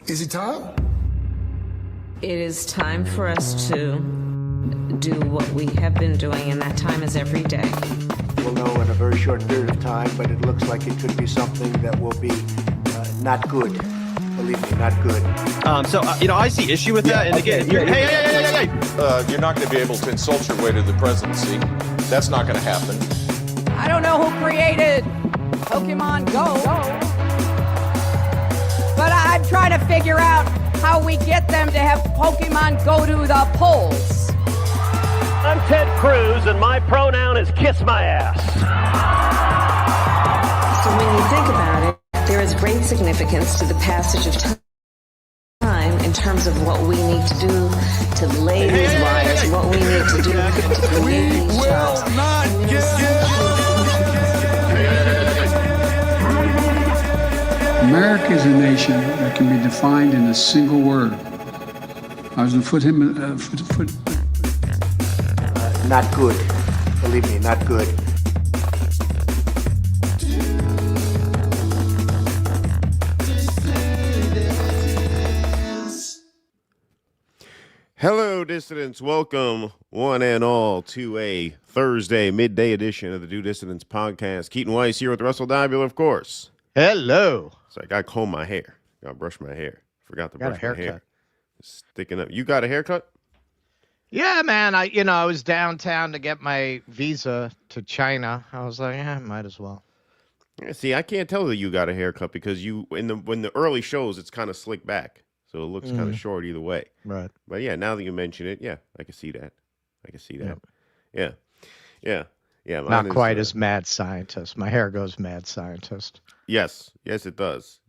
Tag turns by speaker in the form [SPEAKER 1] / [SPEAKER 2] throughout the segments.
[SPEAKER 1] Is it time?
[SPEAKER 2] It is time for us to do what we have been doing, and that time is every day.
[SPEAKER 3] We'll know in a very short period of time, but it looks like it could be something that will be not good. Believe me, not good.
[SPEAKER 4] I see issue with that. And again,
[SPEAKER 5] You're not going to be able to insult your way to the presidency. That's not going to happen.
[SPEAKER 6] I don't know who created Pokemon Go, but I'm trying to figure out how we get them to have Pokemon go to the polls.
[SPEAKER 7] I'm Ted Cruz, and my pronoun is kiss my ass.
[SPEAKER 2] So when you think about it, there is great significance to the passage of time in terms of what we need to do to lay these wires, what we need to do to create these jobs.
[SPEAKER 8] America is a nation that can be defined in a single word. I was going to
[SPEAKER 3] Not good. Believe me, not good.
[SPEAKER 9] Hello, dissidents. Welcome, one and all, to a Thursday midday edition of the Do Dissidents podcast. Keaton Weiss here with Russell Dibula, of course.
[SPEAKER 4] hello.
[SPEAKER 9] So I got to comb my hair. Got to brush my hair. Forgot to
[SPEAKER 4] Got a
[SPEAKER 9] brush my
[SPEAKER 4] haircut.
[SPEAKER 9] hair. Sticking up. You got a haircut?
[SPEAKER 4] Yeah, man. I was downtown to get my visa to China. I was like, might as well.
[SPEAKER 9] Yeah, see, I can't tell that you got a haircut because when the early shows, it's kind of slicked back. So it looks kind of short either way.
[SPEAKER 4] Right.
[SPEAKER 9] But yeah, now that you mention it, yeah, I can see that. Yeah. Yeah.
[SPEAKER 4] Not quite as mad scientist. My hair goes mad scientist.
[SPEAKER 9] Yes, it does.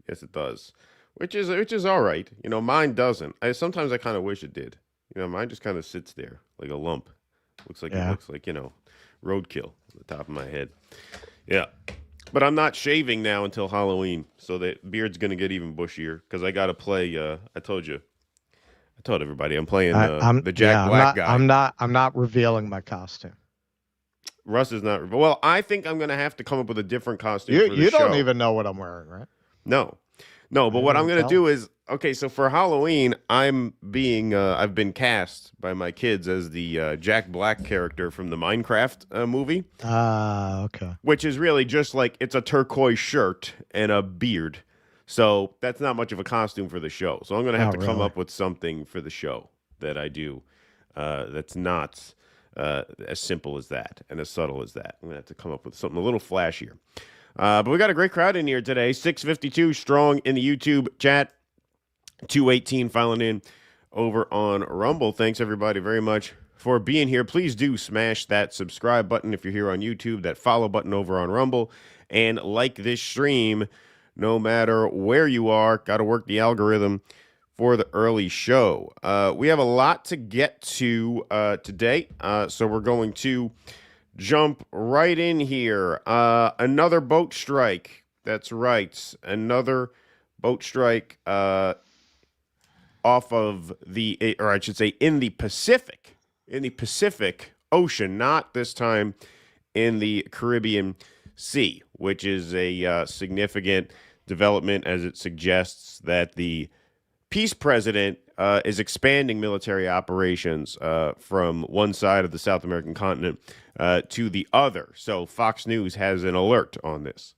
[SPEAKER 9] Which is all right. Mine doesn't. Sometimes I kind of wish it did. Mine just kind of sits there like a lump. It looks like roadkill on the top of my head. Yeah. But I'm not shaving now until Halloween, so the beard's gonna get even bushier because I gotta play. I told everybody I'm playing the Jack Black guy.
[SPEAKER 4] I'm not revealing my costume.
[SPEAKER 9] Russ is not. Well, I think I'm gonna have to come up with a different costume. For the
[SPEAKER 4] You don't
[SPEAKER 9] show.
[SPEAKER 4] even know what I'm wearing, right?
[SPEAKER 9] No. But what I'm gonna do is so for Halloween I've been cast by my kids as the Jack Black character from the Minecraft movie.
[SPEAKER 4] Okay.
[SPEAKER 9] Which is really just like it's a turquoise shirt and a beard. So that's not much of a costume for the show. So I'm going to have to come up with something for the show that I do that's not as simple as that and as subtle as that. I'm going to have to come up with something a little flashier. But we got a great crowd in here today. 652 strong in the YouTube chat. 218 filing in over on Rumble. Thanks, everybody, very much for being here. Please do smash that subscribe button if you're here on YouTube, that follow button over on Rumble, and like this stream no matter where you are. Got to work the algorithm for the early show. We have a lot to get to today, so we're going to jump right in here. Another boat strike. That's right. Another boat strike off of in the Pacific Ocean, not this time in the Caribbean Sea, which is a significant development as it suggests that the peace president is expanding military operations from one side of the South American continent to the other. So Fox News has an alert on this.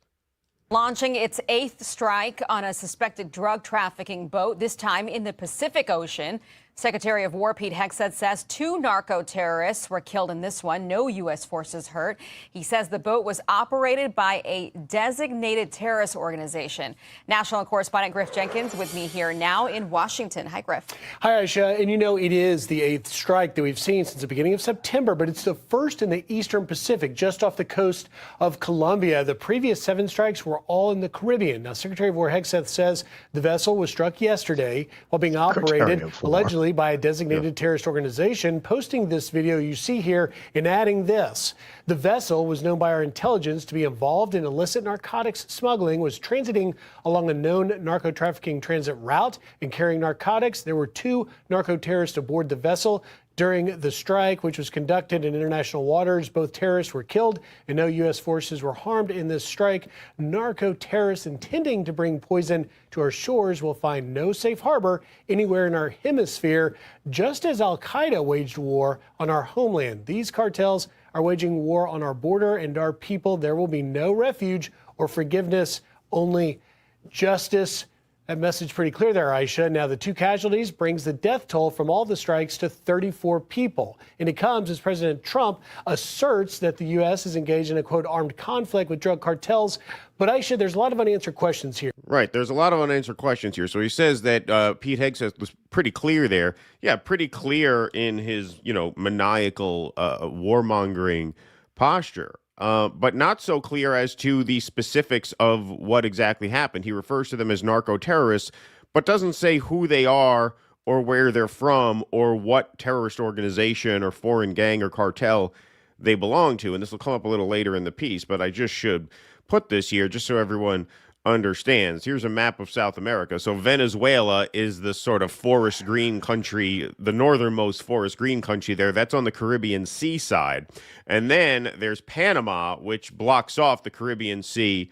[SPEAKER 10] Launching its 8th strike on a suspected drug trafficking boat, this time in the Pacific Ocean. Secretary of War Pete Hegseth says 2 narco-terrorists were killed in this one. No U.S. forces hurt. He says the boat was operated by a designated terrorist organization. National correspondent Griff Jenkins with me here now in Washington. Hi, Griff.
[SPEAKER 11] Hi, Aisha. And it is the 8th strike that we've seen since the beginning of September, but it's the first in the Eastern Pacific, just off the coast of Colombia. The previous 7 strikes were all in the Caribbean. Now, Secretary of War Hegseth says the vessel was struck yesterday while being operated allegedly by a designated terrorist organization, posting this video you see here and adding this. The vessel was known by our intelligence to be involved in illicit narcotics smuggling, was transiting along a known narco-trafficking transit route and carrying narcotics. There were 2 narco-terrorists aboard the vessel. During the strike, which was conducted in international waters, both terrorists were killed and no U.S. forces were harmed in this strike. Narco-terrorists intending to bring poison to our shores will find no safe harbor anywhere in our hemisphere, just as al-Qaeda waged war on our homeland. These cartels are waging war on our border and our people. There will be no refuge or forgiveness, only justice. That message pretty clear there, Aisha. Now, the 2 casualties brings the death toll from all the strikes to 34 people. And it comes as President Trump asserts that the U.S. is engaged in a, quote, armed conflict with drug cartels. But Aisha, there's a lot of unanswered questions here.
[SPEAKER 9] Right. There's a lot of unanswered questions here. So he says that Pete Hegseth was pretty clear there. Yeah, pretty clear in his, maniacal warmongering posture. But not so clear as to the specifics of what exactly happened. He refers to them as narco-terrorists, but doesn't say who they are or where they're from or what terrorist organization or foreign gang or cartel they belong to. And this will come up a little later in the piece, but I just should put this here just so everyone understands. Here's a map of South America. So Venezuela is the sort of forest green country, the northernmost forest green country there. That's on the Caribbean Sea side. And then there's Panama, which blocks off the Caribbean Sea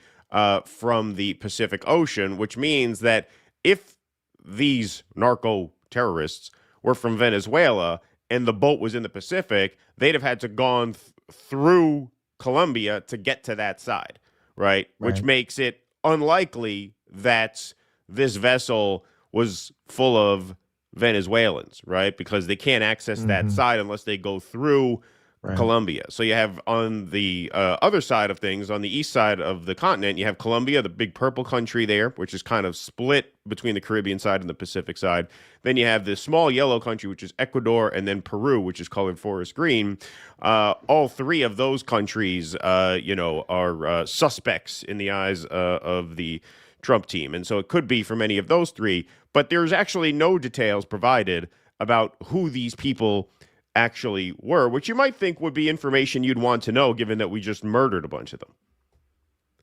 [SPEAKER 9] from the Pacific Ocean, which means that if these narco terrorists were from Venezuela and the boat was in the Pacific, they'd have had to gone through Colombia to get to that side, right? Which makes it unlikely that this vessel was full of Venezuelans, right? Because they can't access that side unless they go through Colombia. So you have on the other side of things, on the east side of the continent, you have Colombia, the big purple country there, which is kind of split between the Caribbean side and the Pacific side. Then you have the small yellow country, which is Ecuador, and then Peru, which is colored forest green. All 3 of those countries, are suspects in the eyes of the Trump team. And so it could be from any of those 3, but there's actually no details provided about who these people actually were, which you might think would be information you'd want to know, given that we just murdered a bunch of them.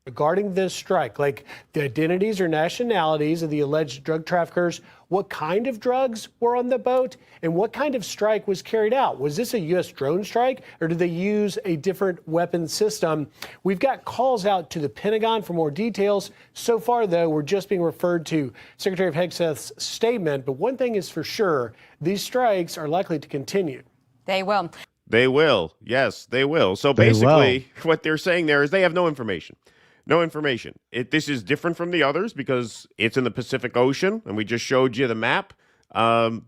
[SPEAKER 11] Regarding this strike, like the identities or nationalities of the alleged drug traffickers, what kind of drugs were on the boat, and what kind of strike was carried out? Was this a U.S. drone strike, or did they use a different weapon system? We've got calls out to the Pentagon for more details. So far, though, we're just being referred to Secretary of Hegseth's statement. But one thing is for sure, these strikes are likely to continue.
[SPEAKER 10] They will.
[SPEAKER 9] They will. Yes, they will. So basically, what they're saying there is they have no information. No information. This is different from the others because it's in the Pacific Ocean, and we just showed you the map.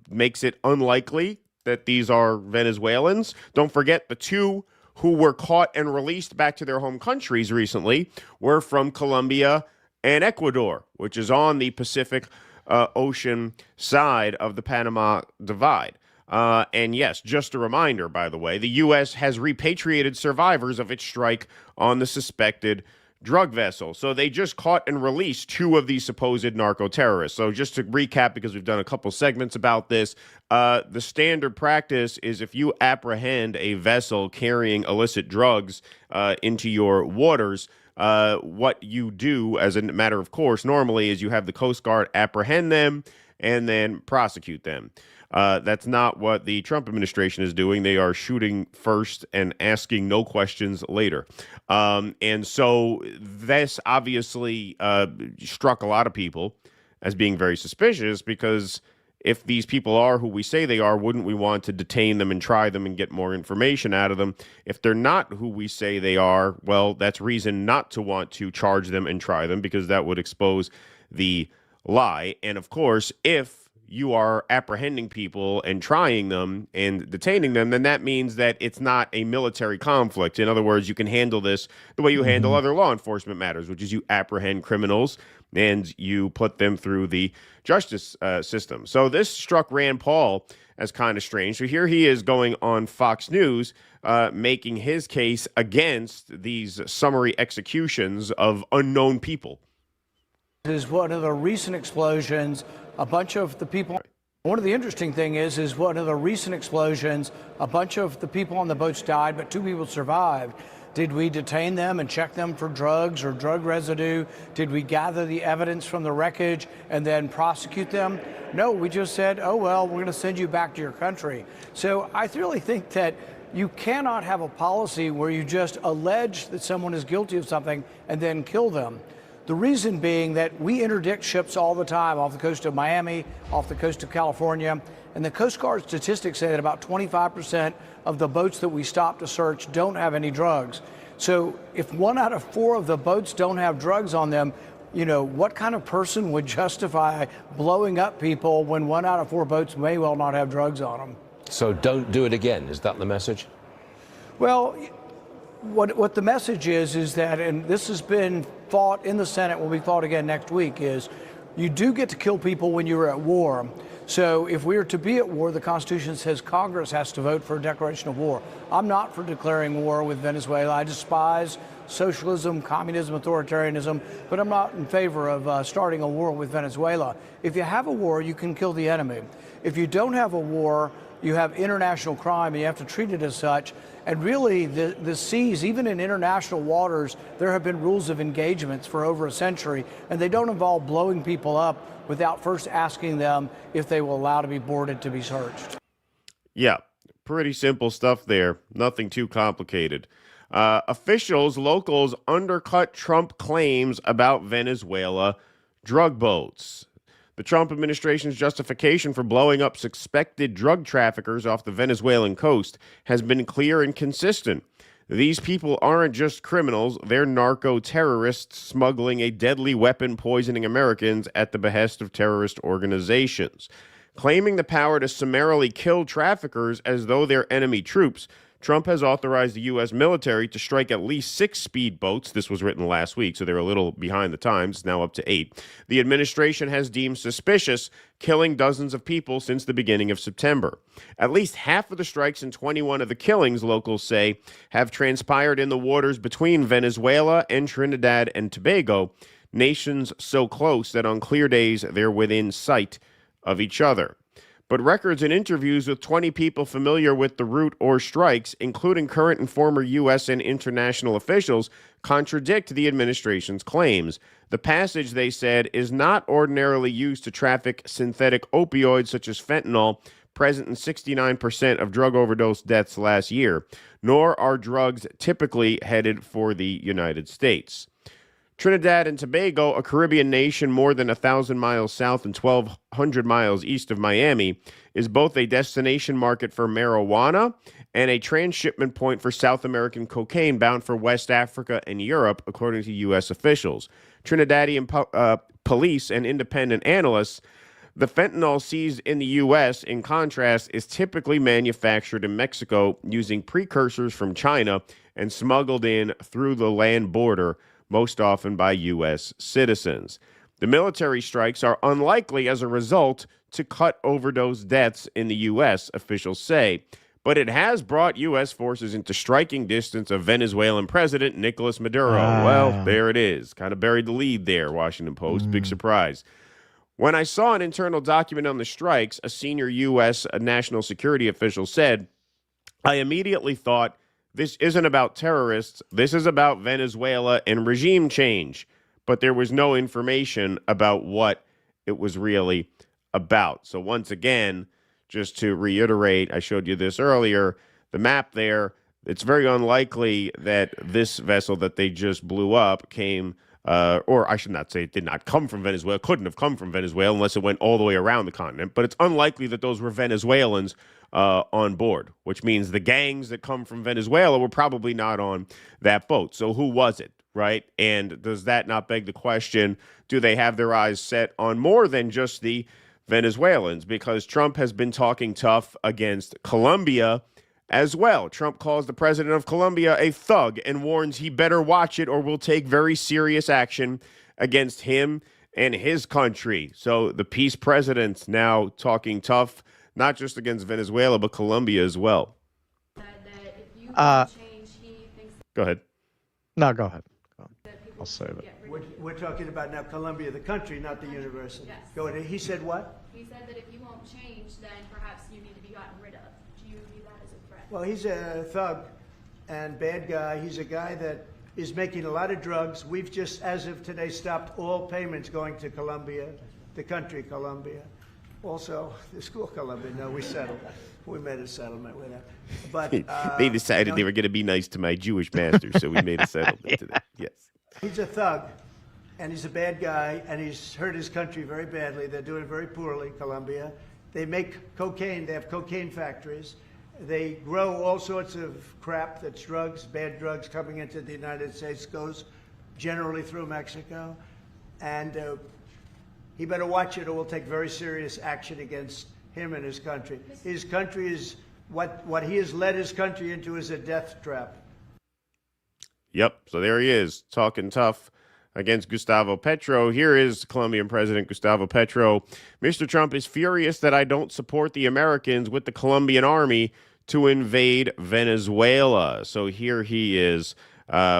[SPEAKER 9] Makes it unlikely that these are Venezuelans. Don't forget the 2 who were caught and released back to their home countries recently were from Colombia and Ecuador, which is on the Pacific Ocean side of the Panama Divide. And yes, just a reminder, by the way, the U.S. has repatriated survivors of its strike on the suspected drug vessel. So they just caught and released 2 of these supposed narco-terrorists. So just to recap, because we've done a couple segments about this, the standard practice is if you apprehend a vessel carrying illicit drugs into your waters, what you do as a matter of course normally is you have the Coast Guard apprehend them and then prosecute them. That's not what the Trump administration is doing. They are shooting first and asking no questions later. And so this obviously struck a lot of people as being very suspicious, because if these people are who we say they are, wouldn't we want to detain them and try them and get more information out of them? If they're not who we say they are, well, that's reason not to want to charge them and try them, because that would expose the lie. And of course, if you are apprehending people and trying them and detaining them, then that means that it's not a military conflict. In other words, you can handle this the way you handle other law enforcement matters, which is you apprehend criminals and you put them through the justice system. So this struck Rand Paul as kind of strange. So here he is going on Fox News, making his case against these summary executions of unknown people.
[SPEAKER 1] Is one of the recent explosions, a bunch of the people. One of the interesting thing is one of the recent explosions, a bunch of the people on the boats died, but 2 people survived. Did we detain them and check them for drugs or drug residue? Did we gather the evidence from the wreckage and then prosecute them? No, we just said, oh, well, we're going to send you back to your country. So I really think that you cannot have a policy where you just allege that someone is guilty of something and then kill them. The reason being that we interdict ships all the time off the coast of Miami, off the coast of California, and the Coast Guard statistics say that about 25% of the boats that we stop to search don't have any drugs. So if 1 out of 4 of the boats don't have drugs on them, you know, what kind of person would justify blowing up people when 1 out of 4 boats may well not have drugs on them?
[SPEAKER 12] So don't do it again. Is that the message?
[SPEAKER 1] Well, what the message is that, and this has been fought in the Senate, will be fought again next week, is you do get to kill people when you're at war. So if we are to be at war, the Constitution says Congress has to vote for a declaration of war. I'm not for declaring war with Venezuela. I despise socialism, communism, authoritarianism, but I'm not in favor of starting a war with Venezuela. If you have a war, you can kill the enemy. If you don't have a war, you have international crime, and you have to treat it as such. And really, the seas, even in international waters, there have been rules of engagements for over a century, and they don't involve blowing people up without first asking them if they will allow to be boarded to be searched.
[SPEAKER 9] Yeah, pretty simple stuff there. Nothing too complicated. Locals undercut Trump claims about Venezuela drug boats. The Trump administration's justification for blowing up suspected drug traffickers off the Venezuelan coast has been clear and consistent. These people aren't just criminals, they're narco-terrorists smuggling a deadly weapon poisoning Americans at the behest of terrorist organizations. Claiming the power to summarily kill traffickers as though they're enemy troops, Trump has authorized the U.S. military to strike at least 6 speedboats. This was written last week, so they're a little behind the times, now up to 8. The administration has deemed suspicious killing dozens of people since the beginning of September. At least half of the strikes and 21 of the killings, locals say, have transpired in the waters between Venezuela and Trinidad and Tobago, nations so close that on clear days they're within sight of each other. But records and interviews with 20 people familiar with the route or strikes, including current and former U.S. and international officials, contradict the administration's claims. The passage, they said, is not ordinarily used to traffic synthetic opioids such as fentanyl, present in 69% of drug overdose deaths last year, nor are drugs typically headed for the United States. Trinidad and Tobago, a Caribbean nation more than 1,000 miles south and 1,200 miles east of Miami, is both a destination market for marijuana and a transshipment point for South American cocaine bound for West Africa and Europe, according to U.S. officials. Trinidadian police and independent analysts, the fentanyl seized in the U.S., in contrast, is typically manufactured in Mexico using precursors from China and smuggled in through the land border, most often by U.S. citizens. The military strikes are unlikely as a result to cut overdose deaths in the U.S., officials say, but it has brought U.S. forces into striking distance of Venezuelan President Nicolas Maduro. Well, there it is. Kind of buried the lead there, Washington Post. Big surprise. When I saw an internal document on the strikes, a senior U.S. national security official said, I immediately thought, this isn't about terrorists. This is about Venezuela and regime change. But there was no information about what it was really about. So once again, just to reiterate, I showed you this earlier, the map there, it's very unlikely that this vessel that they just blew up came, or I should not say it did not come from Venezuela, couldn't have come from Venezuela unless it went all the way around the continent. But it's unlikely that those were Venezuelans on board, which means the gangs that come from Venezuela were probably not on that boat. So who was it, right? And does that not beg the question, do they have their eyes set on more than just the Venezuelans? Because Trump has been talking tough against Colombia as well. Trump calls the president of Colombia a thug and warns he better watch it or will take very serious action against him and his country. So the peace president's now talking tough, not just against Venezuela, but Colombia as well. Go ahead.
[SPEAKER 4] No, go ahead. I'll save it.
[SPEAKER 3] We're talking about now Colombia, the country, not the university.
[SPEAKER 13] Yes.
[SPEAKER 3] Go ahead. He said what?
[SPEAKER 13] He said that if you won't change, then perhaps you need to be gotten rid of. Do you view that as a threat?
[SPEAKER 3] Well, he's a thug, and bad guy. He's a guy that is making a lot of drugs. We've just, as of today, stopped all payments going to Colombia, the country Colombia. Also, the school Colombia. No, we settled. We made a settlement with them. But
[SPEAKER 9] they decided they were going to be nice to my Jewish master, so we made a settlement to that. Yes.
[SPEAKER 3] He's a thug, and he's a bad guy, and he's hurt his country very badly. They're doing very poorly, Colombia. They make cocaine. They have cocaine factories. They grow all sorts of crap that's drugs, bad drugs coming into the United States, goes generally through Mexico. And he better watch it or we'll take very serious action against him and his country. His country is, what he has led his country into is a death trap.
[SPEAKER 9] Yep, so there he is, talking tough against Gustavo Petro. Here is Colombian President Gustavo Petro. Mr. Trump is furious that I don't support the Americans with the Colombian army to invade Venezuela. So here he is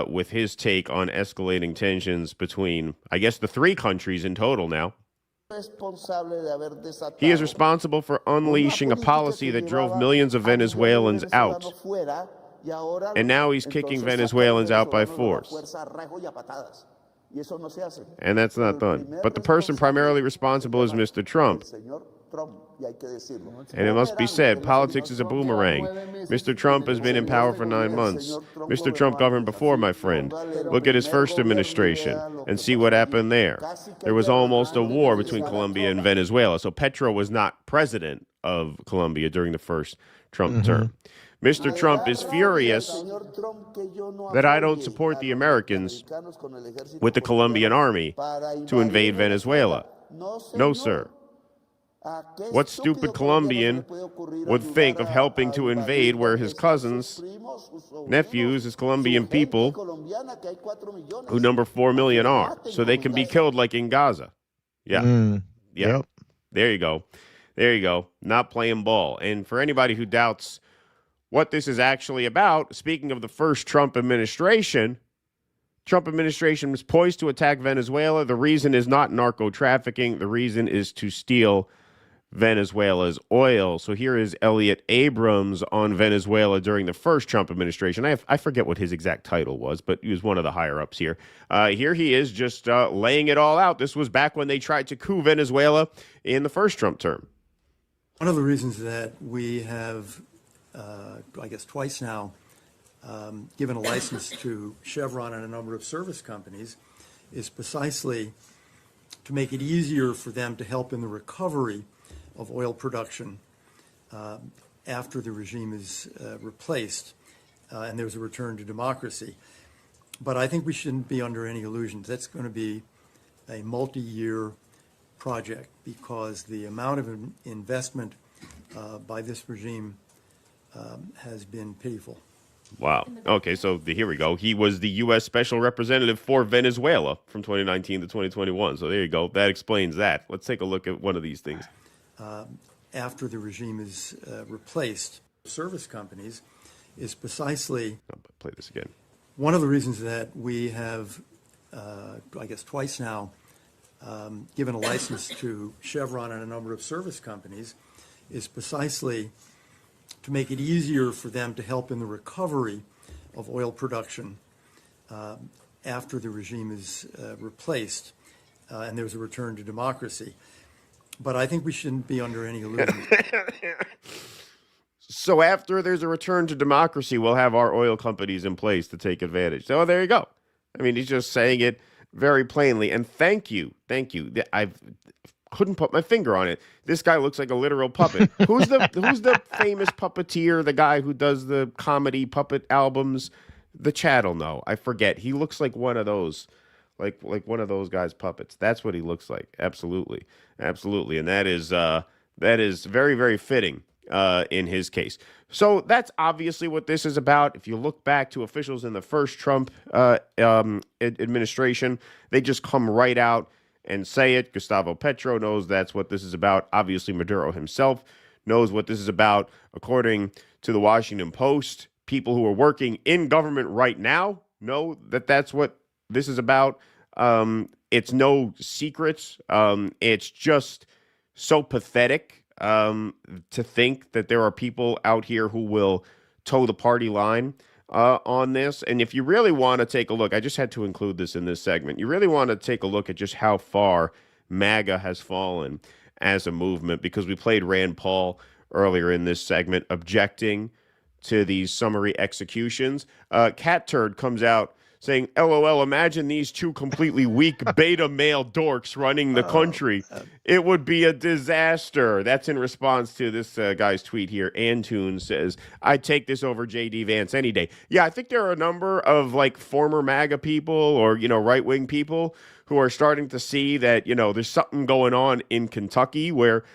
[SPEAKER 9] with his take on escalating tensions between, I guess, the three countries in total now. He is responsible for unleashing a policy that drove millions of Venezuelans out. And now he's kicking Venezuelans out by force. And that's not done. But the person primarily responsible is Mr. Trump. And it must be said, politics is a boomerang. Mr. Trump has been in power for 9 months. Mr. Trump governed before, my friend. Look at his first administration and see what happened there. There was almost a war between Colombia and Venezuela. So Petro was not president of Colombia during the first Trump term. Mr. Trump is furious that I don't support the Americans with the Colombian army to invade Venezuela. No, sir. What stupid Colombian would think of helping to invade where his cousins, nephews, his Colombian people, who number 4 million are, so they can be killed like in Gaza? Yeah. Yep. There you go. There you go. Not playing ball. And for anybody who doubts what this is actually about, speaking of the first Trump administration was poised to attack Venezuela. The reason is not narco trafficking. The reason is to steal Venezuela's oil. So here is Elliot Abrams on Venezuela during the first Trump administration. I forget what his exact title was, but he was one of the higher ups here. Here he is just laying it all out. This was back when they tried to coup Venezuela in the first Trump term.
[SPEAKER 13] One of the reasons that we have, I guess twice now, given a license to Chevron and a number of service companies is precisely to make it easier for them to help in the recovery of oil production after the regime is replaced and there's a return to democracy. But I think we shouldn't be under any illusions. That's going to be a multi-year project because the amount of investment by this regime has been pitiful.
[SPEAKER 9] Wow. Okay, so here we go. He was the U.S. Special Representative for Venezuela from 2019 to 2021. So there you go. That explains that. Let's take a look at one of these things.
[SPEAKER 13] After the regime is replaced, service companies is precisely...
[SPEAKER 9] Play this again.
[SPEAKER 13] One of the reasons that we have, I guess twice now, given a license to Chevron and a number of service companies is precisely to make it easier for them to help in the recovery of oil production after the regime is replaced and there's a return to democracy. But I think we shouldn't be under any illusions.
[SPEAKER 9] So after there's a return to democracy, we'll have our oil companies in place to take advantage. So there you go. I mean, he's just saying it very plainly. And thank you. I couldn't put my finger on it. This guy looks like a literal puppet. Who's the famous puppeteer, the guy who does the comedy puppet albums? The Chad will know. I forget. He looks like one of those. Like one of those guys' puppets. That's what he looks like. Absolutely. And that is very, very fitting in his case. So that's obviously what this is about. If you look back to officials in the first Trump administration, they just come right out and say it. Gustavo Petro knows that's what this is about. Obviously, Maduro himself knows what this is about. According to the Washington Post, people who are working in government right now know that that's what this is about. It's no secret. It's just so pathetic to think that there are people out here who will toe the party line on this. And if you really want to take a look, I just had to include this in this segment. You really want to take a look at just how far MAGA has fallen as a movement, because we played Rand Paul earlier in this segment objecting to these summary executions. Cat Turd comes out saying, LOL, imagine these two completely weak beta male dorks running the country. It would be a disaster. That's in response to this guy's tweet here. Antoon says, I'd take this over J.D. Vance any day. Yeah, I think there are a number of like former MAGA people or, right-wing people who are starting to see that, there's something going on in Kentucky where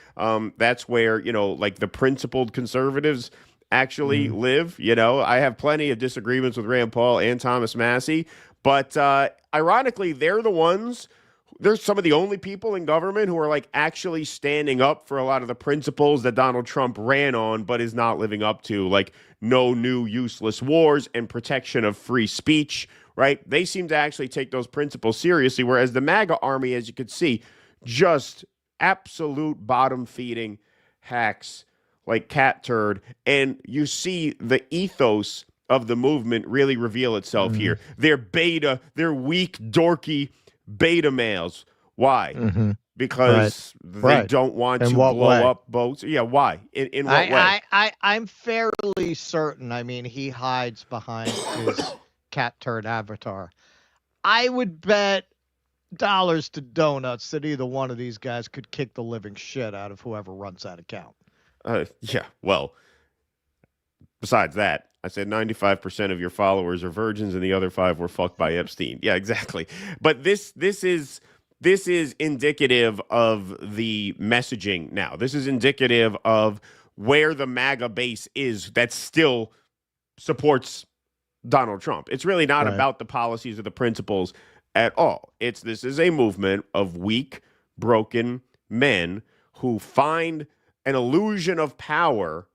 [SPEAKER 9] that's where, like the principled conservatives actually live. I have plenty of disagreements with Rand Paul and Thomas Massie, but ironically, they're some of the only people in government who are like actually standing up for a lot of the principles that Donald Trump ran on, but is not living up to, like no new useless wars and protection of free speech, right? They seem to actually take those principles seriously, whereas the MAGA army, as you could see, just absolute bottom feeding hacks like Cat Turd, and you see the ethos of the movement really reveal itself here. They're weak, dorky beta males. Why? Because they don't want to blow up boats. Yeah, why? In what way?
[SPEAKER 4] I'm fairly certain. I mean, he hides behind his Cat Turd avatar. I would bet dollars to donuts that either one of these guys could kick the living shit out of whoever runs that account.
[SPEAKER 9] Yeah, well, besides that, I said 95% of your followers are virgins and the other 5 were fucked by Epstein. Yeah, exactly. But this is indicative of the messaging now. This is indicative of where the MAGA base is that still supports Donald Trump. It's really not about the policies or the principles at all. This is a movement of weak, broken men who find an illusion of power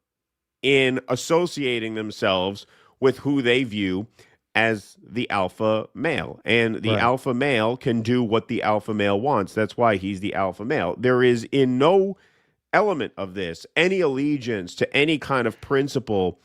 [SPEAKER 9] in associating themselves with who they view as the alpha male. And the alpha male can do what the alpha male wants. That's why he's the alpha male. There is in no element of this any allegiance to any kind of principle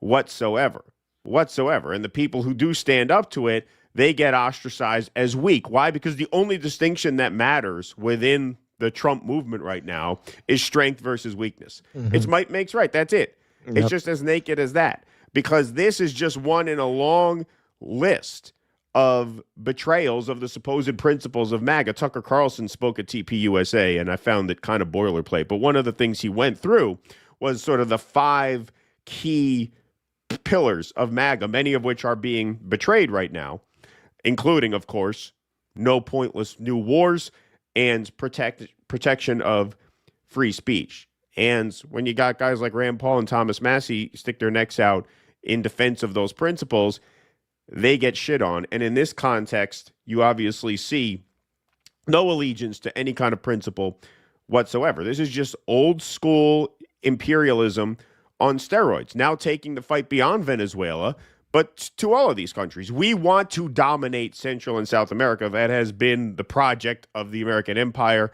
[SPEAKER 9] whatsoever. And the people who do stand up to it, they get ostracized as weak. Why? Because the only distinction that matters within the Trump movement right now is strength versus weakness. It's might makes right. That's it. It's just as naked as that, because this is just one in a long list of betrayals of the supposed principles of MAGA. Tucker Carlson spoke at TPUSA, and I found it kind of boilerplate. But one of the things he went through was sort of the 5 key pillars of MAGA, many of which are being betrayed right now, including, of course, no pointless new wars and protection of free speech. And when you got guys like Rand Paul and Thomas Massie stick their necks out in defense of those principles, they get shit on. And in this context, you obviously see no allegiance to any kind of principle whatsoever. This is just old school imperialism on steroids, now taking the fight beyond Venezuela, but to all of these countries. We want to dominate Central and South America. That has been the project of the American empire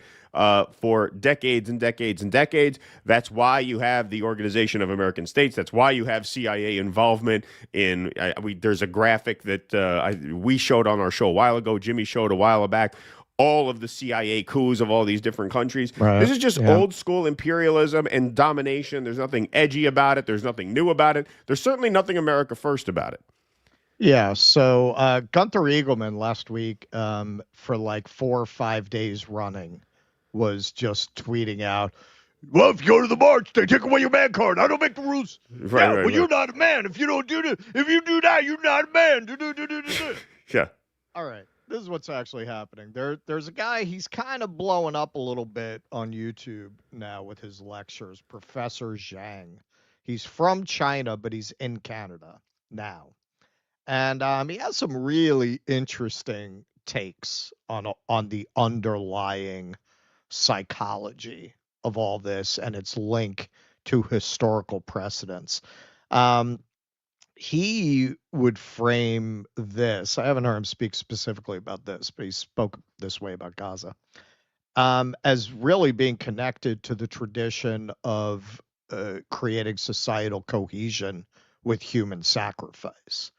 [SPEAKER 9] for decades and decades and decades. That's why you have the Organization of American States. That's why you have CIA involvement in, there's a graphic that we showed on our show a while ago, Jimmy showed a while back, all of the CIA coups of all these different countries. This is just old school imperialism and domination. There's nothing edgy about it. There's nothing new about it. There's certainly nothing America first about it.
[SPEAKER 4] Yeah. So Gunther Eagleman last week for like 4 or 5 days running was just tweeting out, well, if you go to the march, they take away your man card. I don't make the rules. You're not a man. If you don't do this, if you do that, you're not a man.
[SPEAKER 9] Yeah.
[SPEAKER 4] All right. This is what's actually happening. There's a guy, he's kind of blowing up a little bit on YouTube now with his lectures, Professor Zhang. He's from China, but he's in Canada now. And he has some really interesting takes on the underlying psychology of all this and its link to historical precedents. He would frame this. I haven't heard him speak specifically about this, but he spoke this way about Gaza, as really being connected to the tradition of creating societal cohesion with human sacrifice.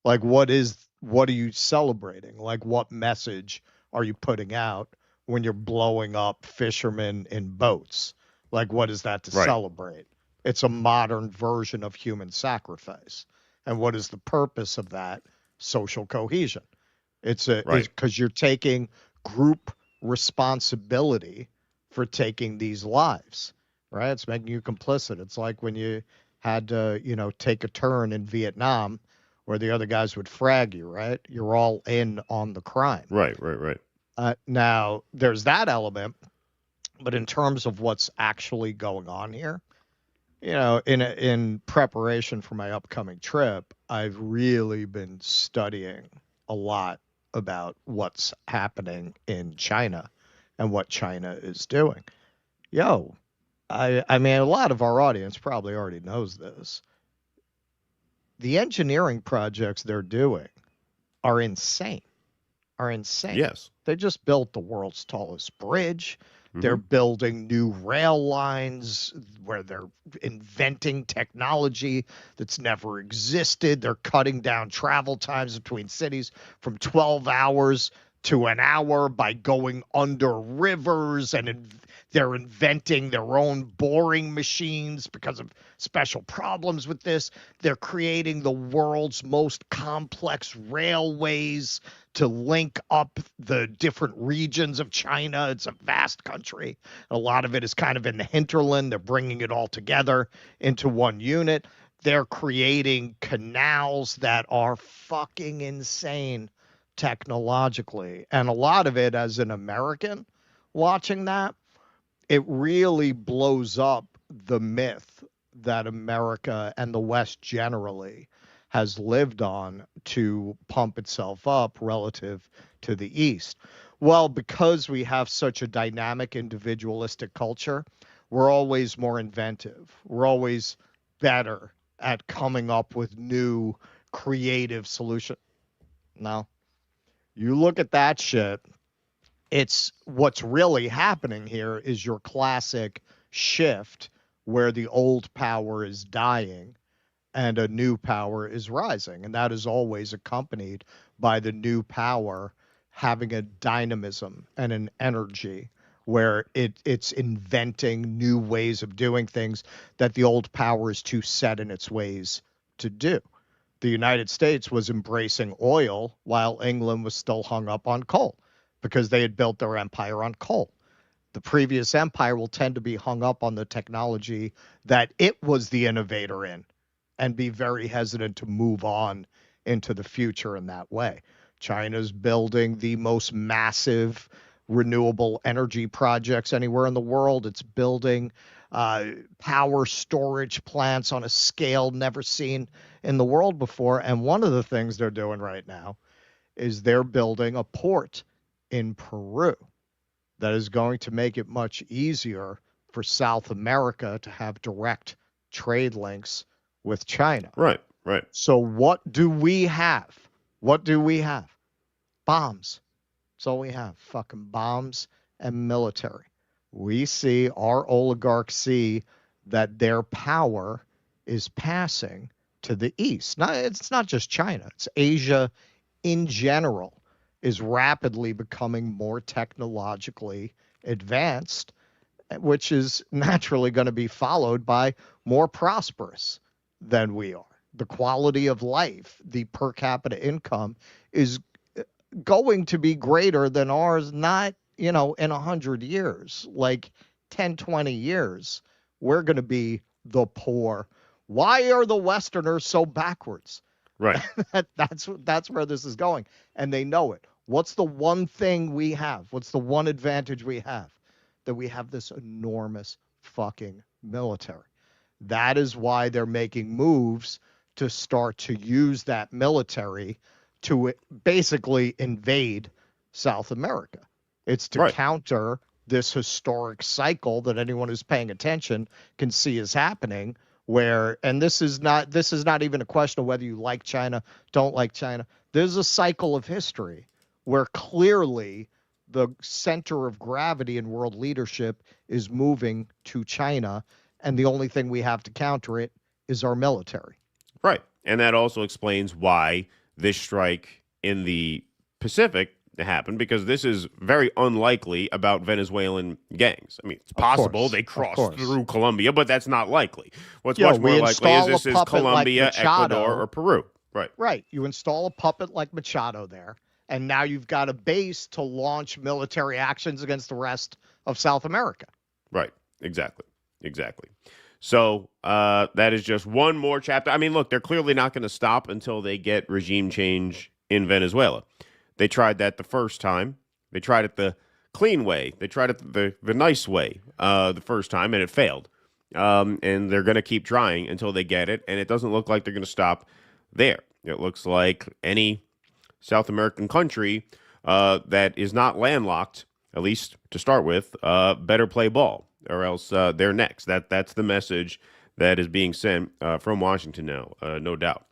[SPEAKER 4] Like, what are you celebrating? Like, what message are you putting out when you're blowing up fishermen in boats? Like, what is that to celebrate? It's a modern version of human sacrifice. And what is the purpose of that? Social cohesion. It's because you're taking group responsibility for taking these lives, right? It's making you complicit. It's like when you had to, take a turn in Vietnam where the other guys would frag you, right? You're all in on the crime.
[SPEAKER 9] Right.
[SPEAKER 4] Now, there's that element, but in terms of what's actually going on here, in preparation for my upcoming trip, I've really been studying a lot about what's happening in China and what China is doing. I mean, a lot of our audience probably already knows this. The engineering projects they're doing are insane.
[SPEAKER 9] Yes.
[SPEAKER 4] They just built the world's tallest bridge. They're building new rail lines where they're inventing technology that's never existed. They're cutting down travel times between cities from 12 hours to an hour by going under rivers, and they're inventing their own boring machines because of special problems with this. They're creating the world's most complex railways to link up the different regions of China. It's a vast country. A lot of it is kind of in the hinterland. They're bringing it all together into one unit. They're creating canals that are fucking insane technologically. And a lot of it, as an American watching that, it really blows up the myth that America and the West generally has lived on to pump itself up relative to the East. Well, because we have such a dynamic, individualistic culture, we're always more inventive. We're always better at coming up with new creative solutions. No. You look at that shit, it's what's really happening here is your classic shift where the old power is dying and a new power is rising. And that is always accompanied by the new power having a dynamism and an energy where it's inventing new ways of doing things that the old power is too set in its ways to do. The United States was embracing oil while England was still hung up on coal because they had built their empire on coal. The previous empire will tend to be hung up on the technology that it was the innovator in and be very hesitant to move on into the future in that way. China's building the most massive renewable energy projects anywhere in the world. It's building power storage plants on a scale never seen in the world before. And one of the things they're doing right now is they're building a port in Peru that is going to make it much easier for South America to have direct trade links with China.
[SPEAKER 9] Right.
[SPEAKER 4] So what do we have? Bombs. That's all we have. Fucking bombs and military. We see, our oligarchs see that their power is passing to the East. It's not just China. It's Asia in general is rapidly becoming more technologically advanced, which is naturally going to be followed by more prosperous than we are. The quality of life, the per capita income is going to be greater than ours, not, in 100 years, like 10, 20 years, we're going to be the poor. Why are the Westerners so backwards?
[SPEAKER 9] Right.
[SPEAKER 4] That's where this is going. And they know it. What's the one thing we have? What's the one advantage we have? That we have this enormous fucking military. That is why they're making moves to start to use that military to basically invade South America. It's to counter this historic cycle that anyone who's paying attention can see is happening, where, and this is not even a question of whether you like China, don't like China. There's a cycle of history where clearly the center of gravity in world leadership is moving to China, and the only thing we have to counter it is our military.
[SPEAKER 9] Right. And that also explains why this strike in the Pacific happened, because this is very unlikely about Venezuelan gangs. I mean, it's possible they crossed through Colombia, but that's not likely. What's much more likely is this is Colombia, Ecuador, or Peru. Right.
[SPEAKER 4] Right. You install a puppet like Machado there, and now you've got a base to launch military actions against the rest of South America.
[SPEAKER 9] Right. Exactly. So that is just one more chapter. I mean, look, they're clearly not going to stop until they get regime change in Venezuela. They tried that the first time. They tried it the clean way. They tried it the nice way the first time, and it failed. And they're going to keep trying until they get it, and it doesn't look like they're going to stop there. It looks like any South American country that is not landlocked, at least to start with, better play ball, or else they're next. That's the message that is being sent from Washington now, no doubt.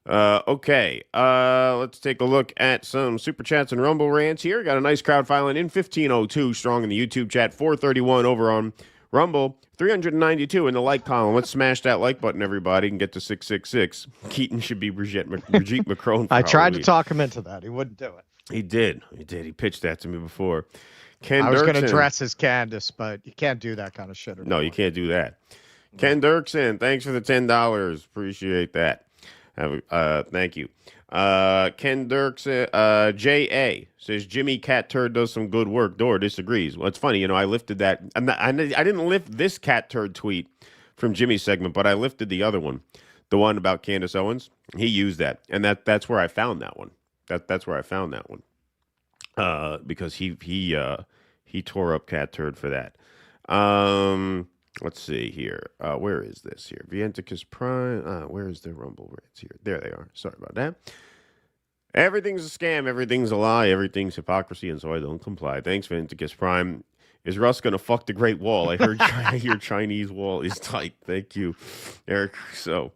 [SPEAKER 9] Okay, let's take a look at some Super Chats and Rumble rants here. Got a nice crowd filing in, 1502 strong in the YouTube chat, 431 over on Rumble, 392 in the like column. Let's smash that like button, everybody, and get to 666. Keaton should be Brigitte Macron.
[SPEAKER 4] I tried to talk him into that. He wouldn't do it.
[SPEAKER 9] He did. He pitched that to me before.
[SPEAKER 4] I was going to dress as Candace, but you can't do that kind of shit.
[SPEAKER 9] No, you can't do that. Ken Dirksen, thanks for the $10. Appreciate that. Thank you. Ken Dirksen, J.A. says, Jimmy Cat Turd does some good work. Dora disagrees. Well, it's funny, I lifted that. I didn't lift this Cat Turd tweet from Jimmy's segment, but I lifted the other one, the one about Candace Owens. He used that, and that's where I found that one. That's where I found that one. Because he tore up Cat Turd for that. Let's see here. Where is this here? Vienticus Prime. Where is the Rumble rants here? There they are. Sorry about that. Everything's a scam. Everything's a lie. Everything's hypocrisy, and so I don't comply. Thanks, Vienticus Prime. Is Russ going to fuck the Great Wall? I heard your Chinese wall is tight. Thank you, Eric. So,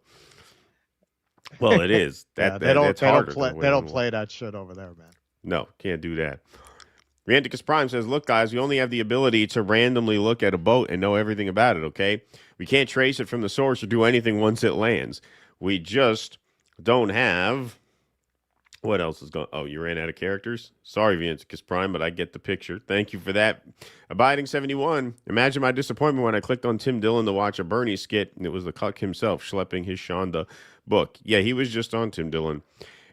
[SPEAKER 9] well, it is. They don't
[SPEAKER 4] play that shit over there, man.
[SPEAKER 9] No, can't do that. Ranticus Prime says, look, guys, we only have the ability to randomly look at a boat and know everything about it, okay? We can't trace it from the source or do anything once it lands. We just don't have... What else is going... Oh, you ran out of characters? Sorry, Ranticus Prime, but I get the picture. Thank you for that. Abiding 71. Imagine my disappointment when I clicked on Tim Dillon to watch a Bernie skit, and it was the cuck himself schlepping his Shonda book. Yeah, he was just on Tim Dillon.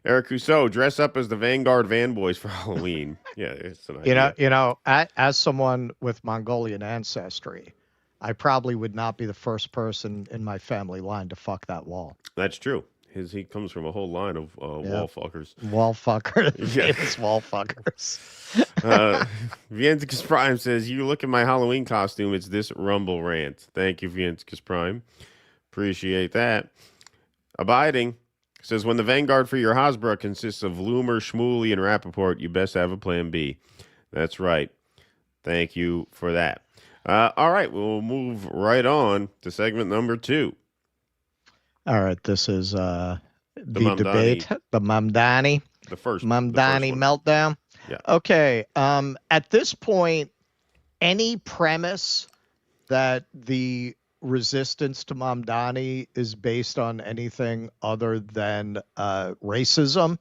[SPEAKER 9] Eric Rousseau, dress up as the Vanguard Van Boys for Halloween. Yeah, it's an idea.
[SPEAKER 4] As someone with Mongolian ancestry, I probably would not be the first person in my family line to fuck that wall.
[SPEAKER 9] That's true. He comes from a whole line of wall fuckers.
[SPEAKER 4] Wall fuckers. Famous wall fuckers.
[SPEAKER 9] Vienticus Prime says, you look at my Halloween costume, it's this Rumble rant. Thank you, Vienticus Prime. Appreciate that. Abiding says, when the vanguard for your Hasbro consists of Loomer, Shmuley, and Rappaport, you best have a plan B. That's right. Thank you for that. All right, we'll move right on to segment number 2.
[SPEAKER 4] All right, this is the debate, the Mamdani.
[SPEAKER 9] The first
[SPEAKER 4] Mamdani meltdown.
[SPEAKER 9] Yeah.
[SPEAKER 4] Okay, at this point, any premise that the resistance to Mamdani is based on anything other than racism,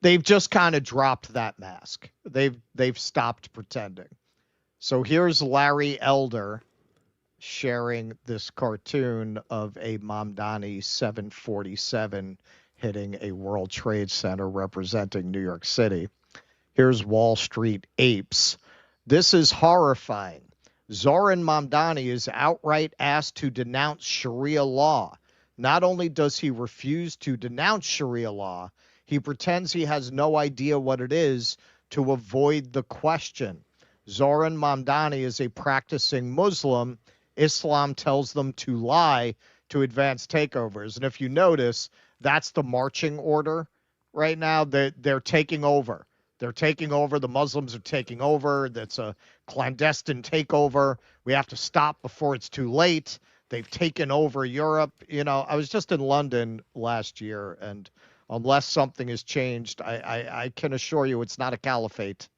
[SPEAKER 4] they've just kind of dropped that mask. They've stopped pretending. So here's Larry Elder sharing this cartoon of a Mamdani 747 hitting a World Trade Center representing New York City. Here's Wall Street Apes. This is horrifying. Zohran Mamdani is outright asked to denounce Sharia law. Not only does he refuse to denounce Sharia law, he pretends he has no idea what it is to avoid the question. Zohran Mamdani is a practicing Muslim. Islam tells them to lie to advance takeovers. And if you notice, that's the marching order right now. They're taking over. They're taking over. The Muslims are taking over. That's a clandestine takeover. We have to stop before it's too late. They've taken over Europe. I was just in London last year, and unless something has changed, I can assure you it's not a caliphate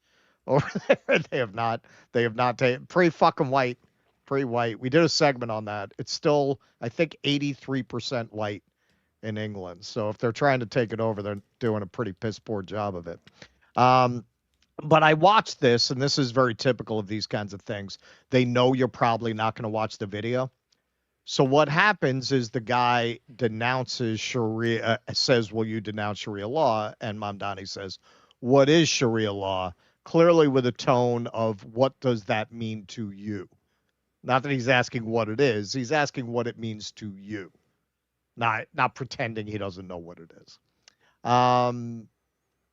[SPEAKER 4] over there. They have not taken pre-fucking white. Pretty white. We did a segment on that. It's still, I think, 83% white in England. So if they're trying to take it over, they're doing a pretty piss poor job of it. But I watched this, and this is very typical of these kinds of things. They know you're probably not going to watch the video. So what happens is the guy denounces Sharia, says, will you denounce Sharia law? And Mamdani says, what is Sharia law? Clearly with a tone of, what does that mean to you? Not that he's asking what it is. He's asking what it means to you. Not pretending he doesn't know what it is.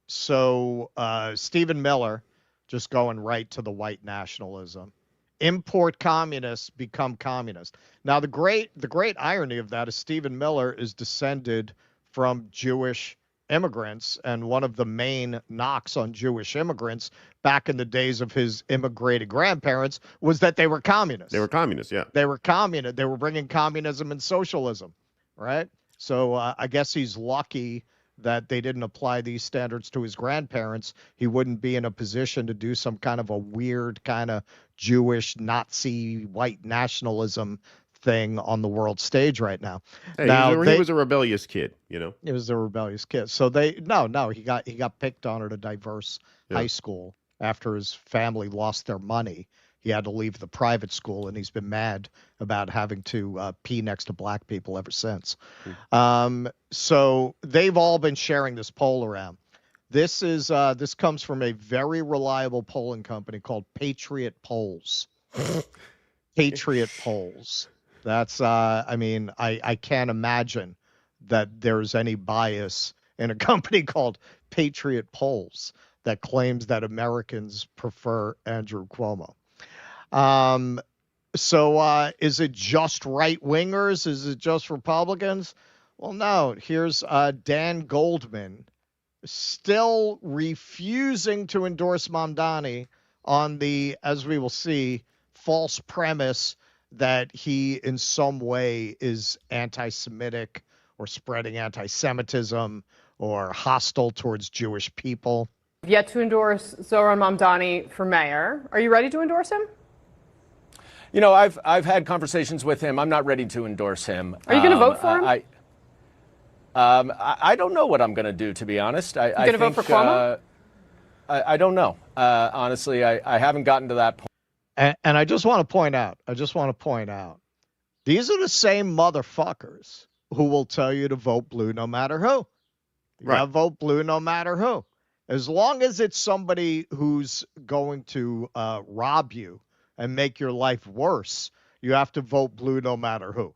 [SPEAKER 4] So Stephen Miller, just going right to the white nationalism. Import communists, become communist. Now, the great irony of that is Stephen Miller is descended from Jewish immigrants, and one of the main knocks on Jewish immigrants back in the days of his immigrated grandparents was that they were communists.
[SPEAKER 9] They were communists, yeah.
[SPEAKER 4] They were communist. They were bringing communism and socialism, right? So I guess he's lucky that they didn't apply these standards to his grandparents. He wouldn't be in a position to do some kind of a weird kind of Jewish Nazi white nationalism thing on the world stage right now.
[SPEAKER 9] Hey,
[SPEAKER 4] now
[SPEAKER 9] he was a rebellious kid, you know.
[SPEAKER 4] He was a rebellious kid. So he got picked on at a diverse high school after his family lost their money. He had to leave the private school, and he's been mad about having to pee next to black people ever since. So they've all been sharing this poll around. This comes from a very reliable polling company called Patriot Polls. Patriot Polls. That's I can't imagine that there's any bias in a company called Patriot Polls that claims that Americans prefer Andrew Cuomo. So is it just right wingers? Is it just Republicans? Well, no. Here's Dan Goldman still refusing to endorse Mamdani on the, as we will see, false premise that he in some way is anti-Semitic or spreading anti-Semitism or hostile towards Jewish people.
[SPEAKER 14] Yet to endorse Zohran Mamdani for mayor. Are you ready to endorse him?
[SPEAKER 15] You know, I've had conversations with him. I'm not ready to endorse him.
[SPEAKER 14] Are you going to vote for him?
[SPEAKER 15] I don't know what I'm going to do, to be honest.
[SPEAKER 14] You going to vote for Cuomo?
[SPEAKER 15] I don't know. Honestly, I haven't gotten to that point.
[SPEAKER 4] And I just want to point out, these are the same motherfuckers who will tell you to vote blue no matter who. You gotta vote blue no matter who. As long as it's somebody who's going to rob you and make your life worse, you have to vote blue no matter who.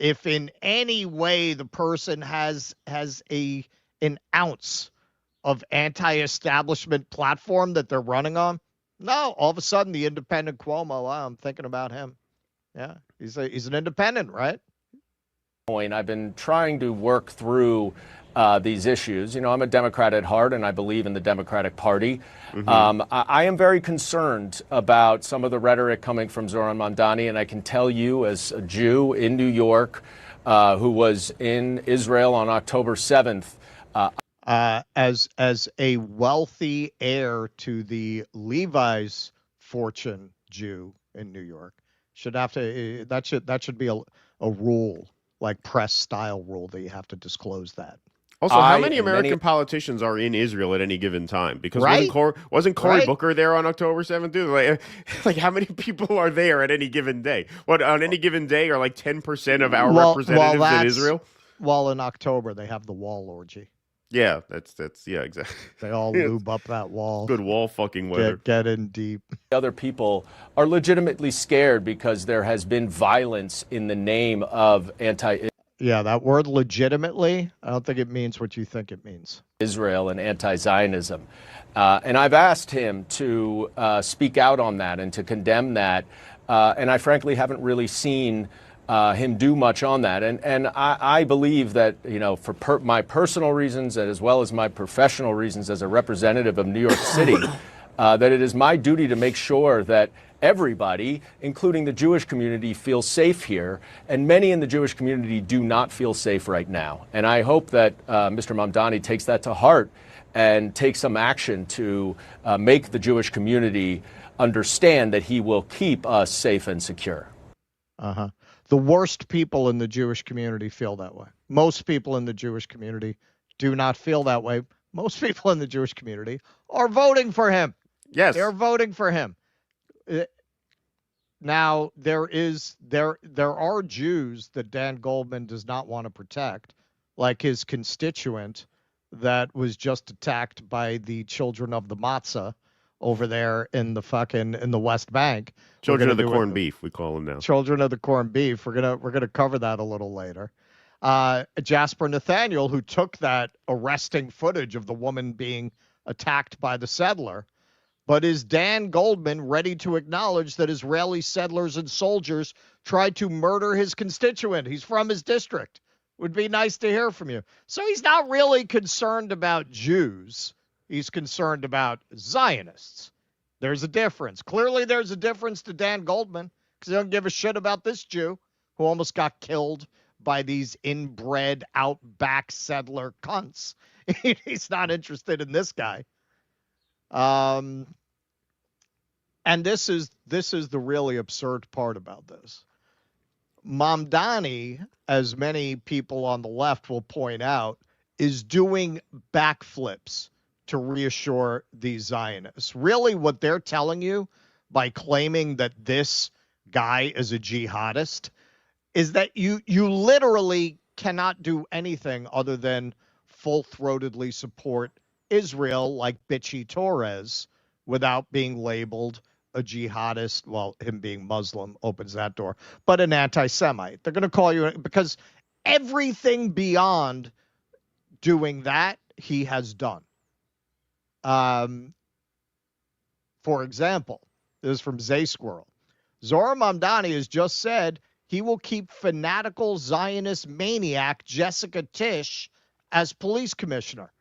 [SPEAKER 4] If in any way the person has an ounce of anti-establishment platform that they're running on, no, all of a sudden the independent Cuomo, I'm thinking about him. Yeah, he's an independent, right?
[SPEAKER 15] I've been trying to work through these issues. You know, I'm a Democrat at heart, and I believe in the Democratic Party. I am very concerned about some of the rhetoric coming from Zohran Mamdani, and I can tell you, as a Jew in New York who was in Israel on October 7th,
[SPEAKER 4] as a wealthy heir to the Levi's fortune Jew in New York, that should be a rule, like press style rule, that you have to disclose that.
[SPEAKER 9] Also, how many American politicians are in Israel at any given time? Because wasn't Cory Booker there on October 7th? Dude? Like how many people are there at any given day? What, on any given day are like 10% of our representatives in Israel?
[SPEAKER 4] Well, in October they have the wall orgy.
[SPEAKER 9] Yeah, that's yeah, exactly.
[SPEAKER 4] They all lube up that wall.
[SPEAKER 9] Good wall fucking weather.
[SPEAKER 4] Get in deep.
[SPEAKER 15] Other people are legitimately scared because there has been violence in the name of
[SPEAKER 4] Yeah, that word legitimately, I don't think it means what you think it means.
[SPEAKER 15] Israel and anti-Zionism. And I've asked him to speak out on that and to condemn that. And I frankly haven't really seen him do much on that. And I believe that, you know, for my personal reasons as well as my professional reasons as a representative of New York City, that it is my duty to make sure that everybody, including the Jewish community, feels safe here. And many in the Jewish community do not feel safe right now. And I hope that Mr. Mamdani takes that to heart and takes some action to make the Jewish community understand that he will keep us safe and secure.
[SPEAKER 4] The worst people in the Jewish community feel that way. Most people in the Jewish community do not feel that way. Most people in the Jewish community are voting for him.
[SPEAKER 9] Yes.
[SPEAKER 4] They're voting for him. Now, there are Jews that Dan Goldman does not want to protect, like his constituent that was just attacked by the children of the matzah over there in the West Bank.
[SPEAKER 9] Children of the corned beef, we call them now.
[SPEAKER 4] Children of the corned beef. We're gonna cover that a little later. Jasper Nathaniel, who took that arresting footage of the woman being attacked by the settler. But is Dan Goldman ready to acknowledge that Israeli settlers and soldiers tried to murder his constituent? He's from his district. Would be nice to hear from you. So he's not really concerned about Jews. He's concerned about Zionists. There's a difference. Clearly there's a difference to Dan Goldman because he don't give a shit about this Jew who almost got killed by these inbred outback settler cunts. He's not interested in this guy. And this is the really absurd part about this. Mamdani, as many people on the left will point out, is doing backflips to reassure these Zionists. Really, what they're telling you by claiming that this guy is a jihadist is that you literally cannot do anything other than full-throatedly support Israel like Bitchy Torres without being labeled a jihadist. Well, him being Muslim opens that door, but an anti-Semite. They're going to call you because everything beyond doing that he has done. For example, this is from Zay Squirrel. Zohran Mamdani has just said he will keep fanatical Zionist maniac Jessica Tisch as police commissioner.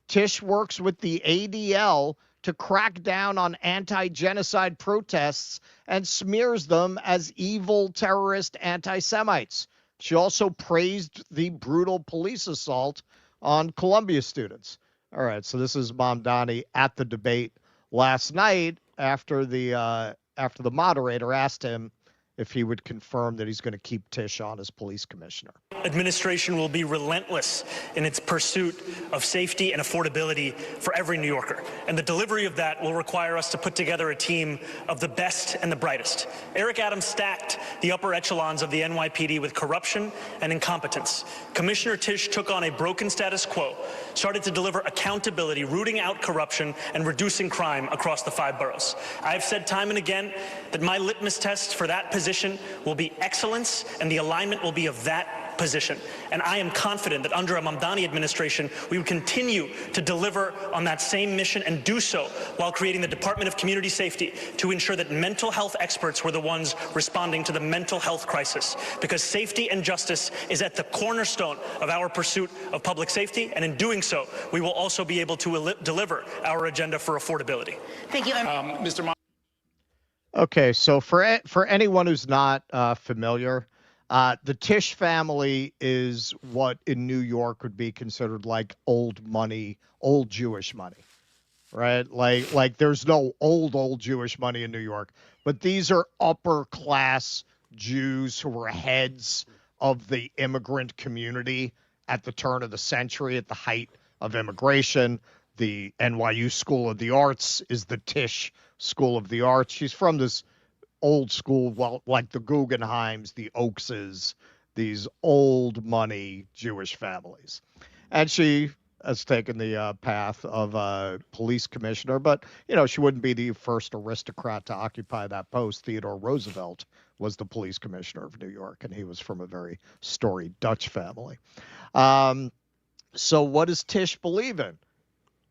[SPEAKER 4] Tisch works with the ADL to crack down on anti-genocide protests and smears them as evil terrorist anti-Semites. She also praised the brutal police assault on Columbia students. All right, so this is Mamdani at the debate last night after the moderator asked him if he would confirm that he's going to keep Tisch on as police commissioner.
[SPEAKER 16] Administration will be relentless in its pursuit of safety and affordability for every New Yorker. And the delivery of that will require us to put together a team of the best and the brightest. Eric Adams stacked the upper echelons of the NYPD with corruption and incompetence. Commissioner Tisch took on a broken status quo, started to deliver accountability, rooting out corruption and reducing crime across the 5 boroughs. I've said time and again that my litmus test for that position will be excellence, and the alignment will be of that position. And I am confident that under a Mamdani administration, we would continue to deliver on that same mission and do so while creating the Department of Community Safety to ensure that mental health experts were the ones responding to the mental health crisis. Because safety and justice is at the cornerstone of our pursuit of public safety, and in doing so, we will also be able to deliver our agenda for affordability.
[SPEAKER 17] Thank you. Mr.
[SPEAKER 4] Okay, so for anyone who's not familiar, the Tisch family is what in New York would be considered like old money, old Jewish money, right? Like there's no old Jewish money in New York, but these are upper class Jews who were heads of the immigrant community at the turn of the century, at the height of immigration. The NYU School of the Arts is the Tisch School of the Arts. She's from this old school, well, like the Guggenheims, the Oakses, these old money Jewish families. And she has taken the path of police commissioner, but, she wouldn't be the first aristocrat to occupy that post. Theodore Roosevelt was the police commissioner of New York, and he was from a very storied Dutch family. So what does Tisch believe in?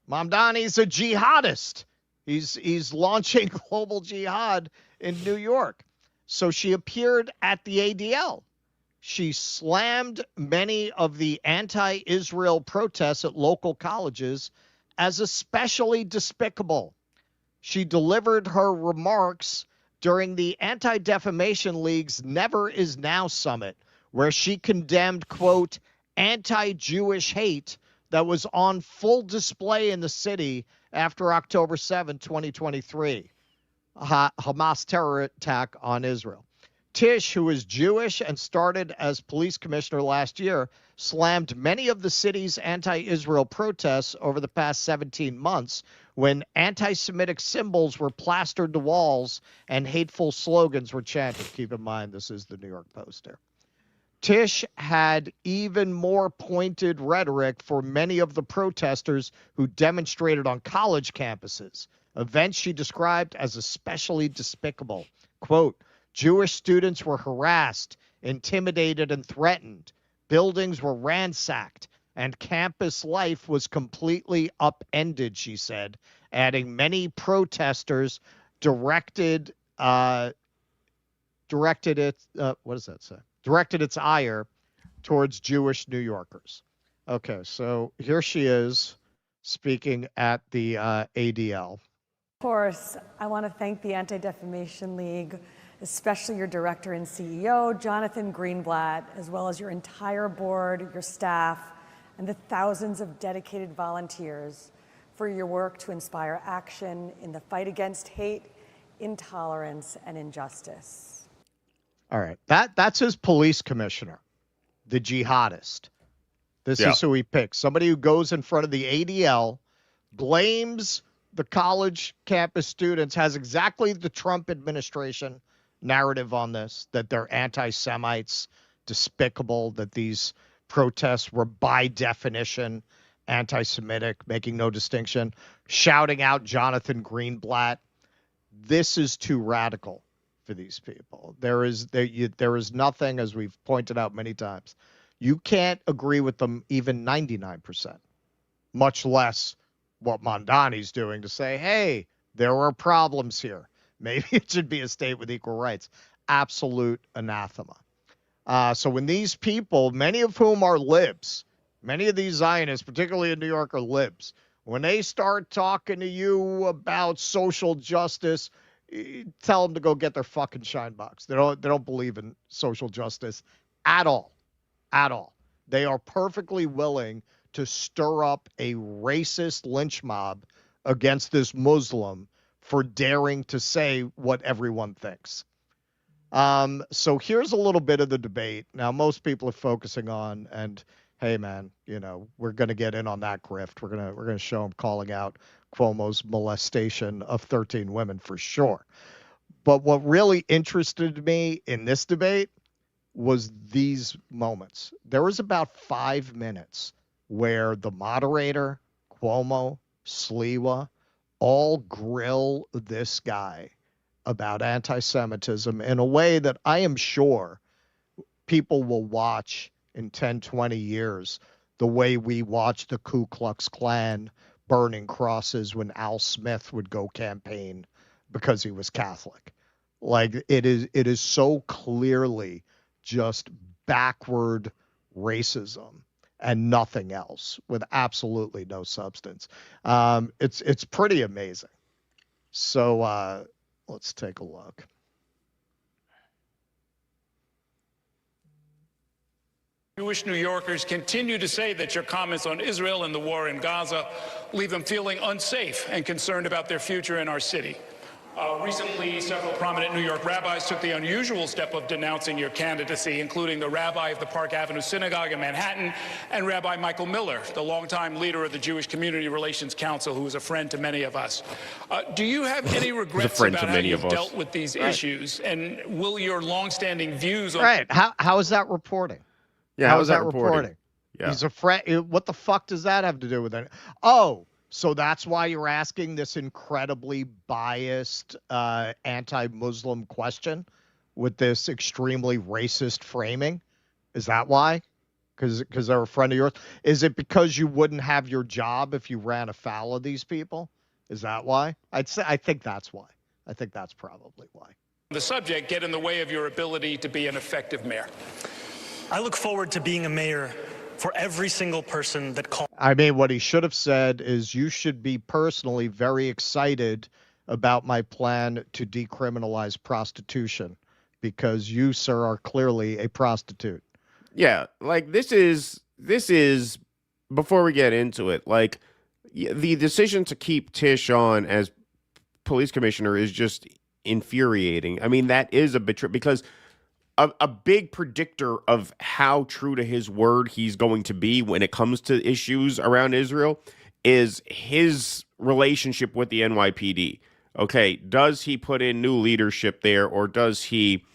[SPEAKER 4] Mamdani's a jihadist. He's launching global jihad in New York. So she appeared at the ADL. She slammed many of the anti-Israel protests at local colleges as especially despicable. She delivered her remarks during the Anti-Defamation League's Never Is Now Summit, where she condemned, quote, anti-Jewish hate that was on full display in the city after October 7, 2023, Hamas terror attack on Israel. Tisch, who is Jewish and started as police commissioner last year, slammed many of the city's anti-Israel protests over the past 17 months when anti-Semitic symbols were plastered to walls and hateful slogans were chanted. Keep in mind, this is the New York Post here. Tisch had even more pointed rhetoric for many of the protesters who demonstrated on college campuses, events she described as especially despicable. Quote, Jewish students were harassed, intimidated, and threatened. Buildings were ransacked, and campus life was completely upended, she said, adding many protesters directed its ire towards Jewish New Yorkers. Okay, so here she is speaking at the ADL.
[SPEAKER 17] Of course, I want to thank the Anti-Defamation League, especially your director and CEO, Jonathan Greenblatt, as well as your entire board, your staff, and the thousands of dedicated volunteers for your work to inspire action in the fight against hate, intolerance, and injustice.
[SPEAKER 4] All right, that's his police commissioner, the jihadist. This is who he picks. Somebody who goes in front of the ADL, blames the college campus students, has exactly the Trump administration narrative on this, that they're anti-Semites, despicable, that these protests were by definition anti-Semitic, making no distinction, shouting out Jonathan Greenblatt. This is too radical for these people. There is nothing, as we've pointed out many times. You can't agree with them even 99%, much less what Mamdani's doing to say, hey, there are problems here. Maybe it should be a state with equal rights. Absolute anathema. So when these people, many of whom are libs, many of these Zionists, particularly in New York, are libs, when they start talking to you about social justice, tell them to go get their fucking shine box. They don't believe in social justice at all. At all. They are perfectly willing to stir up a racist lynch mob against this Muslim for daring to say what everyone thinks. So here's a little bit of the debate. Now, most people are focusing on, and hey, man, we're going to get in on that grift. We're going to show them calling out Cuomo's molestation of 13 women for sure. But what really interested me in this debate was these moments. There was about 5 minutes where the moderator, Cuomo, Sliwa, all grill this guy about anti-Semitism in a way that I am sure people will watch in 10, 20 years, the way we watched the Ku Klux Klan burning crosses when Al Smith would go campaign because he was Catholic. Like, it is so clearly just backward racism and nothing else, with absolutely no substance. It's pretty amazing. So let's take a look.
[SPEAKER 18] Jewish New Yorkers continue to say that your comments on Israel and the war in Gaza leave them feeling unsafe and concerned about their future in our city. Recently, several prominent New York rabbis took the unusual step of denouncing your candidacy, including the rabbi of the Park Avenue Synagogue in Manhattan and Rabbi Michael Miller, the longtime leader of the Jewish Community Relations Council, who is a friend to many of us. Do you have any regrets about how you've dealt with these issues? And will your longstanding views on...
[SPEAKER 4] Right. How is that reporting?
[SPEAKER 9] Yeah,
[SPEAKER 4] how is that reporting?
[SPEAKER 9] Yeah.
[SPEAKER 4] He's a friend. What the fuck does that have to do with it? Oh, so that's why you're asking this incredibly biased anti-Muslim question with this extremely racist framing? Is that why? Because they're a friend of yours? Is it because you wouldn't have your job if you ran afoul of these people? Is that why? I think that's why. I think that's probably why.
[SPEAKER 18] The subject get in the way of your ability to be an effective mayor.
[SPEAKER 16] I look forward to being a mayor for every single person that calls.
[SPEAKER 4] I mean, what he should have said is, you should be personally very excited about my plan to decriminalize prostitution, because you, sir, are clearly a prostitute.
[SPEAKER 9] Yeah, like this is before we get into it, like the decision to keep Tisch on as police commissioner is just infuriating. I mean, that is a betrayal, because a big predictor of how true to his word he's going to be when it comes to issues around Israel is his relationship with the NYPD. Okay, does he put in new leadership there, or does he,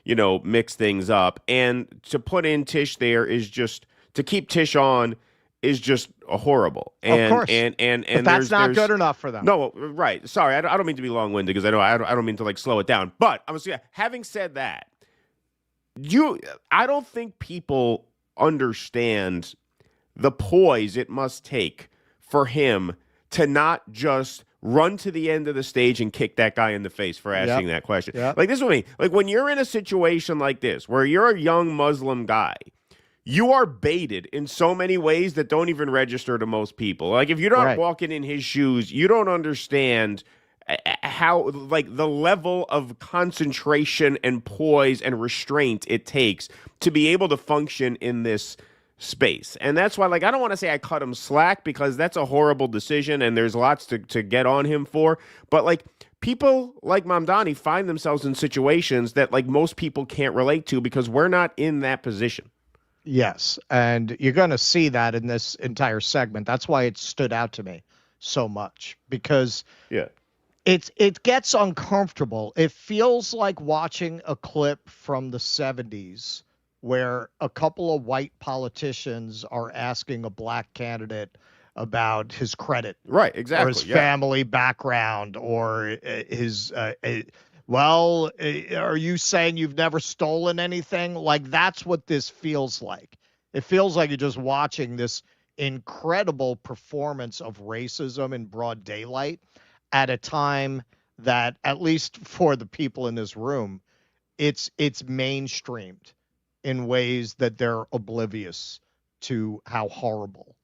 [SPEAKER 9] mix things up? And to put in Tish there is just, to keep Tish on is just horrible. And,
[SPEAKER 4] of course.
[SPEAKER 9] And
[SPEAKER 4] but that's not good enough for them.
[SPEAKER 9] No, right. Sorry, I don't mean to be long-winded, because I don't mean to slow it down. But having said that, I don't think people understand the poise it must take for him to not just run to the end of the stage and kick that guy in the face for asking that question.
[SPEAKER 4] Yep.
[SPEAKER 9] This is what I mean. When you're in a situation like this, where you're a young Muslim guy, you are baited in so many ways that don't even register to most people. If you're not walking in his shoes, you don't understand how, the level of concentration and poise and restraint it takes to be able to function in this space. And that's why, I don't want to say I cut him slack, because that's a horrible decision and there's lots to get on him for. But, people like Mamdani find themselves in situations that, most people can't relate to, because we're not in that position.
[SPEAKER 4] Yes, and you're going to see that in this entire segment. That's why it stood out to me so much, because it gets uncomfortable. It feels like watching a clip from the 70s where a couple of white politicians are asking a black candidate about his credit.
[SPEAKER 9] Right, exactly.
[SPEAKER 4] Or his family background, or his are you saying you've never stolen anything? That's what this feels like. It feels like you're just watching this incredible performance of racism in broad daylight at a time that, at least for the people in this room, it's mainstreamed in ways that they're oblivious to how horrible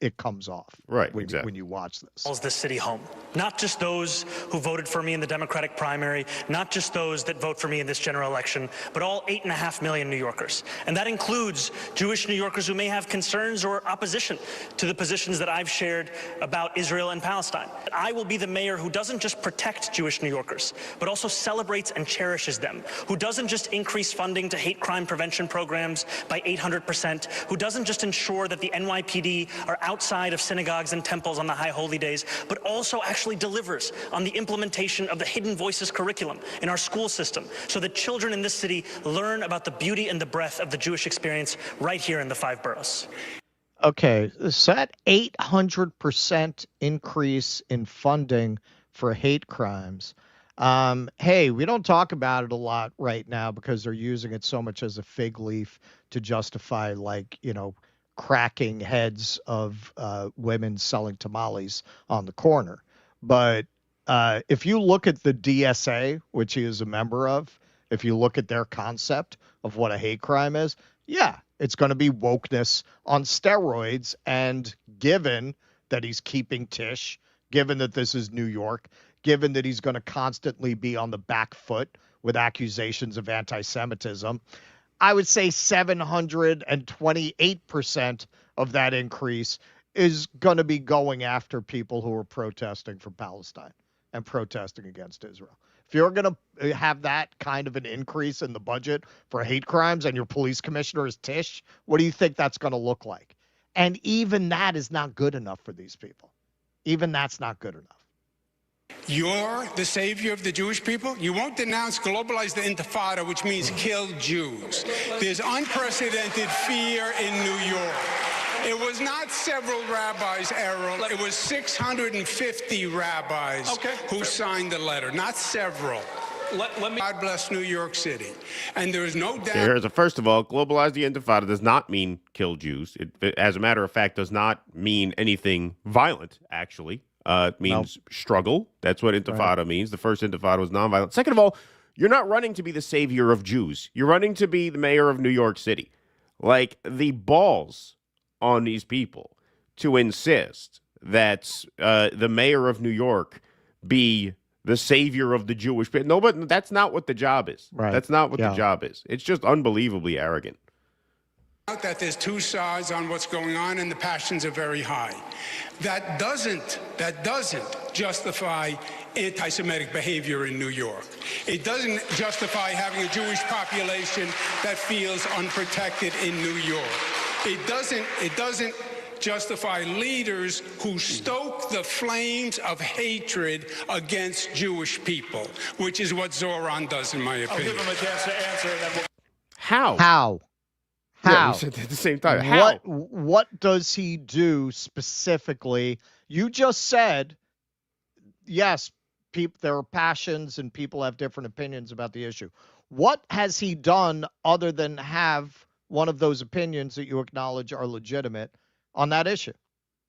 [SPEAKER 4] it comes off when you watch this.
[SPEAKER 16] Calls this city home. Not just those who voted for me in the Democratic primary, not just those that vote for me in this general election, but all 8.5 million New Yorkers. And that includes Jewish New Yorkers who may have concerns or opposition to the positions that I've shared about Israel and Palestine. I will be the mayor who doesn't just protect Jewish New Yorkers, but also celebrates and cherishes them, who doesn't just increase funding to hate crime prevention programs by 800%, who doesn't just ensure that the NYPD are outside of synagogues and temples on the high holy days, but also actually delivers on the implementation of the Hidden Voices curriculum in our school system, so that children in this city learn about the beauty and the breadth of the Jewish experience right here in the 5 boroughs.
[SPEAKER 4] Okay, so that 800% increase in funding for hate crimes. Hey, we don't talk about it a lot right now because they're using it so much as a fig leaf to justify, cracking heads of women selling tamales on the corner. But if you look at the DSA, which he is a member of, if you look at their concept of what a hate crime is, it's going to be wokeness on steroids. And given that he's keeping Tish, given that this is New York, given that he's going to constantly be on the back foot with accusations of anti-Semitism, I would say 728% of that increase is going to be going after people who are protesting for Palestine and protesting against Israel. If you're going to have that kind of an increase in the budget for hate crimes and your police commissioner is Tish, what do you think that's going to look like? And even that is not good enough for these people. Even that's not good enough.
[SPEAKER 18] You're the savior of the Jewish people. You won't denounce globalize the intifada, which means kill Jews. There's unprecedented fear in New York. It was not several rabbis, Errol. It was 650 rabbis who signed the letter, not several. Let me. God bless New York City. And there is no doubt.
[SPEAKER 9] First of all, globalize the intifada does not mean kill Jews. It, as a matter of fact, does not mean anything violent, actually. It means struggle. That's what intifada means. The first intifada was nonviolent. Second of all, you're not running to be the savior of Jews. You're running to be the mayor of New York City. The balls on these people to insist that the mayor of New York be the savior of the Jewish people. No, but that's not what the job is.
[SPEAKER 4] Right.
[SPEAKER 9] That's not what the job is. It's just unbelievably arrogant.
[SPEAKER 18] That there's two sides on what's going on and the passions are very high. That doesn't justify anti-Semitic behavior in New York. It doesn't justify having a Jewish population that feels unprotected in New York. It doesn't justify leaders who stoke the flames of hatred against Jewish people, which is what Zohran does, in my opinion.
[SPEAKER 7] I'll give him a chance to answer, and then we'll...
[SPEAKER 4] How?
[SPEAKER 9] Yeah, we said at the same time. How?
[SPEAKER 4] What does he do specifically? You just said, yes, there are passions and people have different opinions about the issue. What has he done other than have one of those opinions that you acknowledge are legitimate on that issue?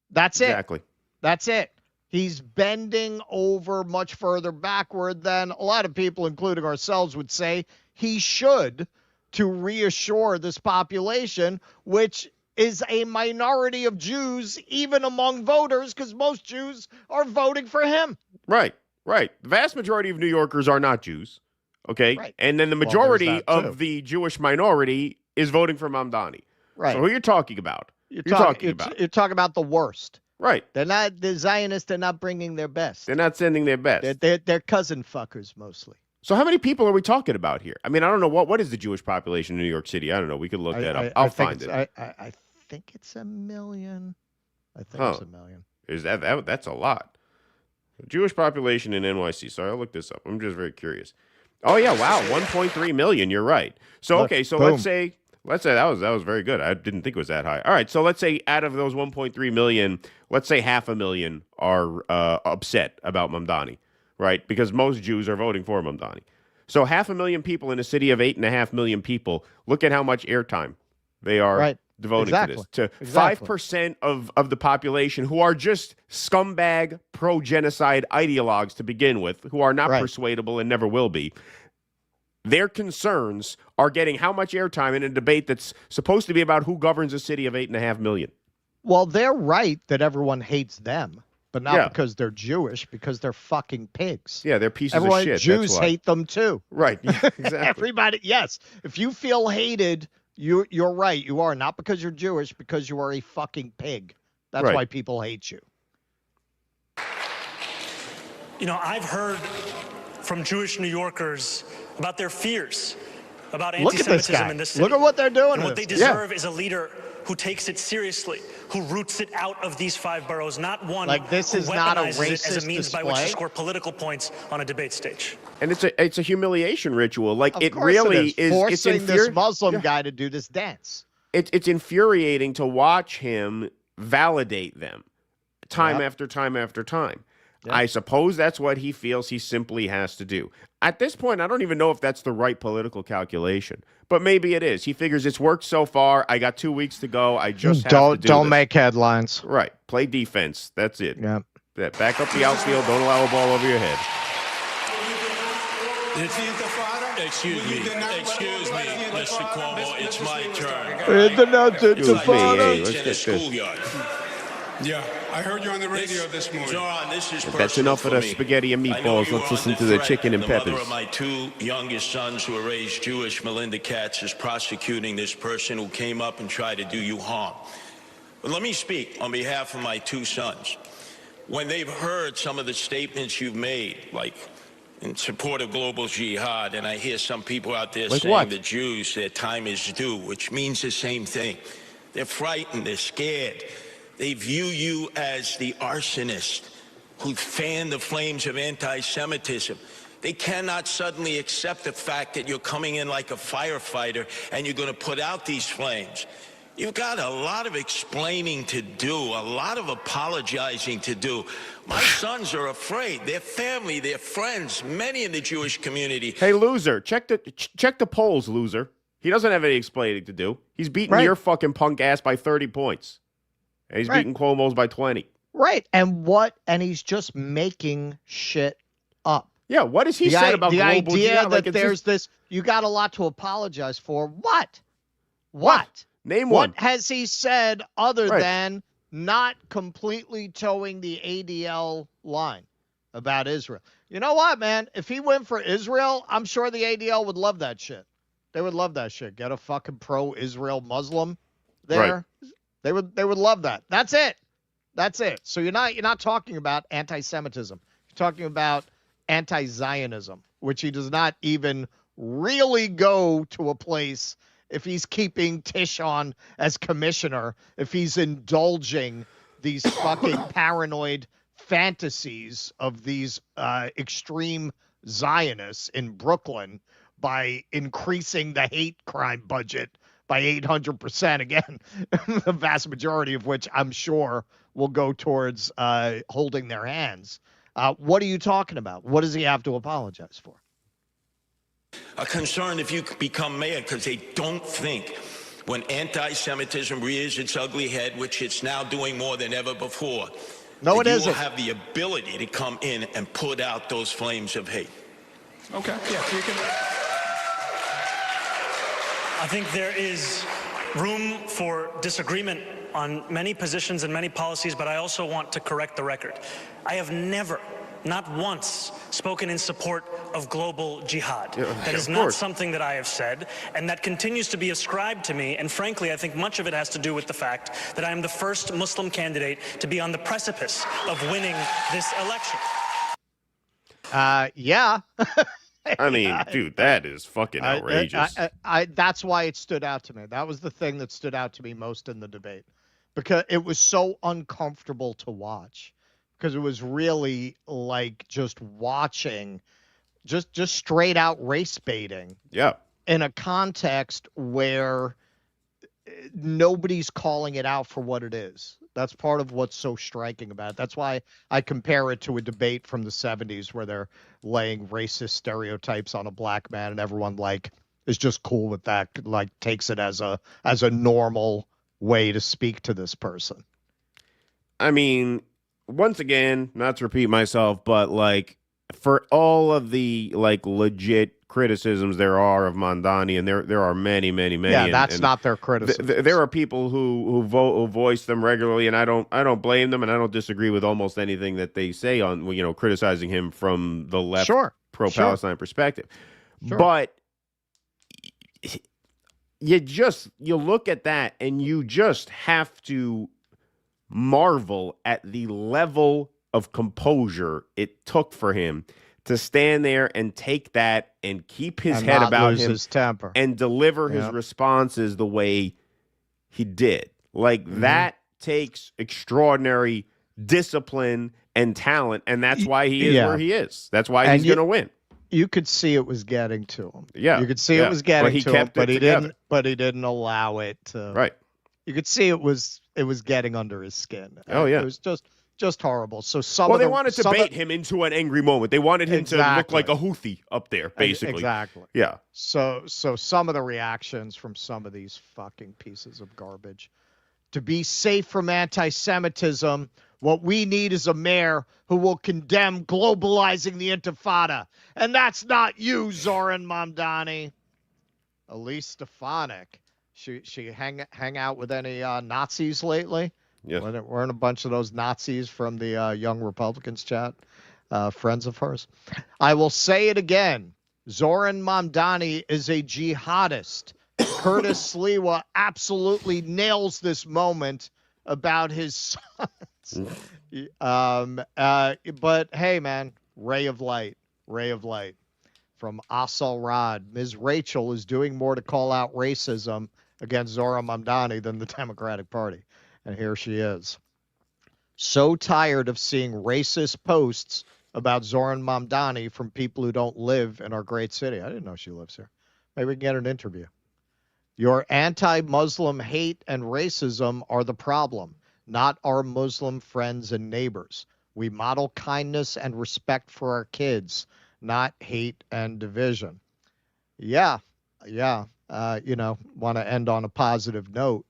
[SPEAKER 4] That's it.
[SPEAKER 9] Exactly.
[SPEAKER 4] That's it. He's bending over much further backward than a lot of people, including ourselves, would say he should, to reassure this population, which is a minority of Jews, even among voters, because most Jews are voting for him.
[SPEAKER 9] Right. The vast majority of New Yorkers are not Jews. Okay.
[SPEAKER 4] Right.
[SPEAKER 9] And then the majority of the Jewish minority is voting for Mamdani.
[SPEAKER 4] Right.
[SPEAKER 9] So who you're talking about? You're talking about
[SPEAKER 4] the worst.
[SPEAKER 9] Right.
[SPEAKER 4] They're not the Zionists. They're not bringing their best.
[SPEAKER 9] They're not sending their best.
[SPEAKER 4] They're cousin fuckers mostly.
[SPEAKER 9] So how many people are we talking about here? I mean, I don't know what is the Jewish population in New York City. I don't know. We could look that up. I'll find it.
[SPEAKER 4] I think it's 1 million. I think it's 1 million.
[SPEAKER 9] Is that's a lot? Jewish population in NYC. Sorry, I'll look this up. I'm just very curious. Oh yeah, wow, 1.3 million. You're right. So okay, so let's say that was very good. I didn't think it was that high. All right, so let's say out of those 1.3 million, let's say 500,000 are upset about Mamdani, right? Because most Jews are voting for Mamdani. So 500,000 people in a city of 8.5 million people. Look at how much airtime they are devoting to this. To 5% of the population who are just scumbag pro-genocide ideologues to begin with, who are not persuadable and never will be. Their concerns are getting how much airtime in a debate that's supposed to be about who governs a city of 8.5 million.
[SPEAKER 4] Well, they're right that everyone hates them, but not because they're Jewish, because they're fucking pigs.
[SPEAKER 9] Yeah, they're pieces of shit.
[SPEAKER 4] Jews hate them too.
[SPEAKER 9] Right. Yeah, exactly.
[SPEAKER 4] Everybody, yes. If you feel hated, you're right. You are not because you're Jewish, because you are a fucking pig. That's why people hate you.
[SPEAKER 16] You know, I've heard from Jewish New Yorkers about their fears about anti-Semitism in this city.
[SPEAKER 4] Look at what they're doing.
[SPEAKER 16] And what they deserve is a leader who takes it seriously, who roots it out of these 5 boroughs, not one
[SPEAKER 4] like this
[SPEAKER 16] who
[SPEAKER 4] is not a
[SPEAKER 16] weaponizes
[SPEAKER 4] racist
[SPEAKER 16] it as a means
[SPEAKER 4] display.
[SPEAKER 16] by which to score political points on a debate stage.
[SPEAKER 9] And it's a humiliation ritual. Like
[SPEAKER 4] of
[SPEAKER 9] it
[SPEAKER 4] course
[SPEAKER 9] really
[SPEAKER 4] it is. Forcing
[SPEAKER 9] it's
[SPEAKER 4] this Muslim guy to do this dance.
[SPEAKER 9] It's infuriating to watch him validate them time after time after time. I suppose that's what he feels he simply has to do. At this point, I don't even know if that's the right political calculation, but maybe it is. He figures it's worked so far. I got 2 weeks to go. I just have to do
[SPEAKER 4] Don't
[SPEAKER 9] this.
[SPEAKER 4] make headlines.
[SPEAKER 9] Right. Play defense. That's it.
[SPEAKER 4] Yeah.
[SPEAKER 9] Back up the outfield. Don't allow a ball over your head.
[SPEAKER 19] Excuse me, Mr. Cuomo, it's my turn.
[SPEAKER 9] Hey, let's get this.
[SPEAKER 18] Yeah, I heard you on the radio this morning.
[SPEAKER 19] Zohran, this is
[SPEAKER 9] That's enough of the spaghetti and meatballs. Let's listen to the chicken and peppers.
[SPEAKER 19] The mother of my 2 youngest sons who are raised Jewish, Melinda Katz, is prosecuting this person who came up and tried to do you harm. But let me speak on behalf of my 2 sons. When they've heard some of the statements you've made, like in support of global jihad, and I hear some people out there saying the Jews, their time is due, which means the same thing. They're frightened, they're scared. They view you as the arsonist who fanned the flames of anti-Semitism. They cannot suddenly accept the fact that you're coming in like a firefighter and you're going to put out these flames. You've got a lot of explaining to do, a lot of apologizing to do. My sons are afraid. Their family, their friends, many in the Jewish community.
[SPEAKER 9] Hey, loser, check the polls, loser. He doesn't have any explaining to do. He's beating your fucking punk ass by 30 points. And he's beating Cuomo's by 20.
[SPEAKER 4] Right. And he's just making shit up.
[SPEAKER 9] Yeah, what has he said about global jihad?
[SPEAKER 4] The idea that there's this, you got a lot to apologize for. What?
[SPEAKER 9] Name one.
[SPEAKER 4] What has he said other than not completely towing the ADL line about Israel? You know what, man? If he went for Israel, I'm sure the ADL would love that shit. They would love that shit. Get a fucking pro-Israel Muslim there. Right. They would love that. That's it. So you're not talking about anti-Semitism. You're talking about anti-Zionism, which he does not even really go to a place if he's keeping Tish on as commissioner, if he's indulging these fucking paranoid fantasies of these extreme Zionists in Brooklyn by increasing the hate crime budget by 800%. Again, the vast majority of which I'm sure will go towards holding their hands. What are you talking about? What does he have to apologize for?
[SPEAKER 19] A concern if you become mayor, because they don't think when anti-Semitism rears its ugly head, which it's now doing more than ever before,
[SPEAKER 4] no, it
[SPEAKER 19] you
[SPEAKER 4] isn't.
[SPEAKER 19] will have the ability to come in and put out those flames of hate.
[SPEAKER 16] Okay, yeah, you can. I think there is room for disagreement on many positions and many policies, but I also want to correct the record. I have never, not once, spoken in support of global jihad.
[SPEAKER 9] Yeah,
[SPEAKER 16] that is not something that I have said, and that continues to be ascribed to me, and frankly, I think much of it has to do with the fact that I am the first Muslim candidate to be on the precipice of winning this election.
[SPEAKER 4] Yeah.
[SPEAKER 9] I mean, dude, that is fucking outrageous.
[SPEAKER 4] That's why it stood out to me. That was the thing that stood out to me most in the debate, because it was so uncomfortable to watch, because it was really like just watching just straight out race baiting.
[SPEAKER 9] Yeah.
[SPEAKER 4] In a context where nobody's calling it out for what it is. That's part of what's so striking about it. That's why I compare it to a debate from the 70s where they're laying racist stereotypes on a black man and everyone like is just cool with that, like takes it as a normal way to speak to this person.
[SPEAKER 9] I mean, once again, not to repeat myself, but like for all of the like legit criticisms there are of Mamdani, and there are many.
[SPEAKER 4] Yeah, that's not their criticism.
[SPEAKER 9] There are people who voice them regularly, and I don't blame them, and I don't disagree with almost anything that they say on, you know, criticizing him from the left pro-Palestine perspective.
[SPEAKER 4] Sure.
[SPEAKER 9] But you look at that and you just have to marvel at the level of composure it took for him to stand there and take that and keep his head about him,
[SPEAKER 4] his temper,
[SPEAKER 9] and deliver his responses the way he did. Like that takes extraordinary discipline and talent, and that's why he is where he is. That's why he's going to win.
[SPEAKER 4] You could see it was getting to him.
[SPEAKER 9] Yeah,
[SPEAKER 4] you could see it was getting to him, but he
[SPEAKER 9] together.
[SPEAKER 4] didn't allow it to.
[SPEAKER 9] Right.
[SPEAKER 4] You could see it was getting under his skin.
[SPEAKER 9] Oh yeah,
[SPEAKER 4] it was just horrible. So
[SPEAKER 9] they wanted to bait him into an angry moment. They wanted him to look like a Houthi up there, basically.
[SPEAKER 4] Exactly.
[SPEAKER 9] Yeah.
[SPEAKER 4] So some of the reactions from some of these fucking pieces of garbage. To be safe from anti-Semitism, what we need is a mayor who will condemn globalizing the Intifada. And that's not you, Zohran Mamdani. Elise Stefanik. She hang out with any Nazis lately?
[SPEAKER 9] Yeah.
[SPEAKER 4] Weren't a bunch of those Nazis from the Young Republicans chat friends of hers? I will say it again. Zohran Mamdani is a jihadist. Curtis Sliwa absolutely nails this moment about his sons. But hey, man, ray of light. From Asal Rad. Ms. Rachel is doing more to call out racism against Zohran Mamdani than the Democratic Party. And here she is. So tired of seeing racist posts about Zohran Mamdani from people who don't live in our great city. I didn't know she lives here. Maybe we can get an interview. Your anti-Muslim hate and racism are the problem, not our Muslim friends and neighbors. We model kindness and respect for our kids, not hate and division. Yeah. Want to end on a positive note.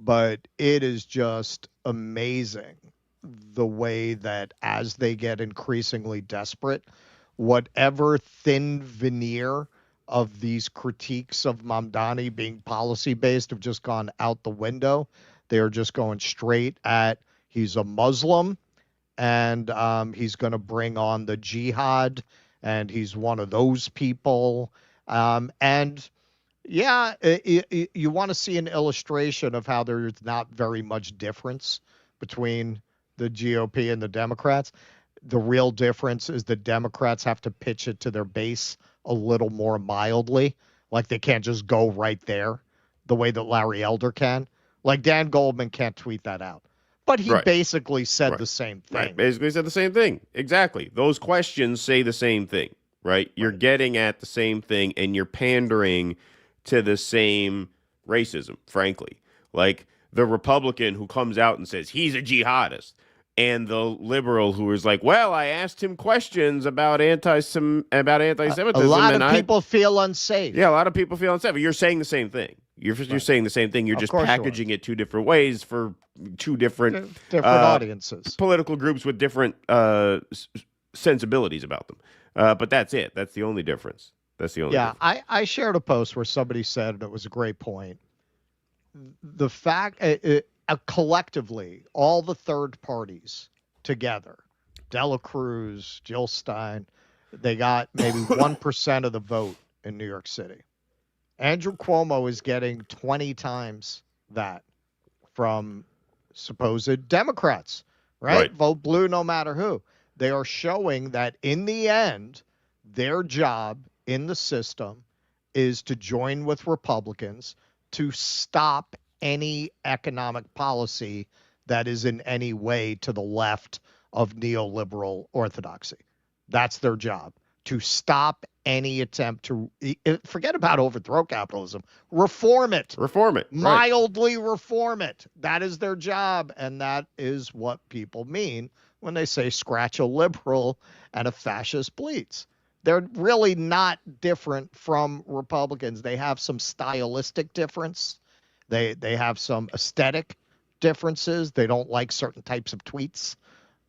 [SPEAKER 4] But it is just amazing the way that as they get increasingly desperate, whatever thin veneer of these critiques of Mamdani being policy-based have just gone out the window. They're just going straight at he's a Muslim and he's going to bring on the jihad and he's one of those people. Yeah, you want to see an illustration of how there's not very much difference between the GOP and the Democrats. The real difference is the Democrats have to pitch it to their base a little more mildly. Like they can't just go right there the way that Larry Elder can. Like Dan Goldman can't tweet that out. But he basically said the same thing.
[SPEAKER 9] Right. Basically said the same thing. Exactly. Those questions say the same thing, right? You're getting at the same thing and you're pandering to the same racism, frankly. Like the Republican who comes out and says he's a jihadist, and the liberal who is like, well, I asked him questions about anti-Semitism.
[SPEAKER 4] A lot of people feel unsafe.
[SPEAKER 9] Yeah, a lot of people feel unsafe. You're saying the same thing. You're saying the same thing. You're just packaging it two different ways for two different
[SPEAKER 4] audiences,
[SPEAKER 9] political groups with different sensibilities about them. But that's it. That's the only difference. That's the only difference.
[SPEAKER 4] I shared a post where somebody said, and it was a great point, the fact collectively, all the third parties together, Dela Cruz, Jill Stein, they got maybe 1% of the vote in New York City. Andrew Cuomo is getting 20 times that from supposed Democrats, right? Vote blue no matter who. They are showing that in the end, their job in the system is to join with Republicans to stop any economic policy that is in any way to the left of neoliberal orthodoxy. That's their job, to stop any attempt to forget about overthrow capitalism, reform it, mildly reform it. That is their job. And that is what people mean when they say scratch a liberal and a fascist bleeds. They're really not different from Republicans. They have some stylistic difference. They have some aesthetic differences. They don't like certain types of tweets.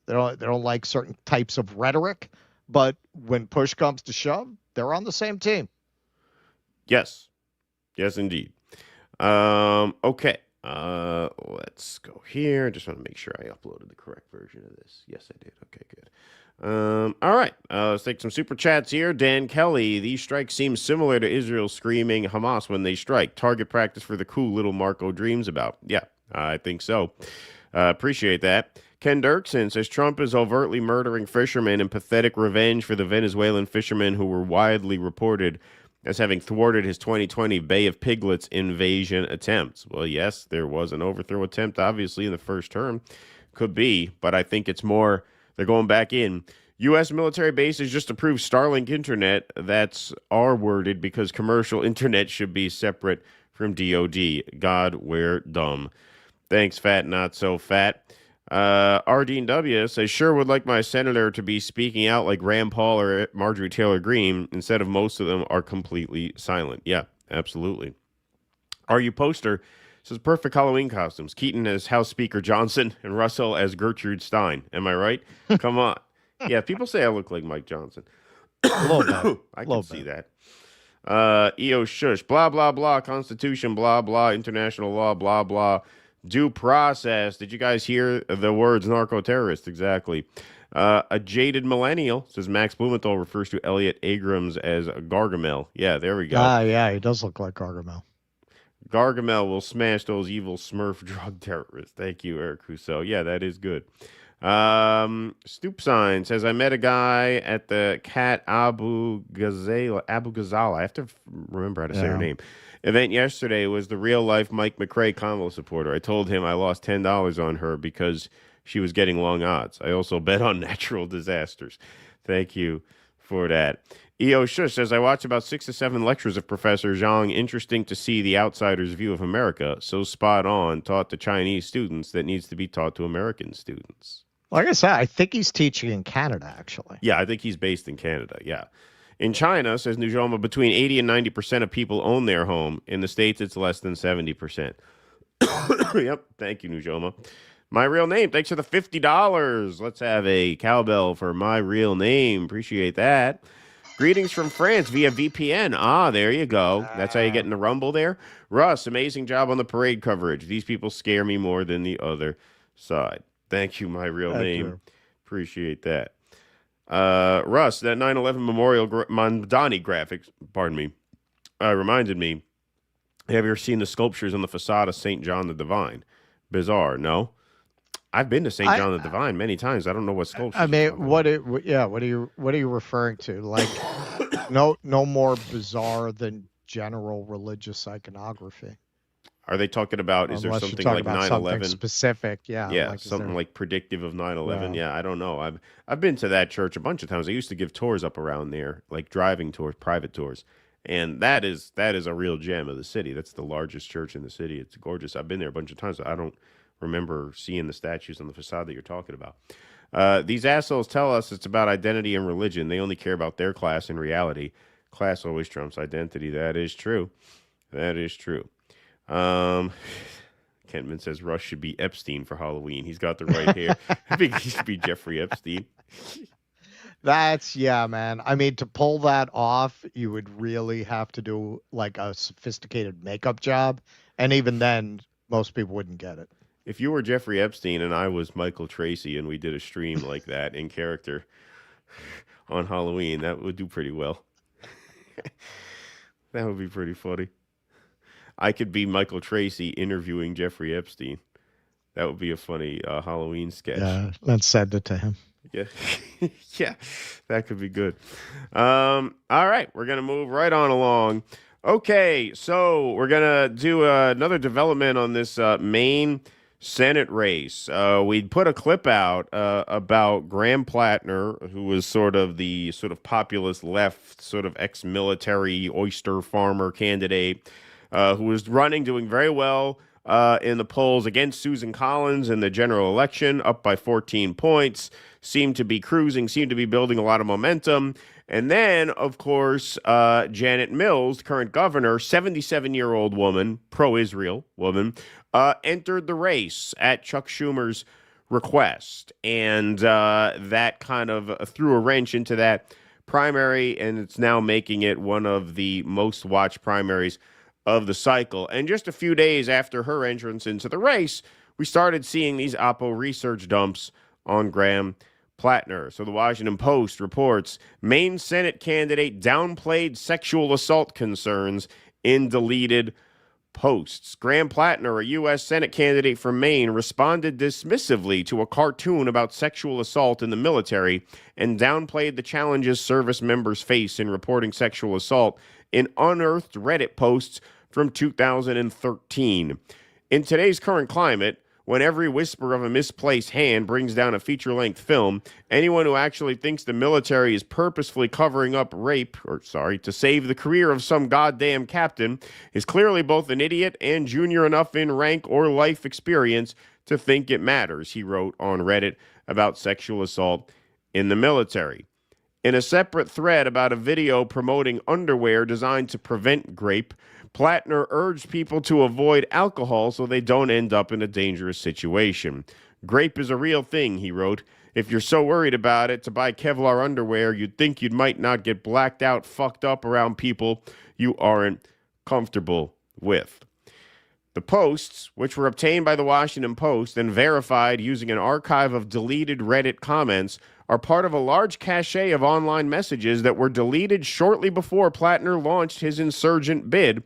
[SPEAKER 4] They don't like certain types of rhetoric. But when push comes to shove, they're on the same team.
[SPEAKER 9] Yes. Yes, indeed. Okay. Let's go here. Just want to make sure I uploaded the correct version of this. Yes, I did. Okay, good. All right. Let's take some super chats here. Dan Kelly, these strikes seem similar to Israel screaming Hamas when they strike. Target practice for the coup little Marco dreams about. Yeah, I think so. Appreciate that. Ken Dirksen says Trump is overtly murdering fishermen in pathetic revenge for the Venezuelan fishermen who were widely reported as having thwarted his 2020 Bay of Piglets invasion attempts. Well, yes, there was an overthrow attempt, obviously, in the first term. Could be, but I think it's more they're going back in. U.S. military bases just approved Starlink internet. That's R-worded because commercial internet should be separate from DOD. God, we're dumb. Thanks, fat, not so fat. Ardeen W says, sure would like my senator to be speaking out like Rand Paul or Marjorie Taylor Greene. Instead of most of them are completely silent. Yeah, absolutely. RU Poster says, perfect Halloween costumes. Keaton as House Speaker Johnson and Russell as Gertrude Stein. Am I right? Come on. Yeah, people say I look like Mike Johnson.
[SPEAKER 4] A little bit.
[SPEAKER 9] I can see that. EO shush, blah, blah, blah, Constitution, blah, blah, international law, blah, blah. Due process. Did you guys hear the words narco-terrorist? Exactly. A jaded millennial says Max Blumenthal refers to Elliot Abrams as Gargamel. Yeah, there we go.
[SPEAKER 4] Yeah, he does look like Gargamel.
[SPEAKER 9] Gargamel will smash those evil Smurf drug terrorists. Thank you, Eric Rousseau. Yeah, that is good. Stoop Sign says, I met a guy at the Cat Abu Ghazala. I have to remember how to say her name. Event yesterday was the real-life Mike McRae Kamala supporter. I told him I lost $10 on her because she was getting long odds. I also bet on natural disasters. Thank you for that. EO Shush says, I watched about 6 to 7 lectures of Professor Zhang. Interesting to see the outsider's view of America. So spot on, taught to Chinese students that needs to be taught to American students.
[SPEAKER 4] Like I said, I think he's teaching in Canada, actually.
[SPEAKER 9] Yeah, I think he's based in Canada, yeah. In China, says Nujoma, between 80 and 90% of people own their home. In the States, it's less than 70%. Yep, thank you, Nujoma. My real name, thanks for the $50. Let's have a cowbell for my real name. Appreciate that. Greetings from France via VPN. Ah, there you go. That's how you get in the Rumble there. Russ, amazing job on the parade coverage. These people scare me more than the other side. Thank you, my real name. Appreciate that. Russ, that 9/11 Memorial Mamdani graphics, reminded me, have you ever seen the sculptures on the facade of St. John the Divine? Bizarre, no? I've been to St. John the Divine many times. I don't know what sculpture.
[SPEAKER 4] I mean, what are you referring to? Like, no more bizarre than general religious iconography.
[SPEAKER 9] Are they talking about, is there
[SPEAKER 4] Unless
[SPEAKER 9] something
[SPEAKER 4] you're
[SPEAKER 9] like
[SPEAKER 4] talking about
[SPEAKER 9] 9/11?
[SPEAKER 4] something specific, yeah.
[SPEAKER 9] Yeah,
[SPEAKER 4] like,
[SPEAKER 9] something like predictive of 9/11.
[SPEAKER 4] Yeah.
[SPEAKER 9] Yeah, I don't know. I've been to that church a bunch of times. I used to give tours up around there, like driving tours, private tours. And that is a real gem of the city. That's the largest church in the city. It's gorgeous. I've been there a bunch of times. I don't remember seeing the statues on the facade that you're talking about. These assholes tell us it's about identity and religion. They only care about their class in reality. Class always trumps identity. That is true. That is true. Kentman says Rush should be Epstein for Halloween. He's got the right hair. I think he should be Jeffrey Epstein.
[SPEAKER 4] Yeah, man. I mean, to pull that off, you would really have to do like a sophisticated makeup job. And even then, most people wouldn't get it.
[SPEAKER 9] If you were Jeffrey Epstein and I was Michael Tracy and we did a stream like that in character on Halloween, that would do pretty well. That would be pretty funny. I could be Michael Tracy interviewing Jeffrey Epstein. That would be a funny Halloween sketch.
[SPEAKER 4] Yeah, let's send it to him.
[SPEAKER 9] Yeah. Yeah, that could be good. All right, we're going to move right on along. Okay, so we're going to do another development on this Maine Senate race. We put a clip out about Graham Platner, who was sort of the populist left, sort of ex-military oyster farmer candidate, who was running, doing very well in the polls against Susan Collins in the general election, up by 14 points, seemed to be cruising, seemed to be building a lot of momentum. And then, of course, Janet Mills, current governor, 77-year-old woman, pro-Israel woman, entered the race at Chuck Schumer's request. And that kind of threw a wrench into that primary, and it's now making it one of the most watched primaries of the cycle. And just a few days after her entrance into the race, we started seeing these Oppo Research dumps on Graham Platner. So the Washington Post reports Maine Senate candidate downplayed sexual assault concerns in deleted posts. Graham Platner, a U.S. Senate candidate from Maine, responded dismissively to a cartoon about sexual assault in the military and downplayed the challenges service members face in reporting sexual assault in unearthed Reddit posts from 2013. In today's current climate, when every whisper of a misplaced hand brings down a feature-length film, anyone who actually thinks the military is purposefully covering up rape, to save the career of some goddamn captain, is clearly both an idiot and junior enough in rank or life experience to think it matters, he wrote on Reddit about sexual assault in the military. In a separate thread about a video promoting underwear designed to prevent grape, Platner urged people to avoid alcohol so they don't end up in a dangerous situation. Grape is a real thing, he wrote. If you're so worried about it to buy Kevlar underwear, you'd think you might not get blacked out, fucked up around people you aren't comfortable with. The posts, which were obtained by the Washington Post and verified using an archive of deleted Reddit comments, are part of a large cache of online messages that were deleted shortly before Platner launched his insurgent bid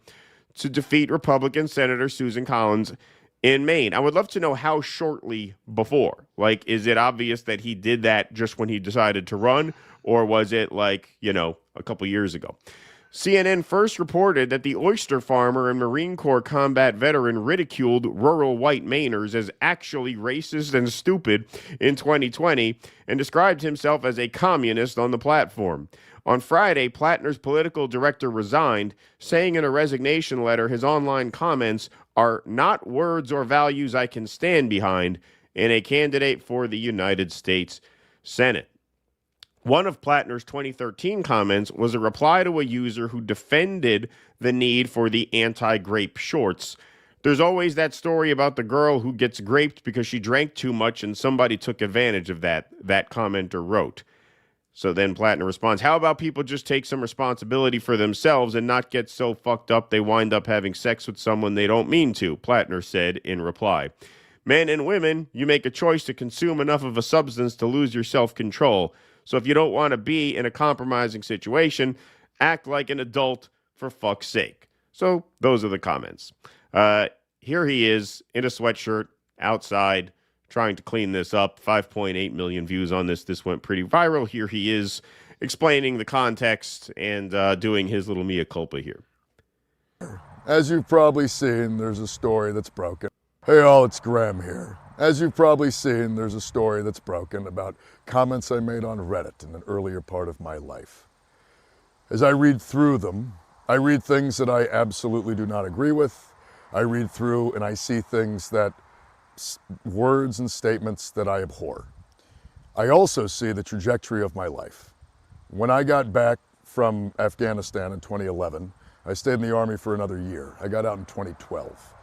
[SPEAKER 9] to defeat Republican Senator Susan Collins in Maine. I would love to know how shortly before. Like, is it obvious that he did that just when he decided to run, or was it like, a couple years ago? CNN first reported that the oyster farmer and Marine Corps combat veteran ridiculed rural white Mainers as actually racist and stupid in 2020 and described himself as a communist on the platform. On Friday, Platner's political director resigned, saying in a resignation letter his online comments are not words or values I can stand behind in a candidate for the United States Senate. One of Platner's 2013 comments was a reply to a user who defended the need for the anti-grape shorts. There's always that story about the girl who gets graped because she drank too much and somebody took advantage of that commenter wrote. So then Platner responds, how about people just take some responsibility for themselves and not get so fucked up they wind up having sex with someone they don't mean to, Platner said in reply. Men and women, you make a choice to consume enough of a substance to lose your self-control. So if you don't want to be in a compromising situation, act like an adult for fuck's sake. So those are the comments. Here he is in a sweatshirt outside trying to clean this up. 5.8 million views on this. This went pretty viral. Here he is explaining the context and doing his little mea culpa here.
[SPEAKER 20] As you've probably seen, there's a story that's broken. Hey all, it's Graham here. As you've probably seen, there's a story that's broken about comments I made on Reddit in an earlier part of my life. As I read through them, I read things that I absolutely do not agree with. I read through and I see things that, words and statements that I abhor. I also see the trajectory of my life. When I got back from Afghanistan in 2011, I stayed in the Army for another year. I got out in 2012.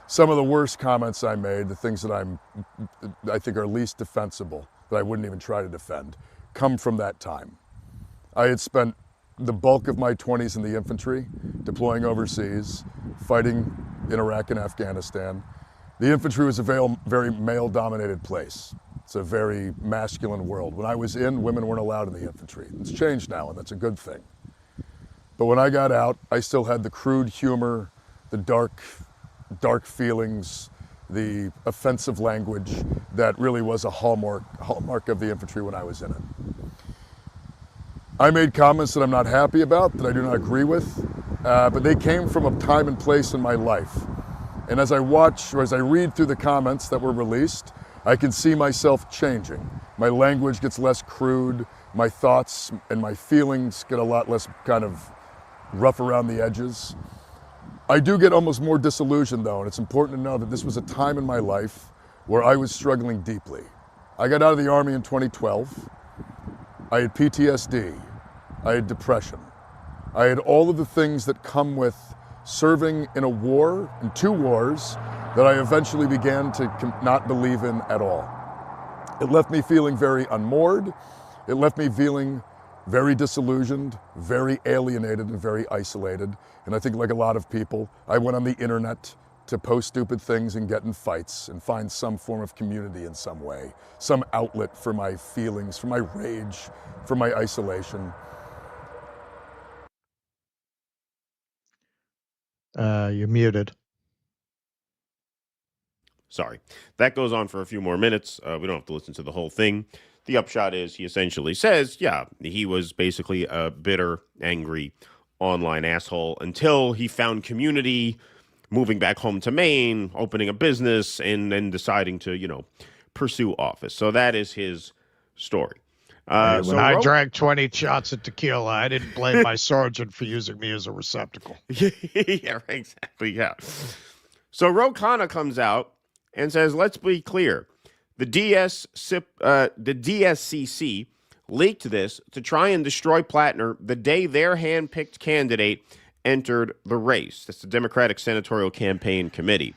[SPEAKER 20] Some of the worst comments I made, the things that I think are least defensible, that I wouldn't even try to defend, come from that time. I had spent the bulk of my 20s in the infantry, deploying overseas, fighting in Iraq and Afghanistan. The infantry was a very male-dominated place. It's a very masculine world. When I was in, women weren't allowed in the infantry. It's changed now, and that's a good thing. But when I got out, I still had the crude humor, the dark feelings, the offensive language that really was a hallmark of the infantry when I was in it. I made comments that I'm not happy about, that I do not agree with, but they came from a time and place in my life. And as I watch, or as I read through the comments that were released, I can see myself changing. My language gets less crude, my thoughts and my feelings get a lot less kind of rough around the edges. I do get almost more disillusioned though, and it's important to know that this was a time in my life where I was struggling deeply. I got out of the Army in 2012. I had PTSD. I had depression. I had all of the things that come with serving in a war, in 2 wars, that I eventually began to not believe in at all. It left me feeling very unmoored. It left me feeling very disillusioned, very alienated, and very isolated. And I think like a lot of people, I went on the internet to post stupid things and get in fights and find some form of community in some way, some outlet for my feelings, for my rage, for my isolation.
[SPEAKER 4] You're muted.
[SPEAKER 9] Sorry. That goes on for a few more minutes. We don't have to listen to the whole thing. The upshot is he essentially says, yeah, he was basically a bitter, angry online asshole until he found community, moving back home to Maine, opening a business, and then deciding to, pursue office. So that is his story.
[SPEAKER 4] When I drank 20 shots of tequila, I didn't blame my sergeant for using me as a receptacle.
[SPEAKER 9] Yeah, exactly, yeah. So Ro Khanna comes out and says, let's be clear. The DSCC leaked this to try and destroy Platner the day their hand-picked candidate entered the race. That's the Democratic Senatorial Campaign Committee.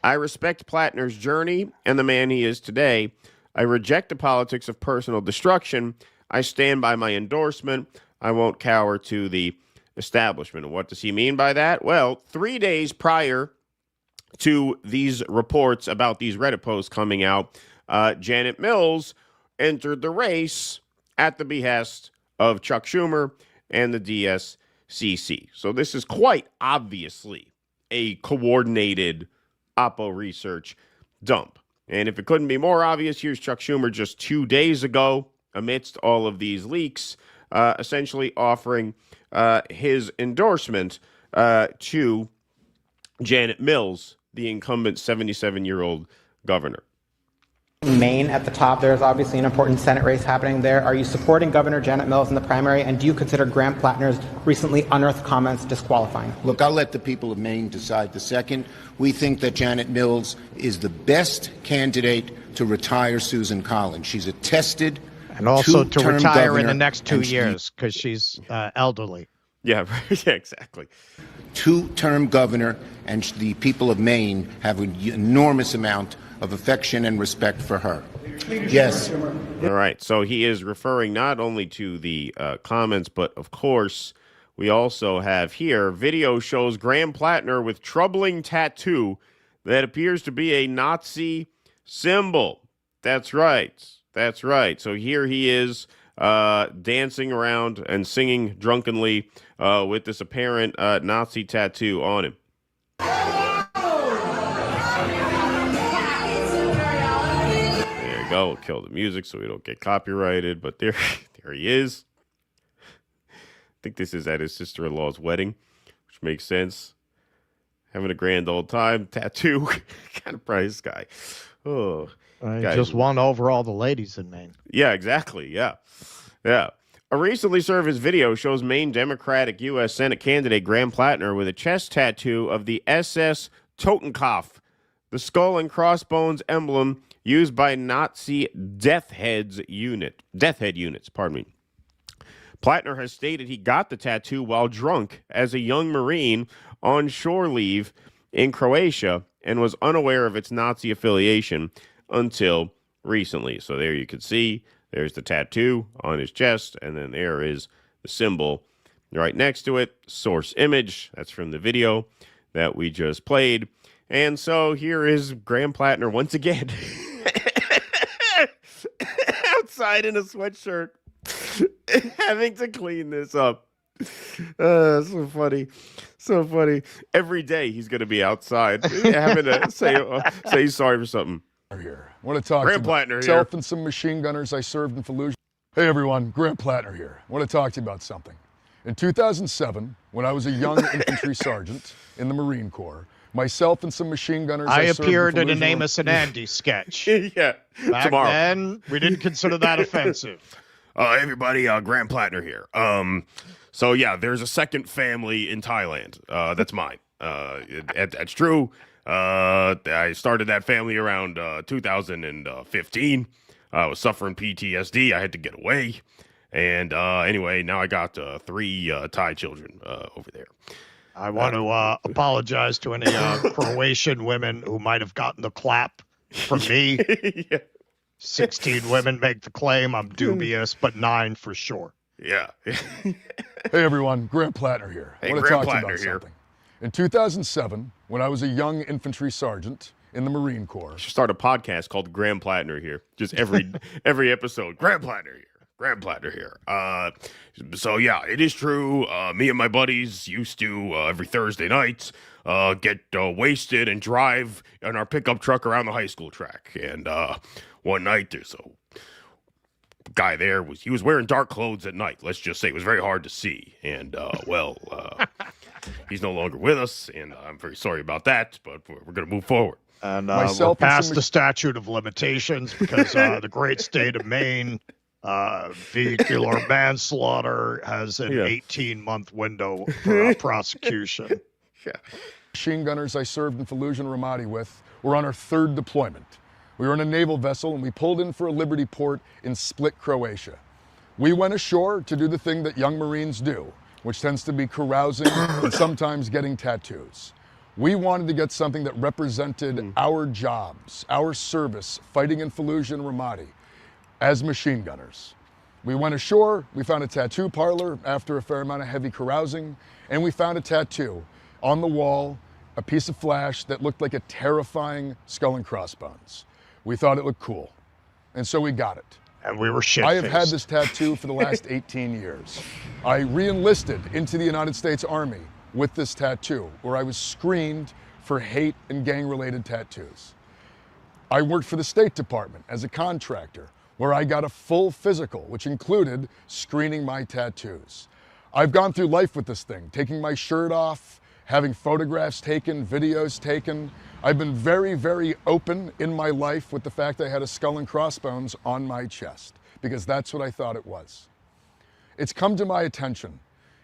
[SPEAKER 9] I respect Platner's journey and the man he is today. I reject the politics of personal destruction. I stand by my endorsement. I won't cower to the establishment. And what does he mean by that? Well, 3 days prior to these reports about these Reddit posts coming out, Janet Mills entered the race at the behest of Chuck Schumer and the DSCC. So this is quite obviously a coordinated Oppo Research dump. And if it couldn't be more obvious, here's Chuck Schumer just 2 days ago, amidst all of these leaks, essentially offering his endorsement to Janet Mills, the incumbent 77-year-old governor.
[SPEAKER 21] Maine at the top, there's obviously an important Senate race happening there. Are you supporting Governor Janet Mills in the primary, and do you consider Graham Platner's recently unearthed comments disqualifying?
[SPEAKER 22] Look, I'll let the people of Maine decide the second. We think that Janet Mills is the best candidate to retire Susan Collins. She's a tested
[SPEAKER 4] and also to retire in the
[SPEAKER 22] governor,
[SPEAKER 4] next 2 years because she's elderly.
[SPEAKER 9] Yeah, yeah, exactly.
[SPEAKER 22] 2-term governor, and the people of Maine have an enormous amount of affection and respect for her. Yes.
[SPEAKER 9] All right. So he is referring not only to the comments, but of course, we also have here video shows Graham Platner with troubling tattoo that appears to be a Nazi symbol. That's right. That's right. So here he is dancing around and singing drunkenly with this apparent Nazi tattoo on him. well, we'll kill the music so we don't get copyrighted. But there he is. I think this is at his sister-in-law's wedding, which makes sense. Having a grand old time. Tattoo. Kind of price guy. Oh,
[SPEAKER 4] he just won over all the ladies in Maine.
[SPEAKER 9] Yeah, exactly. Yeah. Yeah. A recently surfaced video shows Maine Democratic U.S. Senate candidate Graham Platner with a chest tattoo of the SS Totenkopf, the skull and crossbones emblem used by Nazi death head units. Pardon me. Platner has stated he got the tattoo while drunk as a young Marine on shore leave in Croatia and was unaware of its Nazi affiliation until recently. So there you can see, there's the tattoo on his chest, and then there is the symbol right next to it. Source image, that's from the video that we just played. And so here is Graham Platner once again outside in a sweatshirt having to clean this up. So funny. So funny. Every day he's going to be outside having to say sorry for something.
[SPEAKER 20] Here. I want to talk
[SPEAKER 9] Graham
[SPEAKER 20] to
[SPEAKER 9] Platner
[SPEAKER 20] myself
[SPEAKER 9] here.
[SPEAKER 20] and some machine gunners I served in Fallujah. Hey everyone, Graham Platner here. I want to talk to you about something. In 2007, when I was a young infantry sergeant in the Marine Corps, myself and some machine gunners
[SPEAKER 4] I
[SPEAKER 20] served
[SPEAKER 4] appeared in an
[SPEAKER 20] Fallujah.
[SPEAKER 4] Amos and Andy sketch.
[SPEAKER 9] Yeah.
[SPEAKER 4] Back
[SPEAKER 9] Tomorrow.
[SPEAKER 4] then, we didn't consider that offensive.
[SPEAKER 9] Everybody, Graham Platner here. So yeah, there's a second family in Thailand. That's mine. That's true. I started that family around 2015. I was suffering PTSD. I had to get away. And anyway, now I got 3 Thai children over there.
[SPEAKER 4] I want to apologize to any Croatian women who might have gotten the clap from me.
[SPEAKER 9] Yeah.
[SPEAKER 4] 16 women make the claim. I'm dubious, but 9 for sure.
[SPEAKER 9] Yeah.
[SPEAKER 20] Hey everyone, Graham Platner here.
[SPEAKER 9] Hey,
[SPEAKER 20] I want to
[SPEAKER 9] Graham
[SPEAKER 20] talk to you
[SPEAKER 9] Platner
[SPEAKER 20] about
[SPEAKER 9] here.
[SPEAKER 20] something. In 2007, when I was a young infantry sergeant in the Marine Corps.
[SPEAKER 9] Should start a podcast called Graham Platner here. Just every episode. Graham Platner here. Graham Platner here. So yeah, it is true. Me and my buddies used to every Thursday night get wasted and drive in our pickup truck around the high school track. And one night there's a guy there he was wearing dark clothes at night. Let's just say it was very hard to see. And he's no longer with us, and I'm very sorry about that. But we're going to move forward.
[SPEAKER 4] And we're past the statute of limitations because the great state of Maine, vehicular manslaughter has an 18-month window for prosecution.
[SPEAKER 9] Yeah.
[SPEAKER 20] Machine gunners I served in Fallujah and Ramadi with were on our 3rd deployment. We were in a naval vessel and we pulled in for a Liberty port in Split, Croatia. We went ashore to do the thing that young Marines do, which tends to be carousing and sometimes getting tattoos. We wanted to get something that represented our jobs, our service, fighting in Fallujah and Ramadi as machine gunners. We went ashore, we found a tattoo parlor after a fair amount of heavy carousing, and we found a tattoo on the wall, a piece of flash that looked like a terrifying skull and crossbones. We thought it looked cool, and so we got it.
[SPEAKER 4] And we were shit-faced.
[SPEAKER 20] I have had this tattoo for the last 18 years. I re-enlisted into the United States Army with this tattoo, where I was screened for hate and gang-related tattoos. I worked for the State Department as a contractor, where I got a full physical, which included screening my tattoos. I've gone through life with this thing, taking my shirt off, having photographs taken, videos taken. I've been very, very open in my life with the fact I had a skull and crossbones on my chest, because that's what I thought it was. It's come to my attention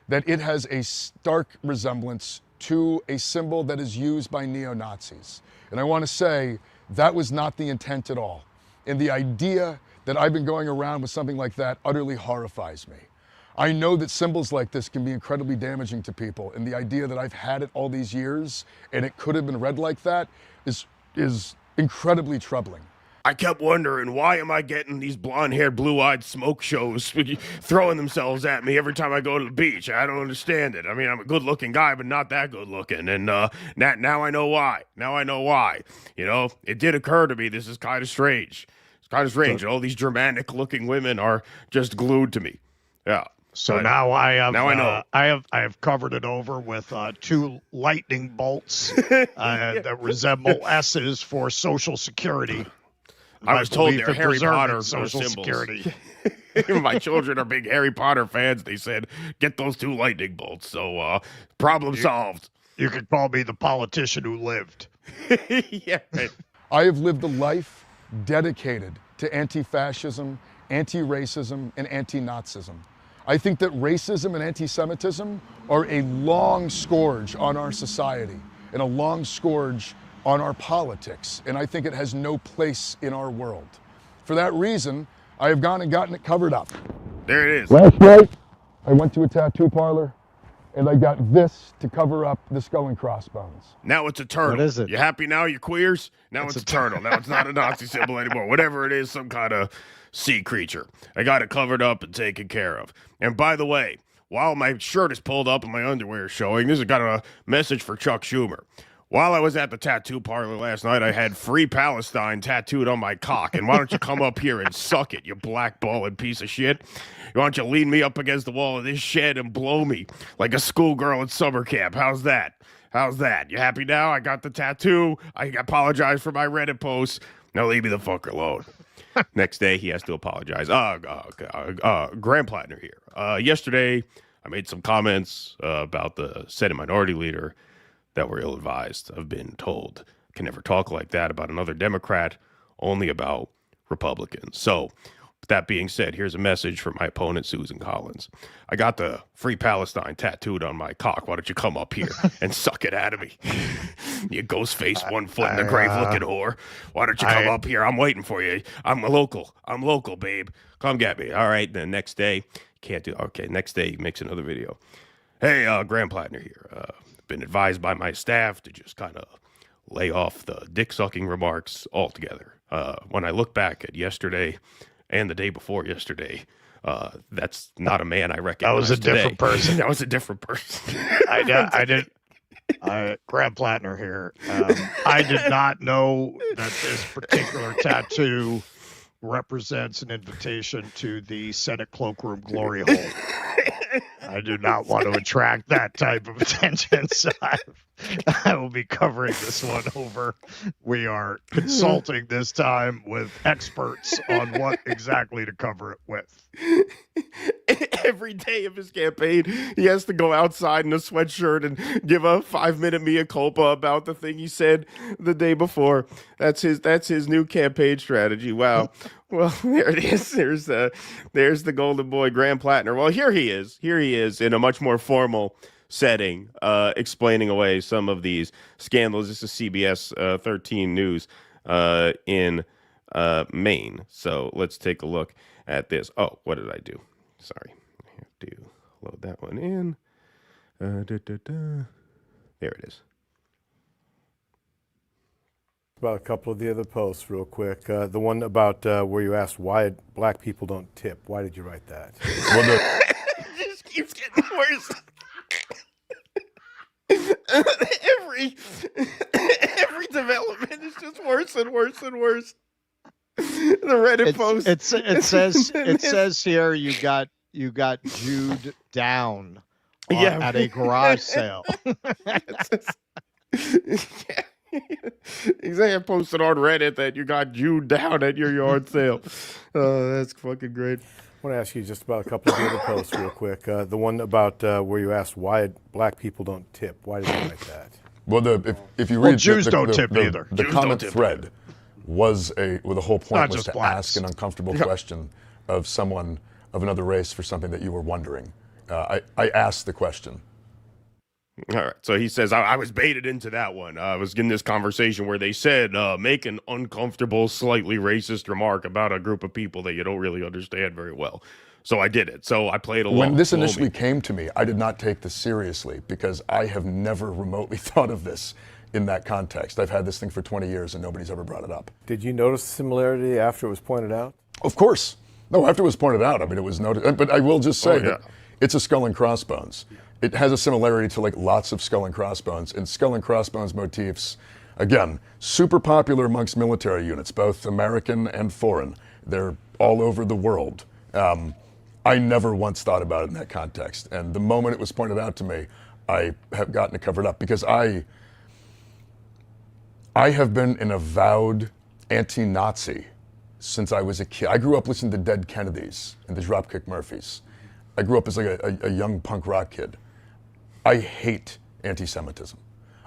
[SPEAKER 20] that it has a stark resemblance to a symbol that is used by neo-Nazis. And I want to say that was not the intent at all. And the idea that I've been going around with something like that utterly horrifies me. I know that symbols like this can be incredibly damaging to people, and the idea that I've had it all these years and it could have been read like that is incredibly troubling.
[SPEAKER 9] I kept wondering, why am I getting these blonde-haired, blue-eyed smoke shows throwing themselves at me every time I go to the beach? I don't understand it. I mean, I'm a good-looking guy, but not that good-looking. And now I know why. Now I know why. You know, it did occur to me, this is kind of strange. It's kind of strange. All these Germanic-looking women are just glued to me. Yeah.
[SPEAKER 4] So now I have. Now I know. I have covered it over with 2 lightning bolts that resemble S's for Social Security.
[SPEAKER 9] I was told they're Harry Potter
[SPEAKER 4] Social
[SPEAKER 9] symbols.
[SPEAKER 4] Security.
[SPEAKER 9] My children are big Harry Potter fans. They said, get those 2 lightning bolts. So, problem solved.
[SPEAKER 4] You could call me the politician who lived.
[SPEAKER 9] Yeah. Right.
[SPEAKER 20] I have lived a life dedicated to anti-fascism, anti-racism, and anti-Nazism. I think that racism and anti-Semitism are a long scourge on our society and a long scourge on our politics, and I think it has no place in our world. For that reason, I have gone and gotten it covered up.
[SPEAKER 9] There it is.
[SPEAKER 20] Last night, I went to a tattoo parlor, and I got this to cover up the skull and crossbones.
[SPEAKER 9] Now it's a turtle.
[SPEAKER 4] What is it?
[SPEAKER 9] You happy now, you queers? Now it's a turtle. Now it's not a Nazi symbol anymore. Whatever it is, some kind of sea creature. I got it covered up and taken care of. And by the way, while my shirt is pulled up and my underwear is showing, this has got a message for Chuck Schumer. While I was at the tattoo parlor last night, I had Free Palestine tattooed on my cock. And why don't you come up here and suck it, you blackballing piece of shit? Why don't you lean me up against the wall of this shed and blow me like a schoolgirl at summer camp? How's that? How's that? You happy now? I got the tattoo. I apologize for my Reddit post. Now leave me the fuck alone. Next day, he has to apologize. Graham Platner here. Yesterday, I made some comments about the Senate Minority Leader that were ill-advised. I've been told can never talk like that about another Democrat, only about Republicans. So, with that being said, here's a message from my opponent, Susan Collins. I got the Free Palestine tattooed on my cock. Why don't you come up here and suck it out of me? You ghost face, 1 foot in the grave looking whore. Why don't you come up here? I'm waiting for you. I'm local, babe. Come get me. All right, the next day, can't do. Okay, next day, he makes another video. Hey, Graham Platner here. Been advised by my staff to just kind of lay off the dick-sucking remarks altogether. When I look back at yesterday and the day before yesterday, that's not a man I recognize.
[SPEAKER 4] That was a different person.
[SPEAKER 9] That was a different person.
[SPEAKER 4] I did. Graham Platner here. I did not know that this particular tattoo represents an invitation to the Senate cloakroom glory hole. I do not want to attract that type of attention, so I will be covering this one over. We are consulting this time with experts on what exactly to cover it with.
[SPEAKER 9] Every day of his campaign, he has to go outside in a sweatshirt and give a 5-minute mea culpa about the thing he said the day before. That's his new campaign strategy. Wow. Well, there it is. There's the golden boy, Graham Platner. Well, here he is in a much more formal setting, explaining away some of these scandals. This is CBS 13 News in Maine. So let's take a look at this. Oh, what did I do? Sorry. I have to load that one in. There it is.
[SPEAKER 5] About a couple of the other posts real quick. The one about where you asked why black people don't tip. Why did you write that?
[SPEAKER 9] Well, it just keeps getting worse. every development is just worse and worse and worse. The Reddit post.
[SPEAKER 4] It says here you got Jude down at a garage sale.
[SPEAKER 9] Yeah. Exactly. I posted on Reddit that you got Jude down at your yard sale. Oh, that's fucking great.
[SPEAKER 5] I want to ask you just about a couple of the other posts real quick. The one about where you asked why black people don't tip. Why did you write that?
[SPEAKER 20] Well, if you read
[SPEAKER 4] Jews don't tip either.
[SPEAKER 20] The comment thread was the whole point was to ask an uncomfortable question of someone of another race for something that you were wondering. I asked the question.
[SPEAKER 9] All right. So he says, I was baited into that one. I was in this conversation where they said, make an uncomfortable, slightly racist remark about a group of people that you don't really understand very well. So I did it. So I played along.
[SPEAKER 20] When this initially came to me, I did not take this seriously because I have never remotely thought of this in that context. I've had this thing for 20 years and nobody's ever brought it up.
[SPEAKER 5] Did you notice the similarity after it was pointed out?
[SPEAKER 20] Of course. No, after it was pointed out, I mean, it was noted. But I will just say that it's a skull and crossbones. It has a similarity to like lots of skull and crossbones. And skull and crossbones motifs, again, super popular amongst military units, both American and foreign. They're all over the world. I never once thought about it in that context. And the moment it was pointed out to me, I have gotten it covered up because I have been an avowed anti-Nazi since I was a kid. I grew up listening to Dead Kennedys and the Dropkick Murphys. I grew up as like a young punk rock kid. I hate anti-Semitism.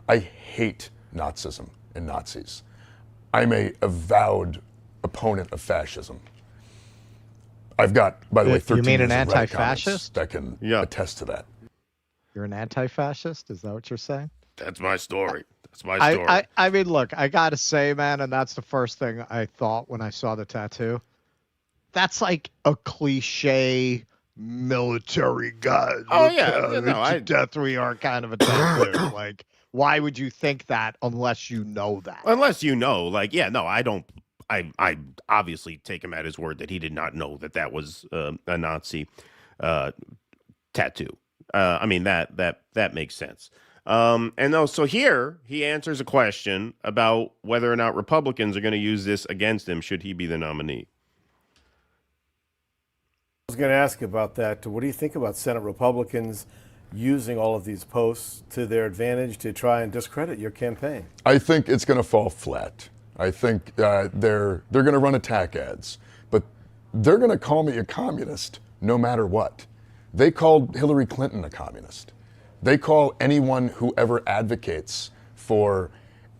[SPEAKER 20] I hate Nazism and Nazis. I'm a avowed opponent of fascism. I've got, by the way, 13
[SPEAKER 4] You mean an
[SPEAKER 20] years of Reddit
[SPEAKER 4] anti-fascist?
[SPEAKER 20] comments that can attest to that.
[SPEAKER 4] You're an anti-fascist? Is that what you're saying?
[SPEAKER 9] That's my story. That's my story.
[SPEAKER 4] I mean, look, I gotta say, man, and that's the first thing I thought when I saw the tattoo. That's like a cliche military guy.
[SPEAKER 9] Oh, yeah. No,
[SPEAKER 4] death we are kind of a tattoo. Like, why would you think that unless you know that?
[SPEAKER 9] Unless you know, like, yeah, no, I don't. I obviously take him at his word that he did not know that was a Nazi tattoo. I mean, that makes sense. So here he answers a question about whether or not Republicans are going to use this against him should he be the nominee.
[SPEAKER 5] I was going to ask about that. What do you think about Senate Republicans using all of these posts to their advantage to try and discredit your campaign?
[SPEAKER 20] I think it's going to fall flat. I think they're going to run attack ads, but they're going to call me a communist no matter what. They called Hillary Clinton a communist. They call anyone who ever advocates for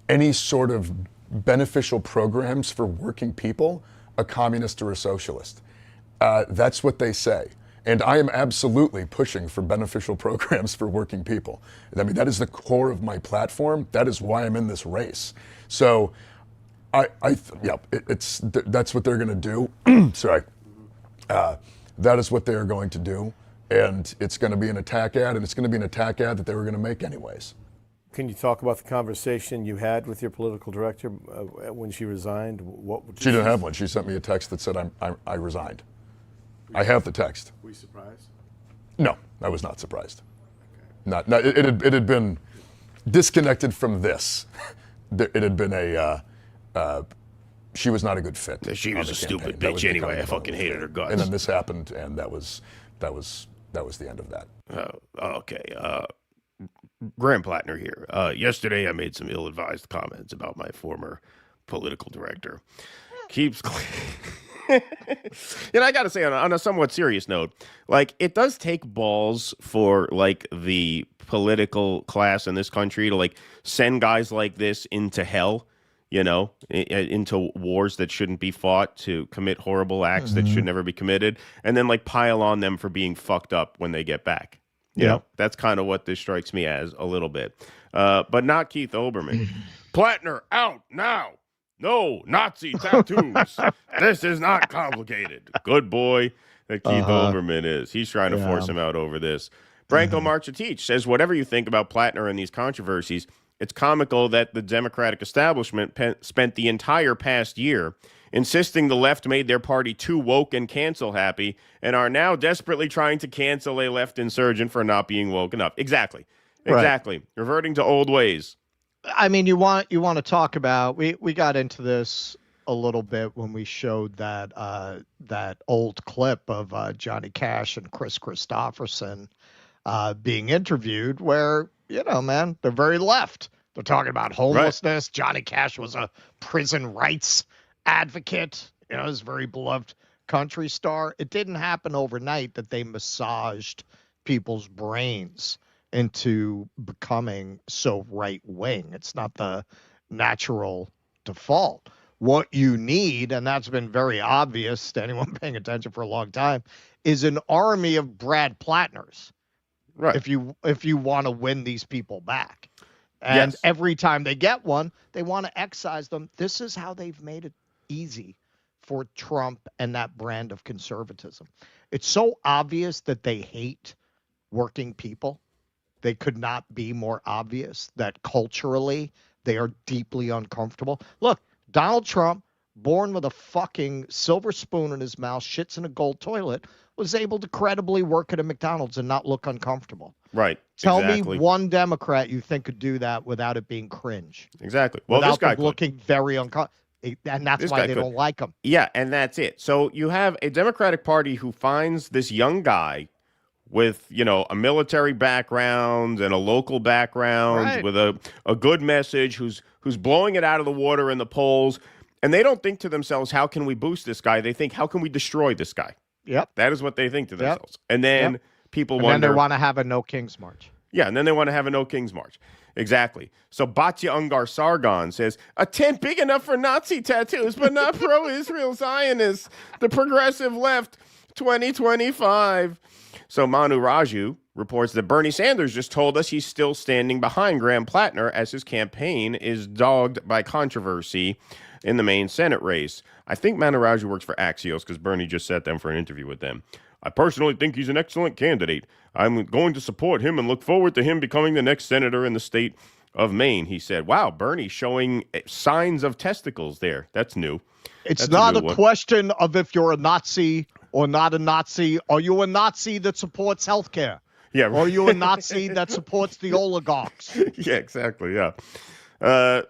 [SPEAKER 20] any sort of beneficial programs for working people a communist or a socialist. That's what they say. And I am absolutely pushing for beneficial programs for working people. I mean, that is the core of my platform. That is why I'm in this race. So, that's what they're going to do. Sorry. That is what they are going to do. And it's going to be an attack ad, and it's going to be an attack ad that they were going to make anyways.
[SPEAKER 5] Can you talk about the conversation you had with your political director when she resigned?
[SPEAKER 20] She didn't have one. She sent me a text that said I resigned. I have the text.
[SPEAKER 5] Were you surprised?
[SPEAKER 20] No, I was not surprised. Okay. It had been disconnected from this. It had been she was not a good fit.
[SPEAKER 9] She was a stupid bitch anyway. I fucking hated her guts.
[SPEAKER 20] And then this happened, and that was the end of that.
[SPEAKER 9] Okay. Graham Platner here. Yesterday, I made some ill-advised comments about my former political director. Keeps. I got to say, on a somewhat serious note, like, it does take balls for, like, the political class in this country to, like, send guys like this into hell, into wars that shouldn't be fought, to commit horrible acts that should never be committed, and then, like, pile on them for being fucked up when they get back. You know, that's kind of what this strikes me as a little bit. But not Keith Olbermann. Platner, out now. No Nazi tattoos. This is not complicated. Good boy that Keith Olbermann is. He's trying to force him out over this. Branko Marcetich says, whatever you think about Platner and these controversies, it's comical that the Democratic establishment spent the entire past year insisting the left made their party too woke and cancel happy and are now desperately trying to cancel a left insurgent for not being woke enough. Exactly. Right. Reverting to old ways.
[SPEAKER 4] I mean, you want to talk about, we got into this a little bit when we showed that old clip of Johnny Cash and Chris Christopherson being interviewed where, man, they're very left. They're talking about homelessness. Right. Johnny Cash was a prison rights advocate, his very beloved country star. It didn't happen overnight that they massaged people's brains into becoming so right wing. It's not the natural default. What you need, and that's been very obvious to anyone paying attention for a long time, is an army of Brad Platners. Right. If you want to win these people back. And every time they get one, they want to excise them. This is how they've made it easy for Trump and that brand of conservatism. It's so obvious that they hate working people. They could not be more obvious that culturally they are deeply uncomfortable. Look, Donald Trump, born with a fucking silver spoon in his mouth, shits in a gold toilet, was able to credibly work at a McDonald's and not look uncomfortable. Right. Tell me one Democrat you think could do that without it being cringe.
[SPEAKER 9] Exactly. Well,
[SPEAKER 4] without
[SPEAKER 9] this guy
[SPEAKER 4] looking very uncomfortable. And that's why they don't like him.
[SPEAKER 9] Yeah, and that's it. So you have a Democratic Party who finds this young guy with, a military background and a local background, with a good message, who's blowing it out of the water in the polls, And they don't think to themselves, how can we boost this guy? They think, how can we destroy this guy?
[SPEAKER 4] Yep.
[SPEAKER 9] That is what they think to themselves. And then people wonder.
[SPEAKER 4] And then they want to have a no King's March.
[SPEAKER 9] Yeah, and then they want to have a no King's March. Exactly. So Batya Ungar Sargon says, a tent big enough for Nazi tattoos, but not pro-Israel Zionists. The progressive left, 2025. So Manu Raju reports that Bernie Sanders just told us he's still standing behind Graham Platner as his campaign is dogged by controversy in the Maine Senate race. I think Manu Raju works for Axios because Bernie just sat them for an interview with them. I personally think he's an excellent candidate. I'm going to support him and look forward to him becoming the next senator in the state of Maine, he said. Wow, Bernie showing signs of testicles there. That's new.
[SPEAKER 4] It's not a question of if you're a Nazi or not a Nazi. Are you a Nazi that supports healthcare?
[SPEAKER 9] Yeah. Right.
[SPEAKER 4] Or are you a Nazi that supports the oligarchs?
[SPEAKER 9] Yeah, exactly. Yeah.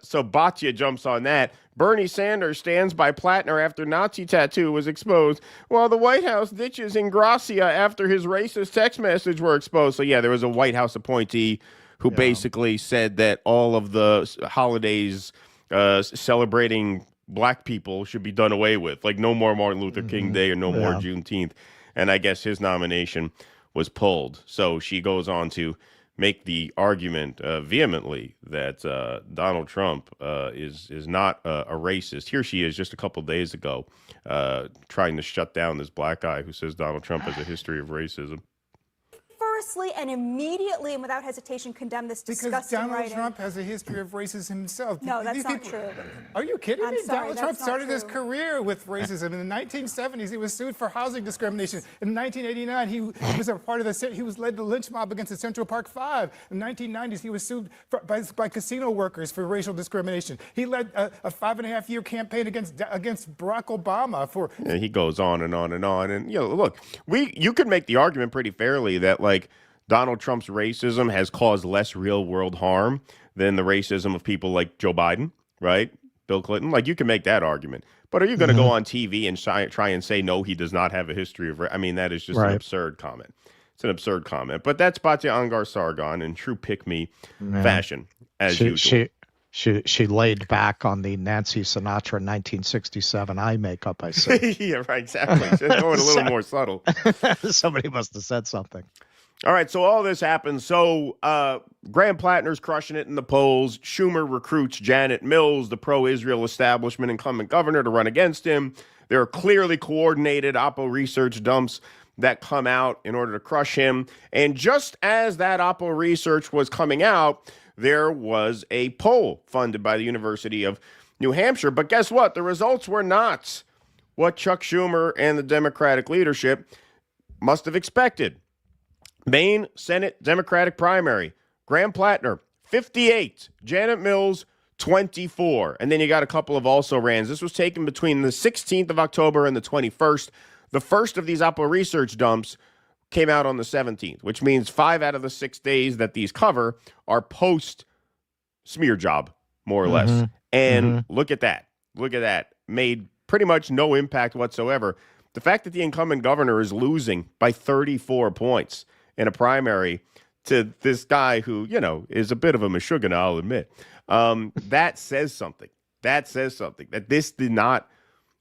[SPEAKER 9] So Batya jumps on that. Bernie Sanders stands by Platner after Nazi tattoo was exposed, while the White House ditches Ingrassia after his racist text message were exposed. So, yeah, there was a White House appointee who basically said that all of the holidays celebrating black people should be done away with. Like no more Martin Luther King Day or no more Juneteenth. And I guess his nomination was pulled. So she goes on to make the argument vehemently that Donald Trump is not a racist. Here she is just a couple days ago trying to shut down this black guy who says Donald Trump has a history of racism.
[SPEAKER 2] Firstly and immediately and without hesitation condemn this disgusting
[SPEAKER 6] Donald
[SPEAKER 2] writing.
[SPEAKER 6] Trump has a history of racism himself.
[SPEAKER 2] No, that's not true.
[SPEAKER 6] Are you kidding me?
[SPEAKER 2] Sorry,
[SPEAKER 6] Donald Trump
[SPEAKER 2] that's not
[SPEAKER 6] started his
[SPEAKER 2] true.
[SPEAKER 6] career with racism. In the 1970s, he was sued for housing discrimination. In 1989, he was a part of he was led the lynch mob against the Central Park Five. In the 1990s, he was sued by casino workers for racial discrimination. He led a 5.5-year campaign against Barack Obama for.
[SPEAKER 9] Yeah, he goes on and on and on. And look, you could make the argument pretty fairly that Donald Trump's racism has caused less real world harm than the racism of people like Joe Biden, right? Bill Clinton. You can make that argument. But are you going to go on TV and try and say, no, he does not have a history of that is just an absurd comment. It's an absurd comment. But that's Batya Ungar Sargon in true pick-me fashion, as usual.
[SPEAKER 4] She laid back on the Nancy Sinatra 1967 eye makeup, I say.
[SPEAKER 9] Yeah, right, exactly. She's going a little more subtle.
[SPEAKER 4] Somebody must have said something.
[SPEAKER 9] All right, so all this happens. So Graham Platner's crushing it in the polls. Schumer recruits Janet Mills, the pro-Israel establishment incumbent governor, to run against him. There are clearly coordinated Oppo Research dumps that come out in order to crush him. And just as that Oppo Research was coming out, there was a poll funded by the University of New Hampshire. But guess what? The results were not what Chuck Schumer and the Democratic leadership must have expected. Maine Senate Democratic primary, Graham Platner, 58, Janet Mills, 24. And then you got a couple of also-rans. This was taken between the 16th of October and the 21st. The first of these Oppo Research dumps came out on the 17th, which means 5 out of the 6 days that these cover are post-smear job, more or less. And look at that. Look at that. Made pretty much no impact whatsoever. The fact that the incumbent governor is losing by 34 points in a primary to this guy who, is a bit of a Meshuggah, I'll admit. That says something. That says something, that this did not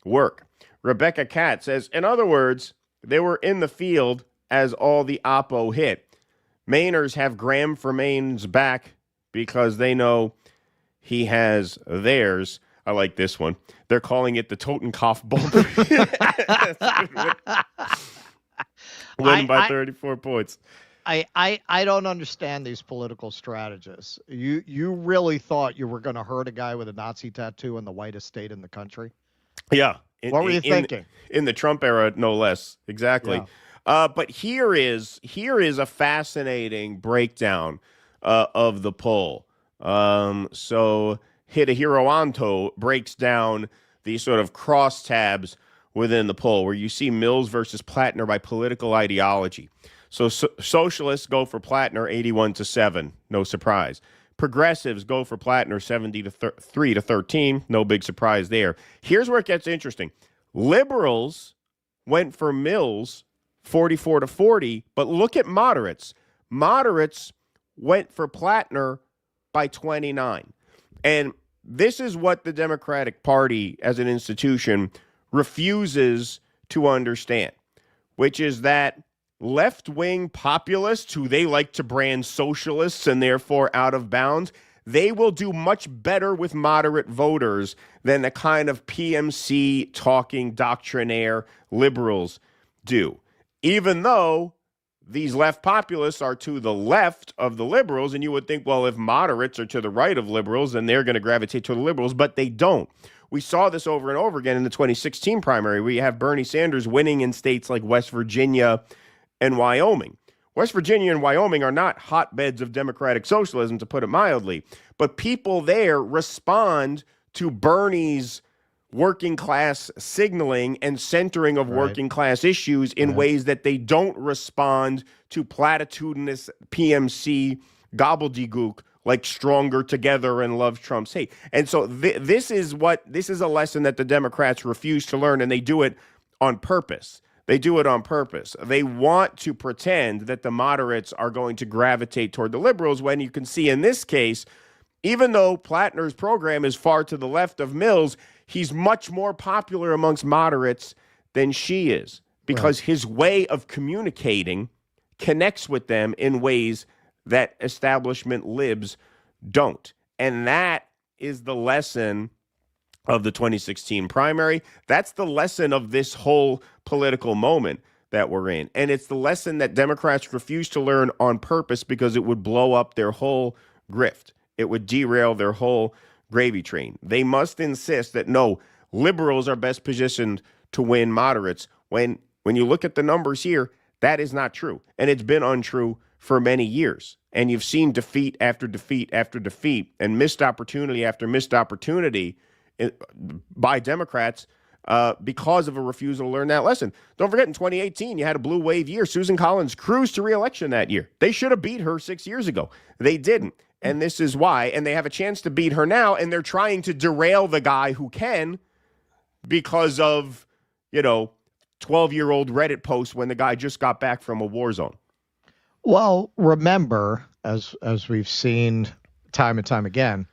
[SPEAKER 9] work. Rebecca Katz says, in other words, they were in the field as all the Oppo hit. Mainers have Graham for Maine's back because they know he has theirs. I like this one. They're calling it the Totenkopf bomb. Winning by 34 points.
[SPEAKER 4] I don't understand these political strategists. You really thought you were going to hurt a guy with a Nazi tattoo in the whitest state in the country?
[SPEAKER 9] Yeah.
[SPEAKER 4] What were you thinking?
[SPEAKER 9] In the Trump era, no less. Exactly. Yeah. But here is a fascinating breakdown of the poll. So Hidehiro Anto breaks down these sort of crosstabs within the poll, where you see Mills versus Platner by political ideology. So socialists go for Platner 81-7, no surprise. Progressives go for Platner 73-13, no big surprise there. Here's where it gets interesting. Liberals went for Mills 44-40, but look at moderates. Moderates went for Platner by 29. And this is what the Democratic Party as an institution refuses to understand, which is that left-wing populists who they like to brand socialists and therefore out of bounds, they will do much better with moderate voters than the kind of PMC talking doctrinaire liberals do. Even though these left populists are to the left of the liberals, and you would think, well, if moderates are to the right of liberals, then they're going to gravitate to the liberals, but they don't. We saw this over and over again in the 2016 primary, where you have Bernie Sanders winning in states like West Virginia and Wyoming. West Virginia and Wyoming are not hotbeds of democratic socialism, to put it mildly, but people there respond to Bernie's working class signaling and centering of working class issues in ways that they don't respond to platitudinous PMC gobbledygook like stronger together and love Trump's hate. And so this is a lesson that the Democrats refuse to learn, and they do it on purpose. They do it on purpose. They want to pretend that the moderates are going to gravitate toward the liberals, when you can see in this case, even though Platner's program is far to the left of Mills, he's much more popular amongst moderates than she is, because his way of communicating connects with them in ways that establishment libs don't. And that is the lesson of the 2016 primary. That's the lesson of this whole political moment that we're in. And it's the lesson that Democrats refuse to learn on purpose because it would blow up their whole grift. It would derail their whole gravy train. They must insist that no, liberals are best positioned to win moderates. When you look at the numbers here, that is not true. And it's been untrue for many years. And you've seen defeat after defeat after defeat and missed opportunity after missed opportunity by Democrats because of a refusal to learn that lesson. Don't forget, in 2018, you had a blue wave year. Susan Collins cruised to re-election that year. They should have beat her 6 years ago. They didn't. And this is why. And they have a chance to beat her now, and they're trying to derail the guy who can because of, 12-year-old Reddit posts when the guy just got back from a war zone.
[SPEAKER 4] Well, remember, as we've seen time and time again,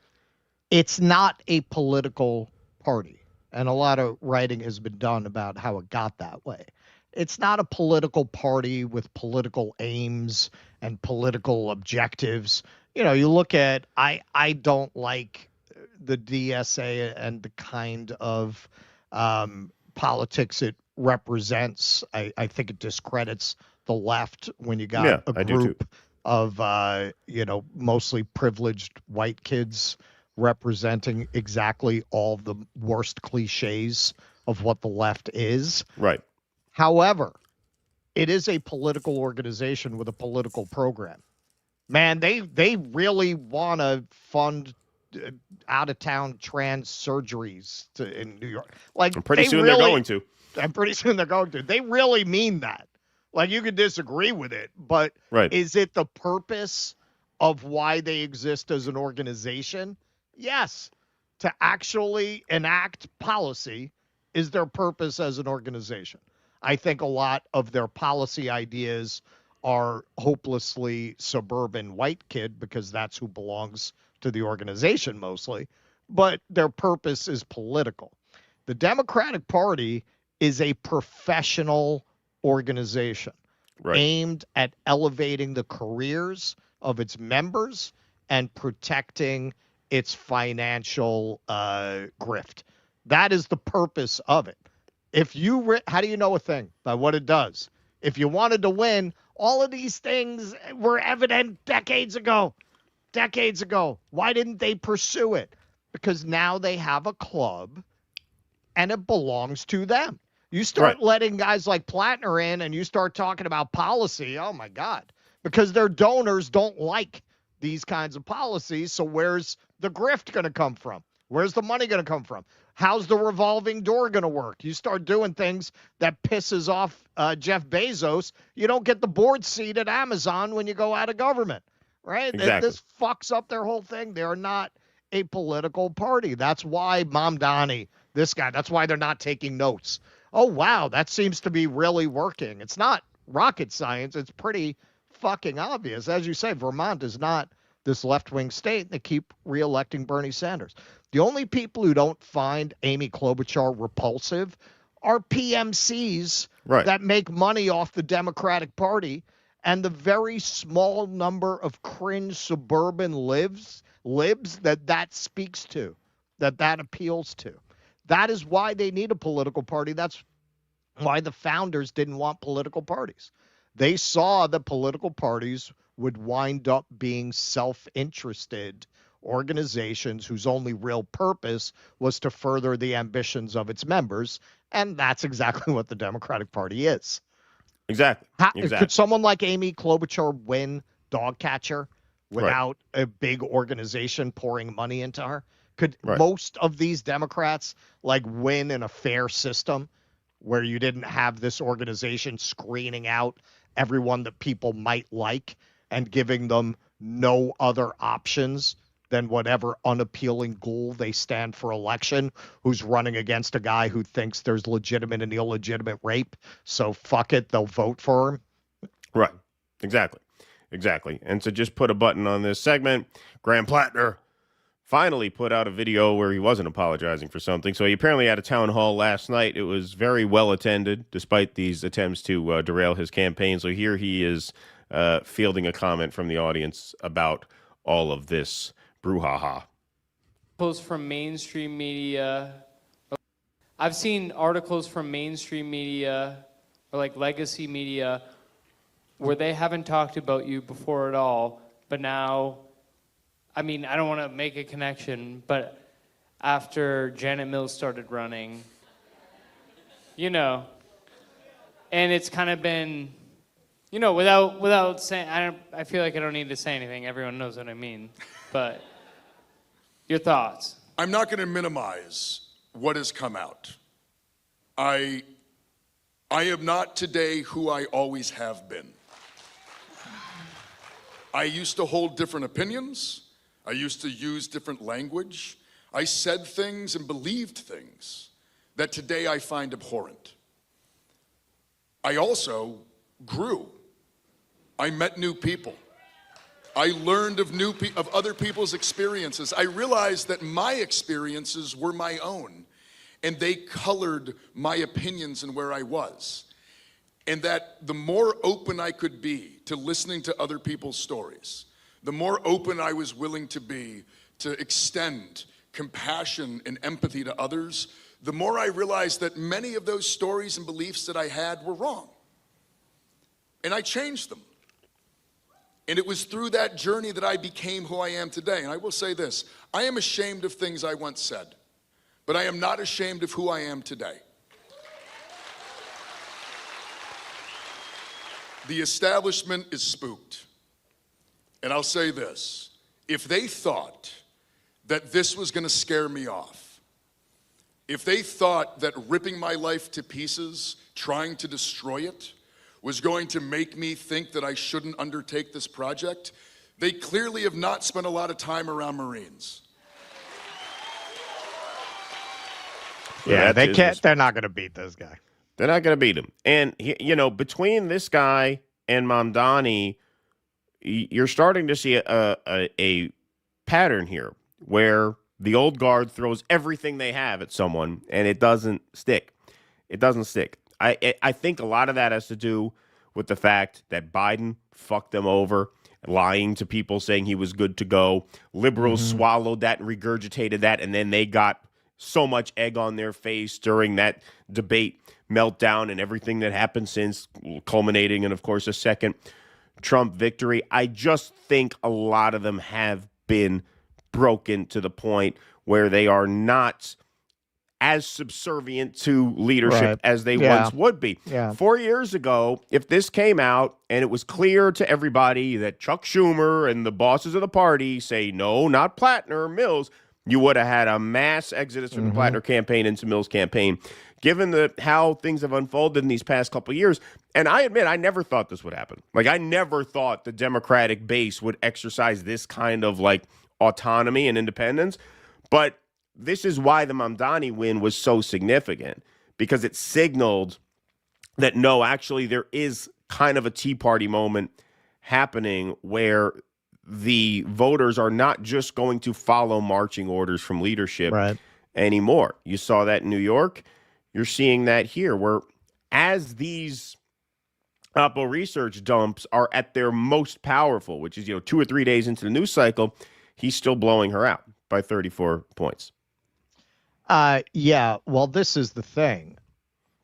[SPEAKER 4] it's not a political party. And a lot of writing has been done about how it got that way. It's not a political party with political aims and political objectives. You look at, I don't like the DSA and the kind of politics it represents. I think it discredits the left when you got a group of, mostly privileged white kids representing exactly all the worst cliches of what the left is.
[SPEAKER 9] Right.
[SPEAKER 4] However, it is a political organization with a political program. Man, they really want to fund out-of-town trans surgeries in New York. Like,
[SPEAKER 9] pretty soon they're going to.
[SPEAKER 4] And pretty soon they're going to. They really mean that. Like, you could disagree with it, but is it the purpose of why they exist as an organization? Yes. To actually enact policy is their purpose as an organization. I think a lot of their policy ideas are hopelessly suburban white kid because that's who belongs to the organization mostly, but their purpose is political. The Democratic Party is a professional organization aimed at elevating the careers of its members and protecting its financial grift. That is the purpose of it. How do you know a thing? By what it does. If you wanted to win, all of these things were evident decades ago. Why didn't they pursue it? Because now they have a club and it belongs to them. You start letting guys like Platner in and you start talking about policy, oh my God, because their donors don't like these kinds of policies. So where's the grift going to come from? Where's the money going to come from? How's the revolving door going to work? You start doing things that pisses off Jeff Bezos. You don't get the board seat at Amazon when you go out of government, right?
[SPEAKER 9] Exactly.
[SPEAKER 4] This fucks up their whole thing. They are not a political party. That's why Mamdani, this guy, that's why they're not taking notes. Oh, wow, that seems to be really working. It's not rocket science. It's pretty fucking obvious. As you say, Vermont is not this left-wing state, and they keep reelecting Bernie Sanders. The only people who don't find Amy Klobuchar repulsive are PMCs that make money off the Democratic Party, and the very small number of cringe suburban libs that speaks to, that appeals to. That is why they need a political party. That's why the founders didn't want political parties. They saw that political parties would wind up being self-interested organizations whose only real purpose was to further the ambitions of its members, and that's exactly what the Democratic Party is.
[SPEAKER 9] Exactly.
[SPEAKER 4] Could someone like Amy Klobuchar win dog catcher without a big organization pouring money into her? Could most of these Democrats win in a fair system where you didn't have this organization screening out everyone that people might like and giving them no other options than whatever unappealing ghoul they stand for election, who's running against a guy who thinks there's legitimate and illegitimate rape? So fuck it, they'll vote for him.
[SPEAKER 9] Right. Exactly. And to just put a button on this segment, Graham Platner finally put out a video where he wasn't apologizing for something. So he apparently had a town hall last night. It was very well attended, despite these attempts to derail his campaign. So here he is fielding a comment from the audience about all of this brouhaha.
[SPEAKER 8] Articles from mainstream media. I've seen articles from mainstream media or legacy media where they haven't talked about you before at all, but now, I don't want to make a connection, but after Janet Mills started running, and it's kind of been, without saying, I feel like I don't need to say anything. Everyone knows what I mean, but your thoughts?
[SPEAKER 20] I'm not going to minimize what has come out. I am not today who I always have been. I used to hold different opinions. I used to use different language. I said things and believed things that today I find abhorrent. I also grew. I met new people. I learned of other people's experiences. I realized that my experiences were my own, and they colored my opinions and where I was. And that the more open I could be to listening to other people's stories, the more open I was willing to be to extend compassion and empathy to others, the more I realized that many of those stories and beliefs that I had were wrong. And I changed them. And it was through that journey that I became who I am today. And I will say this, I am ashamed of things I once said, but I am not ashamed of who I am today. The establishment is spooked. And I'll say this, if they thought that this was going to scare me off, if they thought that ripping my life to pieces, trying to destroy it, was going to make me think that I shouldn't undertake this project, they clearly have not spent a lot of time around Marines.
[SPEAKER 4] Yeah, they're not going to beat this guy.
[SPEAKER 9] They're not going to beat him. And, between this guy and Mamdani, you're starting to see a pattern here where the old guard throws everything they have at someone, and it doesn't stick. It doesn't stick. I think a lot of that has to do with the fact that Biden fucked them over, lying to people, saying he was good to go. Liberals swallowed that and regurgitated that, and then they got so much egg on their face during that debate meltdown and everything that happened since, culminating in, of course, a second Trump victory. I just think a lot of them have been broken to the point where they are not as subservient to leadership as they once would be. 4 years ago, if this came out and it was clear to everybody that Chuck Schumer and the bosses of the party say, no, not Platner, Mills, you would have had a mass exodus from the Platner campaign into Mills' campaign. Given how things have unfolded in these past couple of years, and I admit, I never thought this would happen. I never thought the Democratic base would exercise this kind of, autonomy and independence. But this is why the Mamdani win was so significant, because it signaled that, no, actually, there is kind of a Tea Party moment happening where the voters are not just going to follow marching orders from leadership anymore. You saw that in New York. You're seeing that here, where as these Oppo Research dumps are at their most powerful, which is 2 or 3 days into the news cycle, he's still blowing her out by 34 points.
[SPEAKER 4] Yeah, well, this is the thing.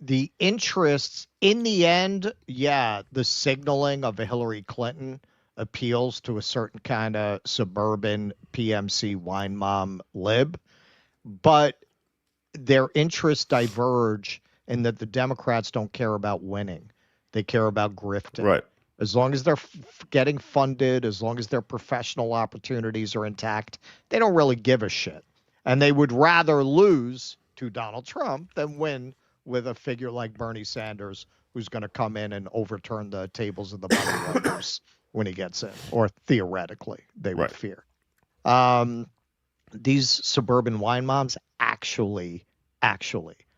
[SPEAKER 4] The interests, in the end, the signaling of a Hillary Clinton appeals to a certain kind of suburban PMC wine mom lib, but their interests diverge in that the Democrats don't care about winning. They care about grifting.
[SPEAKER 9] Right.
[SPEAKER 4] As long as they're getting funded, as long as their professional opportunities are intact, they don't really give a shit. And they would rather lose to Donald Trump than win with a figure like Bernie Sanders, who's going to come in and overturn the tables of the money lenders when he gets in, or theoretically, they would fear. These suburban wine moms actually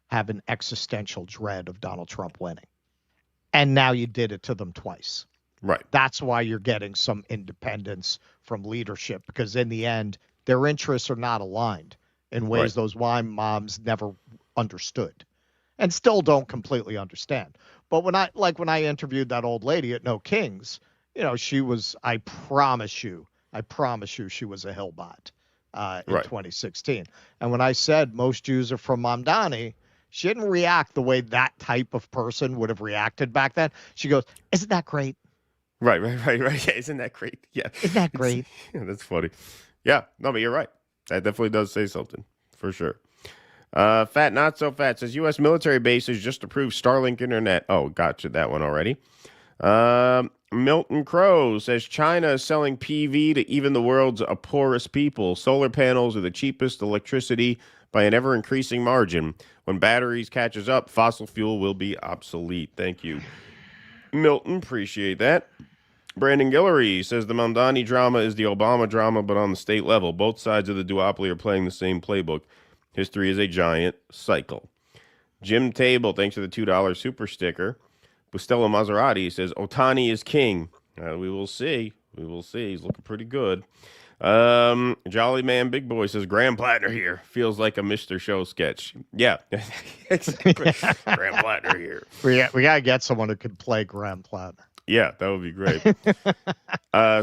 [SPEAKER 4] have an existential dread of Donald Trump winning. And now you did it to them twice.
[SPEAKER 9] Right.
[SPEAKER 4] That's why you're getting some independence from leadership, because in the end, their interests are not aligned in ways those wine moms never understood and still don't completely understand. But when I interviewed that old lady at No Kings, she was, I promise you, she was a Hillbot in 2016. And when I said most Jews are from Mamdani, she didn't react the way that type of person would have reacted back then. She goes, "Isn't that great?"
[SPEAKER 9] Right. Yeah, isn't that great? Yeah.
[SPEAKER 4] Isn't that great?
[SPEAKER 9] Yeah, that's funny. Yeah, no, but you're right. That definitely does say something, for sure. Fat Not So Fat says, U.S. military bases just approved Starlink internet. Oh, gotcha, that one already. Milton Crow says, China is selling PV to even the world's poorest people. Solar panels are the cheapest electricity by an ever-increasing margin. When batteries catches up, fossil fuel will be obsolete. Thank you, Milton. Appreciate that. Brandon Guillory says the Mamdani drama is the Obama drama, but on the state level. Both sides of the duopoly are playing the same playbook. History is a giant cycle. Jim Table, thanks for the $2 super sticker. Bustelo Maserati says Otani is king. We will see. We will see. He's looking pretty good. Jolly Man Big Boy says Graham Platner here. Feels like a Mr. Show sketch. Yeah, exactly. Graham Platner here.
[SPEAKER 4] We gotta get someone who could play Graham Platner.
[SPEAKER 9] Yeah, that would be great.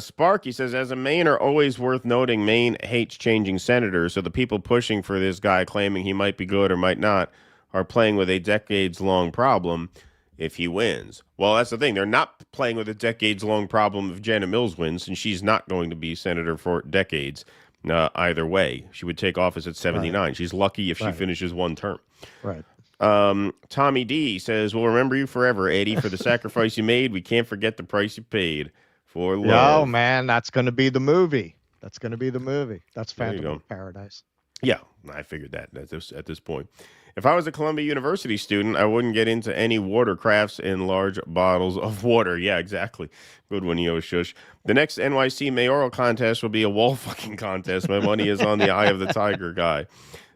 [SPEAKER 9] Sparky says, as a Mainer, always worth noting, Maine hates changing senators, so the people pushing for this guy claiming he might be good or might not are playing with a decades-long problem if he wins. Well, that's the thing. They're not playing with a decades-long problem if Janet Mills wins, and she's not going to be senator for decades either way. She would take office at 79. Right. She's lucky if she finishes one term.
[SPEAKER 4] Right.
[SPEAKER 9] Tommy D says, we'll remember you forever, Eddie, for the sacrifice you made. We can't forget the price you paid for love.
[SPEAKER 4] Oh, man, that's going to be the movie. That's Phantom of Paradise.
[SPEAKER 9] Yeah, I figured that at this point. If I was a Columbia University student, I wouldn't get into any watercrafts in large bottles of water. Yeah, exactly. Good one, Yo Shush. The next NYC mayoral contest will be a wall fucking contest. My money is on the Eye of the Tiger guy.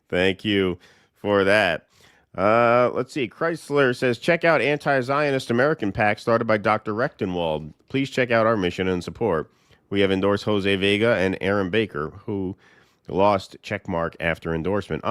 [SPEAKER 9] Thank you for that. Let's see. Chrysler says, check out Anti-Zionist American PAC started by Dr. Rechtenwald. Please check out our mission and support. We have endorsed Jose Vega and Aaron Baker, who lost checkmark after endorsement.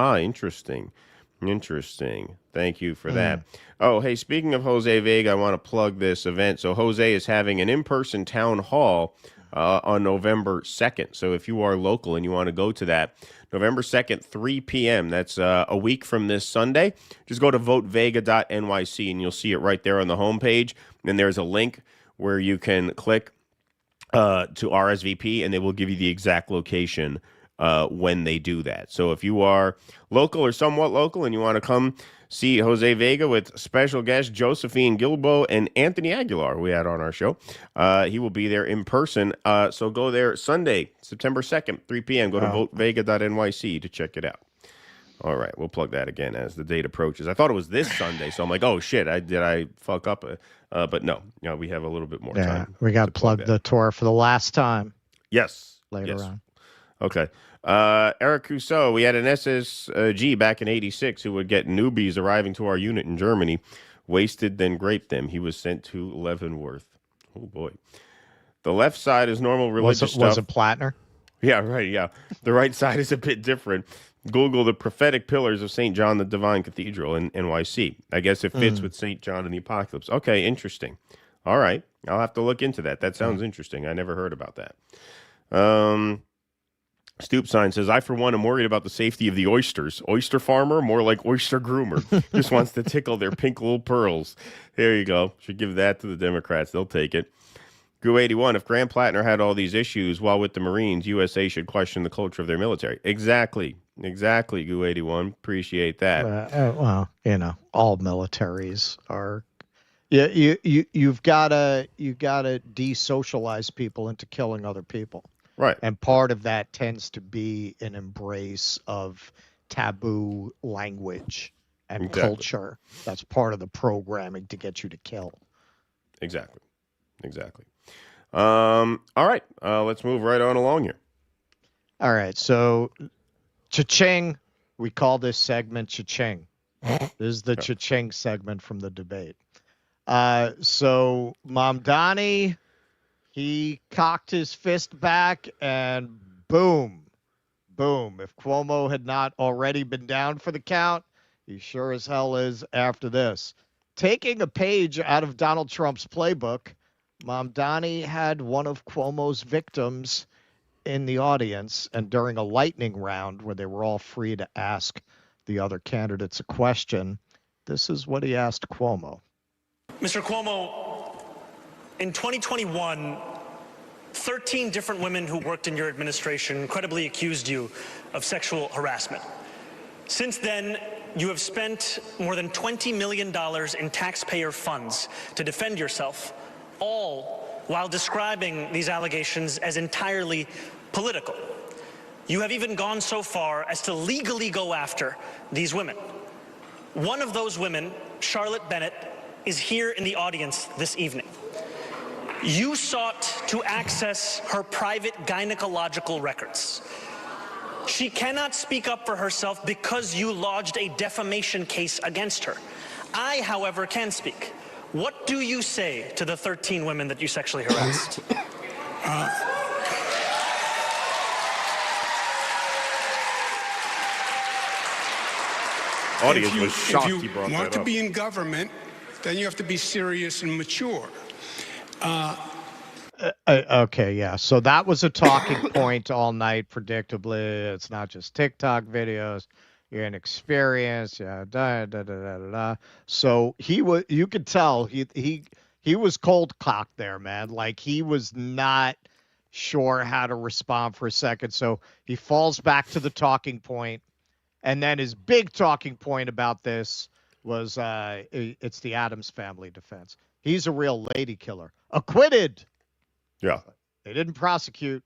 [SPEAKER 9] Interesting. Thank you for that. Oh, hey, speaking of Jose Vega, I want to plug this event. So Jose is having an in-person town hall on November 2nd. So if you are local and you want to go to that, November 2nd, 3 p.m. That's a week from this Sunday. Just go to votevega.nyc and you'll see it right there on the homepage. And there's a link where you can click to RSVP and they will give you the exact location when they do that. So if you are local or somewhat local and you want to come see Jose Vega with special guest Josephine Gilbo and Anthony Aguilar, we had on our show, he will be there in person. So go there Sunday, September 2nd, 3 p.m. Go to votevega.nyc to check it out. All right, we'll plug that again as the date approaches. I thought it was this Sunday, so I'm like, oh, shit, did I fuck up? But no, we have a little bit more time.
[SPEAKER 4] We got to plug the tour for the last time.
[SPEAKER 9] Yes.
[SPEAKER 4] Later on.
[SPEAKER 9] Okay. Eric Cousseau, we had an SSG back in 86 who would get newbies arriving to our unit in Germany, wasted, then graped them. He was sent to Leavenworth. Oh, boy. The left side is normal religious stuff.
[SPEAKER 4] Was it Platner?
[SPEAKER 9] Yeah, right. Yeah. The right side is a bit different. Google the prophetic pillars of St. John the Divine Cathedral in NYC. I guess it fits with St. John and the Apocalypse. Okay, interesting. All right. I'll have to look into that. That sounds interesting. I never heard about that. Stoop Sign says, I, for one, am worried about the safety of the oysters. Oyster farmer, more like oyster groomer. Just wants to tickle their pink little pearls. There you go. Should give that to the Democrats. They'll take it. Goo 81, if Graham Platner had all these issues while with the Marines, USA should question the culture of their military. Exactly, Goo 81. Appreciate that.
[SPEAKER 4] Well, all militaries are. Yeah, you've gotta desocialize people into killing other people.
[SPEAKER 9] Right.
[SPEAKER 4] And part of that tends to be an embrace of taboo language and culture. That's part of the programming to get you to kill.
[SPEAKER 9] Exactly. All right. Let's move right on along here.
[SPEAKER 4] All right. So, cha-ching. We call this segment cha-ching. This is the cha-ching segment from the debate. So, Mamdani, he cocked his fist back and boom. If Cuomo had not already been down for the count, he sure as hell is after this. Taking a page out of Donald Trump's playbook, Mamdani had one of Cuomo's victims in the audience, and during a lightning round where they were all free to ask the other candidates a question, this is what he asked Cuomo.
[SPEAKER 16] Mr. Cuomo, in 2021, 13 different women who worked in your administration credibly accused you of sexual harassment. Since then, you have spent more than $20 million in taxpayer funds to defend yourself, all while describing these allegations as entirely political. You have even gone so far as to legally go after these women. One of those women, Charlotte Bennett, is here in the audience this evening. You sought to access her private gynecological records. She cannot speak up for herself because you lodged a defamation case against her. I, however, can speak. What do you say to the 13 women that you sexually harassed?
[SPEAKER 9] Audience was shocked he brought that up.
[SPEAKER 18] If you want to be in government, then you have to be serious and mature.
[SPEAKER 4] Okay, yeah. So that was a talking point all night, predictably. It's not just TikTok videos. You're inexperienced. Yeah, So you could tell he was cold cocked there, man. Like he was not sure how to respond for a second. So he falls back to the talking point. And then his big talking point about this was it's the Addams family defense. He's a real lady killer. Acquitted.
[SPEAKER 9] Yeah.
[SPEAKER 4] They didn't prosecute.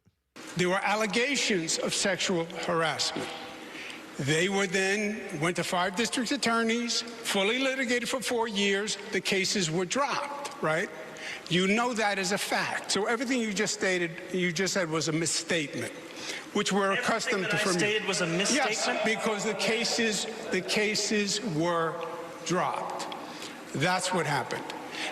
[SPEAKER 18] There were allegations of sexual harassment. They were then went to 5 district attorneys, fully litigated for 4 years. The cases were dropped, right? You know that as a fact. So everything you just stated, you just said was a misstatement, which we're accustomed to from you.
[SPEAKER 16] Stated was a misstatement?
[SPEAKER 18] Yes, because the cases were dropped. That's what happened.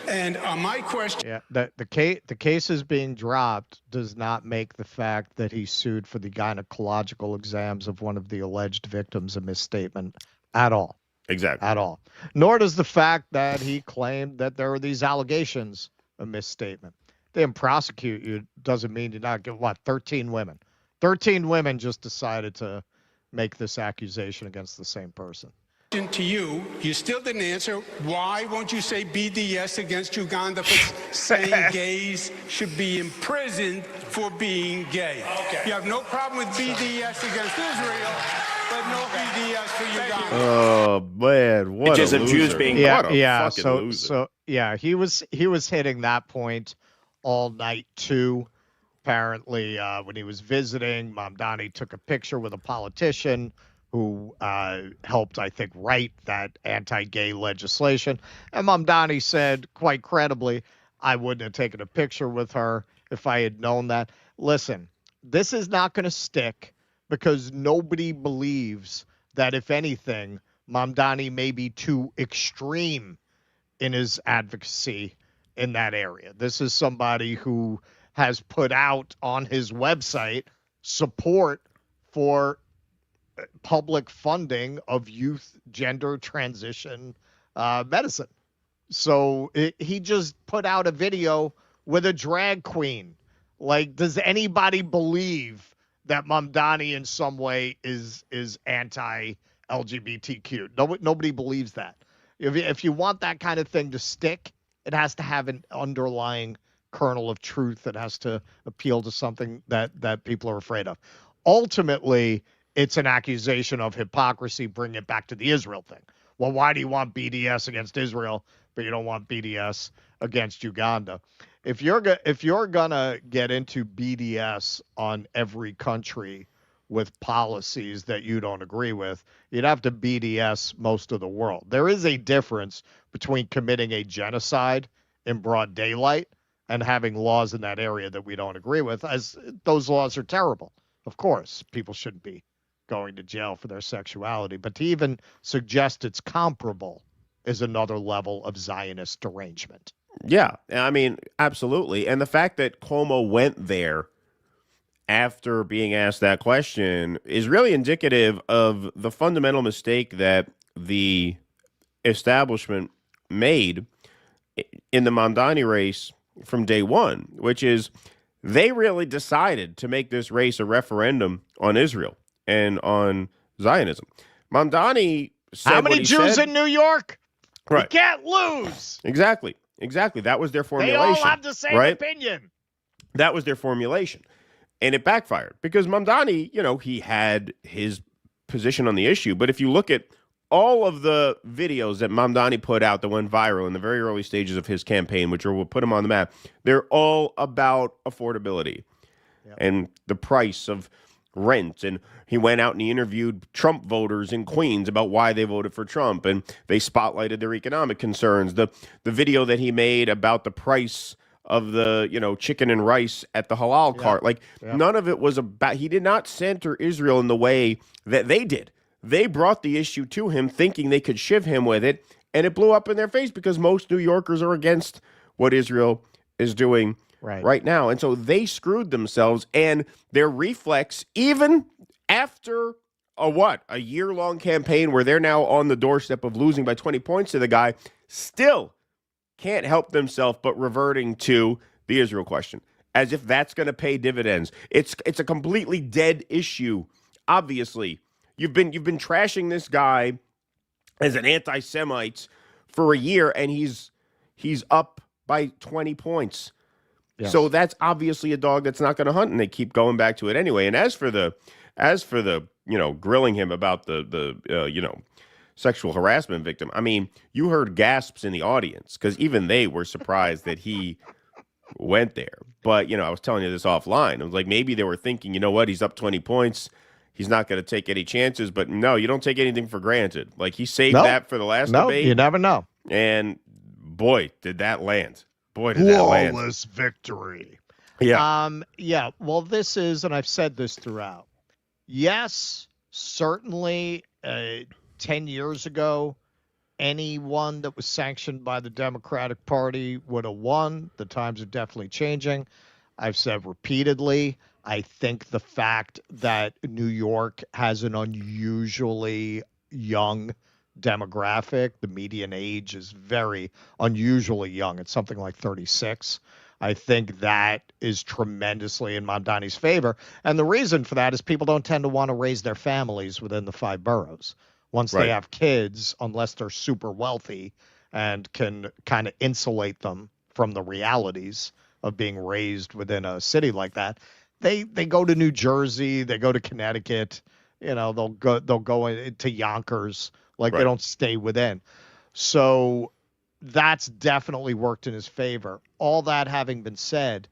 [SPEAKER 18] And my question.
[SPEAKER 4] Yeah, the cases being dropped does not make the fact that he sued for the gynecological exams of one of the alleged victims a misstatement at all.
[SPEAKER 9] Exactly.
[SPEAKER 4] At all. Nor does the fact that he claimed that there are these allegations a misstatement. They didn't prosecute you doesn't mean you not get 13 women. 13 women just decided to make this accusation against the same person.
[SPEAKER 18] To you still didn't answer. Why won't you say BDS against Uganda for saying gays should be imprisoned for being gay? Okay. You have no problem with BDS against Israel, but no BDS for Uganda.
[SPEAKER 9] Oh man, what
[SPEAKER 7] Images
[SPEAKER 9] a
[SPEAKER 7] of
[SPEAKER 9] loser.
[SPEAKER 7] Jews being
[SPEAKER 4] So he was hitting that point all night too. Apparently, when he was visiting, Mamdani took a picture with a politician who helped, I think, write that anti-gay legislation. And Mamdani said, quite credibly, I wouldn't have taken a picture with her if I had known that. Listen, this is not going to stick because nobody believes that, if anything, Mamdani may be too extreme in his advocacy in that area. This is somebody who has put out on his website support for public funding of youth gender transition medicine. So he just put out a video with a drag queen. Like, does anybody believe that Mamdani in some way is anti-LGBTQ? Nobody believes that. If you want that kind of thing to stick, it has to have an underlying kernel of truth. It has to appeal to something that people are afraid of. Ultimately, it's an accusation of hypocrisy, bring it back to the Israel thing. Well, why do you want BDS against Israel, but you don't want BDS against Uganda? If you're gonna get into BDS on every country with policies that you don't agree with, you'd have to BDS most of the world. There is a difference between committing a genocide in broad daylight and having laws in that area that we don't agree with, as those laws are terrible. Of course, people shouldn't be going to jail for their sexuality, but to even suggest it's comparable is another level of Zionist derangement.
[SPEAKER 9] Yeah, I mean, absolutely. And the fact that Cuomo went there after being asked that question is really indicative of the fundamental mistake that the establishment made in the Mamdani race from day one, which is they really decided to make this race a referendum on Israel and on Zionism. Mamdani said
[SPEAKER 4] how many Jews in New York?
[SPEAKER 9] Right.
[SPEAKER 4] You can't lose.
[SPEAKER 9] Exactly. That was their formulation.
[SPEAKER 4] They all have the same opinion.
[SPEAKER 9] That was their formulation. And it backfired because Mamdani, he had his position on the issue. But if you look at all of the videos that Mamdani put out that went viral in the very early stages of his campaign, which will put him on the map, they're all about affordability and the price of rent. And he went out and he interviewed Trump voters in Queens about why they voted for Trump, and they spotlighted their economic concerns. The video that he made about the price of the chicken and rice at the halal cart, none of it was about. He did not center Israel in the way that they did. They brought the issue to him thinking they could shiv him with it, and it blew up in their face because most New Yorkers are against what Israel is doing right now. And so they screwed themselves, and their reflex, even after a year-long campaign where they're now on the doorstep of losing by 20 points to the guy, still can't help themselves but reverting to the Israel question, as if that's going to pay dividends. It's a completely dead issue. Obviously, you've been trashing this guy as an anti-Semite for a year, and he's up by 20 points. Yes. So that's obviously a dog that's not going to hunt, and they keep going back to it anyway. And as for the grilling him about the sexual harassment victim, I mean, you heard gasps in the audience because even they were surprised that he went there. But I was telling you this offline. I was like, maybe they were thinking, you know what, he's up 20 points. He's not going to take any chances. But no, you don't take anything for granted. Like, he saved that for the last debate.
[SPEAKER 4] You never know.
[SPEAKER 9] And boy, did that land.
[SPEAKER 4] Flawless victory.
[SPEAKER 9] Yeah.
[SPEAKER 4] Well, this is, and I've said this throughout. Yes, certainly 10 years ago, anyone that was sanctioned by the Democratic Party would have won. The times are definitely changing. I've said repeatedly, I think the fact that New York has an unusually young demographic, the median age is very unusually young. It's something like 36. I think that is tremendously in Mamdani's favor. And the reason for that is people don't tend to want to raise their families within the 5 boroughs. Once they have kids, unless they're super wealthy and can kind of insulate them from the realities of being raised within a city like that, they go to New Jersey, they go to Connecticut, they'll go into Yonkers. They don't stay within. So that's definitely worked in his favor. All that having been said,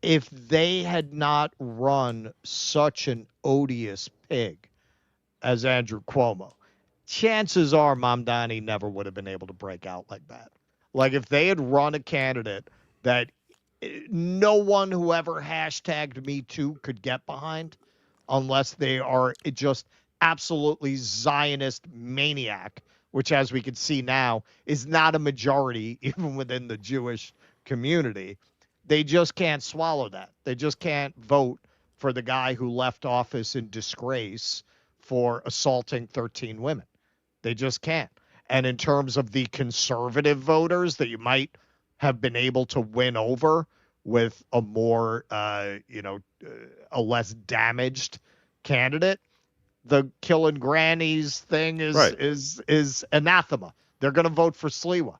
[SPEAKER 4] if they had not run such an odious pig as Andrew Cuomo, chances are Mamdani never would have been able to break out like that. Like, if they had run a candidate that no one who ever hashtagged Me Too could get behind, unless they are just absolutely Zionist maniac, which, as we can see now, is not a majority even within the Jewish community, they just can't swallow that. They just can't vote for the guy who left office in disgrace for assaulting 13 women. They just can't. And in terms of the conservative voters that you might have been able to win over with a more, a less damaged candidate, the killing grannies thing is anathema. They're going to vote for Sliwa.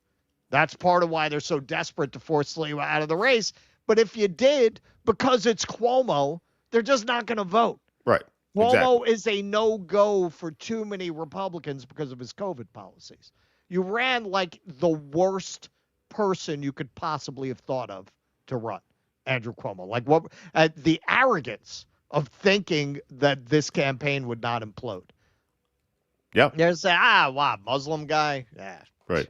[SPEAKER 4] That's part of why they're so desperate to force Sliwa out of the race. But if you did, because it's Cuomo, they're just not going to vote.
[SPEAKER 9] Right.
[SPEAKER 4] Cuomo is a no-go for too many Republicans because of his COVID policies. You ran like the worst person you could possibly have thought of to run, Andrew Cuomo. Like what? The arrogance of thinking that this campaign would not implode.
[SPEAKER 9] Yeah.
[SPEAKER 4] They're saying, Muslim guy? Yeah.
[SPEAKER 9] Right.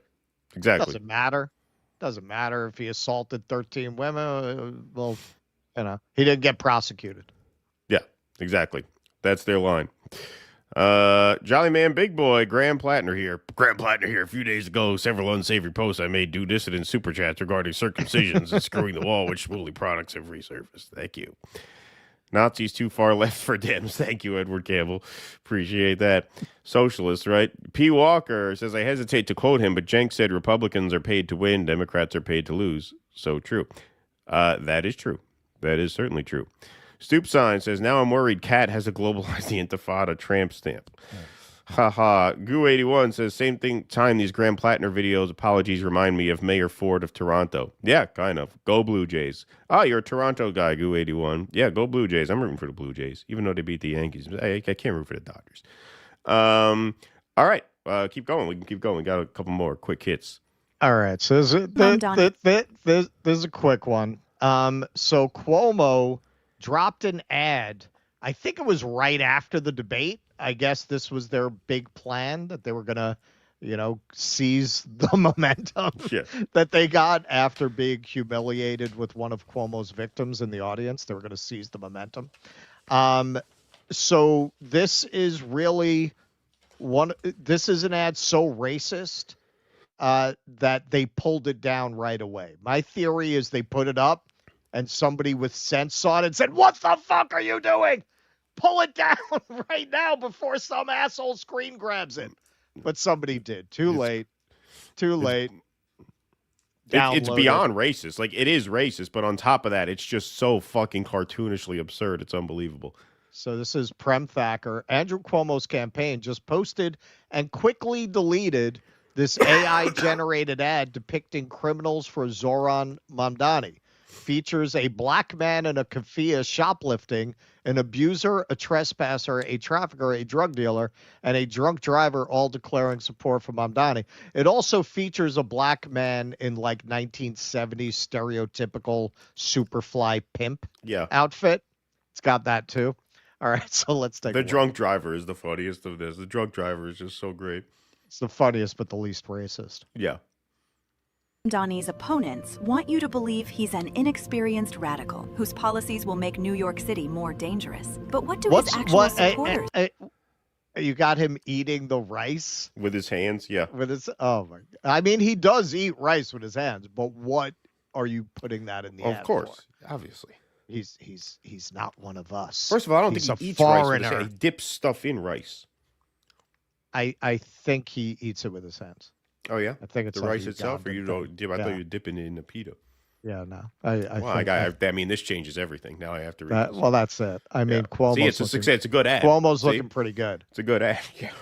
[SPEAKER 9] Exactly.
[SPEAKER 4] Doesn't matter. Doesn't matter if he assaulted 13 women. Well, he didn't get prosecuted.
[SPEAKER 9] Yeah, exactly. That's their line. Jolly Man Big Boy, Graham Platner here. Graham Platner here. A few days ago, several unsavory posts I made due dissident super chats regarding circumcisions and screwing the wall, which Schmooly products have resurfaced. Thank you. Nazis too far left for Dems. Thank you, Edward Campbell. Appreciate that. Socialist, right? P. Walker says, I hesitate to quote him, but Jenks said Republicans are paid to win, Democrats are paid to lose. So true. That is true. That is certainly true. Stoop Sign says, now I'm worried Cat has a globalized the Intifada tramp stamp. Haha. Goo81 says, same time these Graham Platner videos, apologies, remind me of Mayor Ford of Toronto. Yeah, kind of. Go Blue Jays. You're a Toronto guy, Goo81. Yeah, go Blue Jays. I'm rooting for the Blue Jays, even though they beat the Yankees. I can't root for the Dodgers. All right. Keep going. We can keep going. We got a couple more quick hits.
[SPEAKER 4] All right. So this is a quick one. So Cuomo dropped an ad. I think it was right after the debate. I guess this was their big plan that they were going to, seize the momentum that they got after being humiliated with one of Cuomo's victims in the audience. They were going to seize the momentum. So this is really this is an ad so racist that they pulled it down right away. My theory is they put it up and somebody with sense saw it and said, what the fuck are you doing? Pull it down right now before some asshole screen grabs it. But somebody did. Too late.
[SPEAKER 9] It's beyond racist. Like, it is racist, but on top of that, it's just so fucking cartoonishly absurd. It's unbelievable.
[SPEAKER 4] So this is Prem Thacker. Andrew Cuomo's campaign just posted and quickly deleted this AI-generated ad depicting criminals for Zohran Mamdani. Features a black man in a keffiyeh shoplifting, an abuser, a trespasser, a trafficker, a drug dealer, and a drunk driver, all declaring support for Mamdani. It also features a black man in like 1970s stereotypical Superfly pimp outfit. It's got that too. All right, so let's take
[SPEAKER 9] the drunk driver is the funniest of this. The drunk driver is just so great.
[SPEAKER 4] It's the funniest, but the least racist.
[SPEAKER 9] Yeah.
[SPEAKER 10] Mamdani's opponents want you to believe he's an inexperienced radical whose policies will make New York City more dangerous. But what do his actual supporters...
[SPEAKER 4] You got him eating the rice?
[SPEAKER 9] With his hands, yeah.
[SPEAKER 4] Oh my! I mean, he does eat rice with his hands, but what are you putting that in the ad
[SPEAKER 9] Of course,
[SPEAKER 4] for?
[SPEAKER 9] obviously.
[SPEAKER 4] He's not one of us.
[SPEAKER 9] First of all, I don't
[SPEAKER 4] He's
[SPEAKER 9] think he
[SPEAKER 4] a
[SPEAKER 9] eats rice with
[SPEAKER 4] foreigner.
[SPEAKER 9] his hands. He dips stuff in rice.
[SPEAKER 4] I think he eats it with his hands.
[SPEAKER 9] Oh yeah,
[SPEAKER 4] I think it's
[SPEAKER 9] the
[SPEAKER 4] like
[SPEAKER 9] rice itself, or you don't dip. I thought you were dipping it in the pita.
[SPEAKER 4] Yeah, no.
[SPEAKER 9] I mean, this changes everything. Now I have to read this.
[SPEAKER 4] Well, that's it. I mean, Cuomo's
[SPEAKER 9] See, it's a success. It's a good ad.
[SPEAKER 4] Cuomo's
[SPEAKER 9] See?
[SPEAKER 4] looking pretty good.
[SPEAKER 9] It's a good ad. Yeah.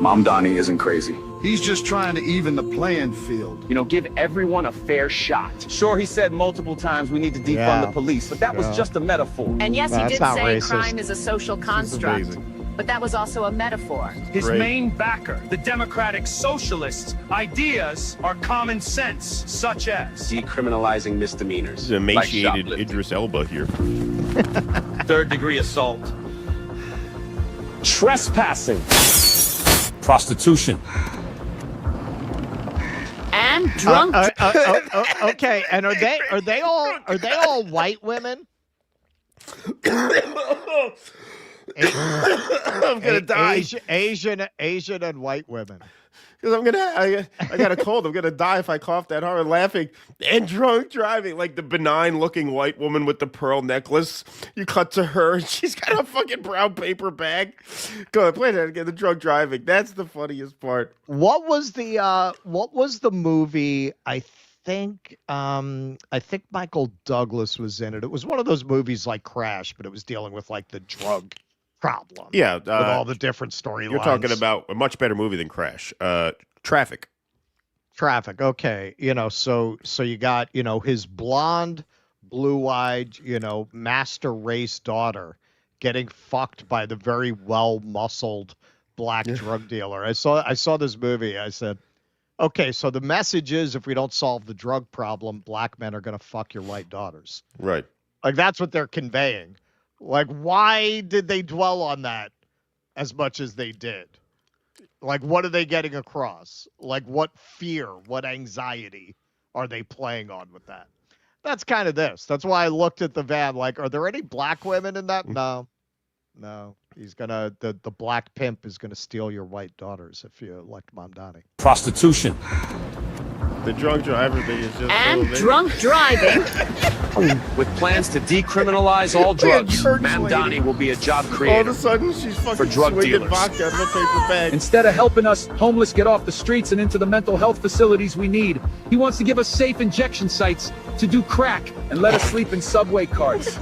[SPEAKER 11] Mamdani isn't crazy. He's just trying to even the playing field. Give everyone a fair shot. Sure, he said multiple times we need to defund the police, but that was just a metaphor.
[SPEAKER 23] And yes, he did say crime is a social construct. But that was also a metaphor.
[SPEAKER 18] His main backer, the Democratic Socialists' ideas are common sense, such as
[SPEAKER 11] Decriminalizing misdemeanors.
[SPEAKER 9] This is emaciated Idris Elba here.
[SPEAKER 11] Third-degree assault.
[SPEAKER 18] trespassing, prostitution,
[SPEAKER 23] and drunk.
[SPEAKER 4] Okay, and are they all white women?
[SPEAKER 9] I'm gonna die.
[SPEAKER 4] Asian and white women.
[SPEAKER 9] because I got a cold. I'm gonna die if I cough that hard. Laughing and drunk driving, like the benign looking white woman with the pearl necklace. You cut to her, and she's got a fucking brown paper bag. Go ahead, play that again. The drunk driving. That's the funniest part.
[SPEAKER 4] What was the movie? I think Michael Douglas was in it. It was one of those movies like Crash, but it was dealing with like the drug problem.
[SPEAKER 9] Yeah,
[SPEAKER 4] with all the different storylines.
[SPEAKER 9] You're talking about a much better movie than Crash. Traffic.
[SPEAKER 4] Okay, so you got his blonde, blue-eyed, master race daughter getting fucked by the very well-muscled black drug dealer. I saw this movie. I said, okay, so the message is if we don't solve the drug problem, black men are going to fuck your white daughters.
[SPEAKER 9] Right.
[SPEAKER 4] Like, that's what they're conveying. Like, why did they dwell on that as much as they did? Like, what are they getting across? Like, what fear, what anxiety are they playing on with that? That's kind of this. That's why I looked at the van like, are there any black women in that? No. He's gonna the black pimp is gonna steal your white daughters if you elect Mamdani.
[SPEAKER 1] Prostitution.
[SPEAKER 9] The drunk driver thing is just
[SPEAKER 23] And drunk driving.
[SPEAKER 1] With plans to decriminalize all drugs, Mamdani will be a job creator.
[SPEAKER 9] All of a sudden, she's fucking
[SPEAKER 1] for drug
[SPEAKER 9] swinging
[SPEAKER 1] dealers.
[SPEAKER 9] vodka out of a paper bag.
[SPEAKER 3] Instead of helping us homeless get off the streets and into the mental health facilities we need, he wants to give us safe injection sites to do crack and let us sleep in subway cars.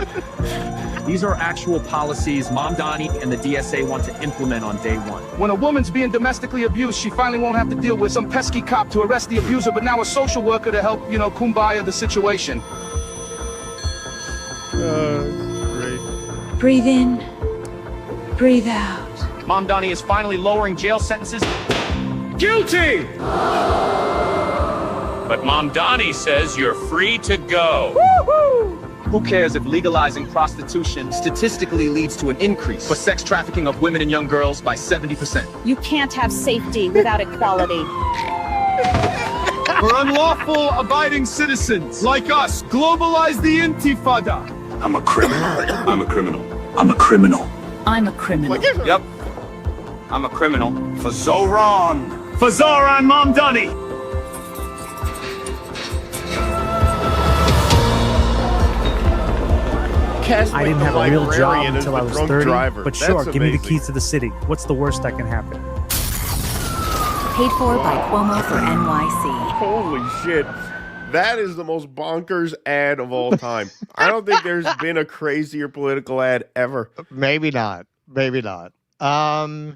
[SPEAKER 1] These are actual policies Mamdani and the DSA want to implement on day one.
[SPEAKER 3] When a woman's being domestically abused, she finally won't have to deal with some pesky cop to arrest the abuser, but now a social worker to help, kumbaya the situation.
[SPEAKER 9] Great.
[SPEAKER 12] Breathe in, breathe out.
[SPEAKER 1] Mamdani is finally lowering jail sentences.
[SPEAKER 3] Guilty!
[SPEAKER 1] But Mamdani says you're free to go. Who cares if legalizing prostitution statistically leads to an increase for sex trafficking of women and young girls by 70%?
[SPEAKER 23] You can't have safety without equality.
[SPEAKER 3] For unlawful abiding citizens like us, globalize the intifada.
[SPEAKER 1] I'm a criminal. I'm a criminal. I'm a criminal.
[SPEAKER 12] I'm a criminal.
[SPEAKER 1] Yep. I'm a criminal. For Zohran. For Zohran Mamdani.
[SPEAKER 9] I
[SPEAKER 24] didn't have a real job until I was 30,
[SPEAKER 9] driver.
[SPEAKER 24] but
[SPEAKER 9] That's
[SPEAKER 24] sure, give me the
[SPEAKER 9] amazing.
[SPEAKER 24] keys to the city. What's the worst that can happen?
[SPEAKER 10] Paid for by Cuomo for NYC.
[SPEAKER 9] Holy shit. That is the most bonkers ad of all time. I don't think there's been a crazier political ad ever.
[SPEAKER 4] Maybe not. Yeah,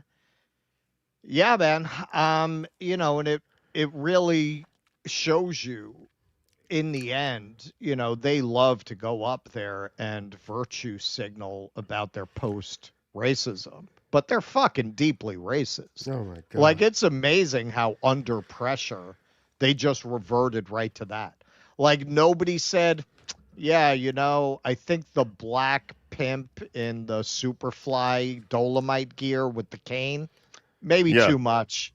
[SPEAKER 4] man. And it really shows you in the end, they love to go up there and virtue signal about their post-racism, but they're fucking deeply racist.
[SPEAKER 9] Oh my God.
[SPEAKER 4] Like, it's amazing how under pressure they just reverted right to that. Like, nobody said, yeah, I think the black pimp in the Superfly Dolomite gear with the cane, maybe too much.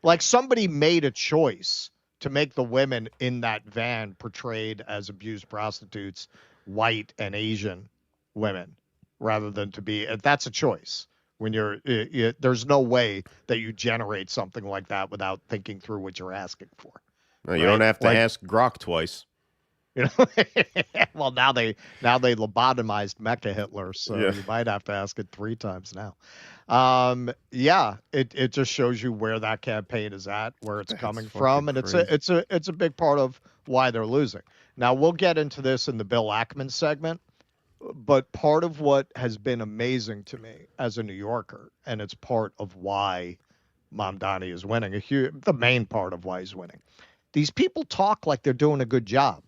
[SPEAKER 4] Like, somebody made a choice to make the women in that van portrayed as abused prostitutes, white and Asian women, rather than to be. That's a choice. When there's no way that you generate something like that without thinking through what you're asking for.
[SPEAKER 9] No, you don't have to ask Grok twice.
[SPEAKER 4] Well, now they lobotomized Mecha Hitler, so you might have to ask it 3 times now. It just shows you where that campaign is at, where it's coming from, and it's a big part of why they're losing. Now, we'll get into this in the Bill Ackman segment, but part of what has been amazing to me as a New Yorker, and it's part of why Mamdani is winning, the main part of why he's winning. These people talk like they're doing a good job.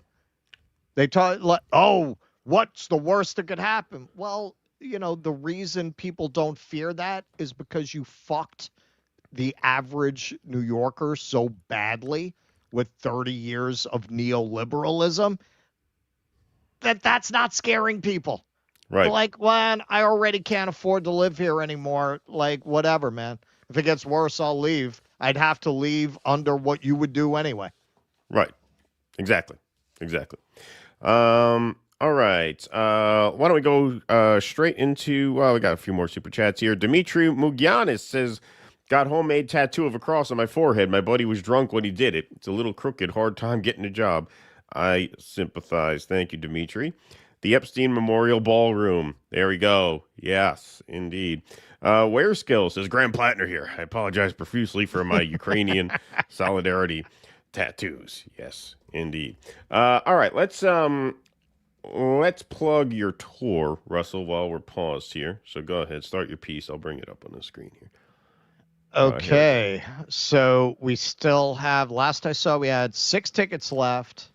[SPEAKER 4] They talk like, oh, what's the worst that could happen? Well, the reason people don't fear that is because you fucked the average New Yorker so badly with 30 years of neoliberalism that's not scaring people.
[SPEAKER 9] Right.
[SPEAKER 4] They're like, well, I already can't afford to live here anymore. Like, whatever, man. If it gets worse, I'll leave. I'd have to leave under what you would do anyway.
[SPEAKER 9] Right. Exactly. All right. Why don't we go straight into, we got a few more super chats here. Dimitri Mugyanis says, Got homemade tattoo of a cross on my forehead. My buddy was drunk when he did it. It's a little crooked, hard time getting a job. I sympathize. Thank you, Dimitri. The Epstein Memorial Ballroom. There we go. Yes, indeed. Wear Skill says Graham Platner here. I apologize profusely for my Ukrainian solidarity tattoos. Yes, indeed. All right, let's plug your tour, Russell, while we're paused here. So go ahead, start your piece. I'll bring it up on the screen here.
[SPEAKER 4] Okay, so we still have, last I saw, we had 6 tickets left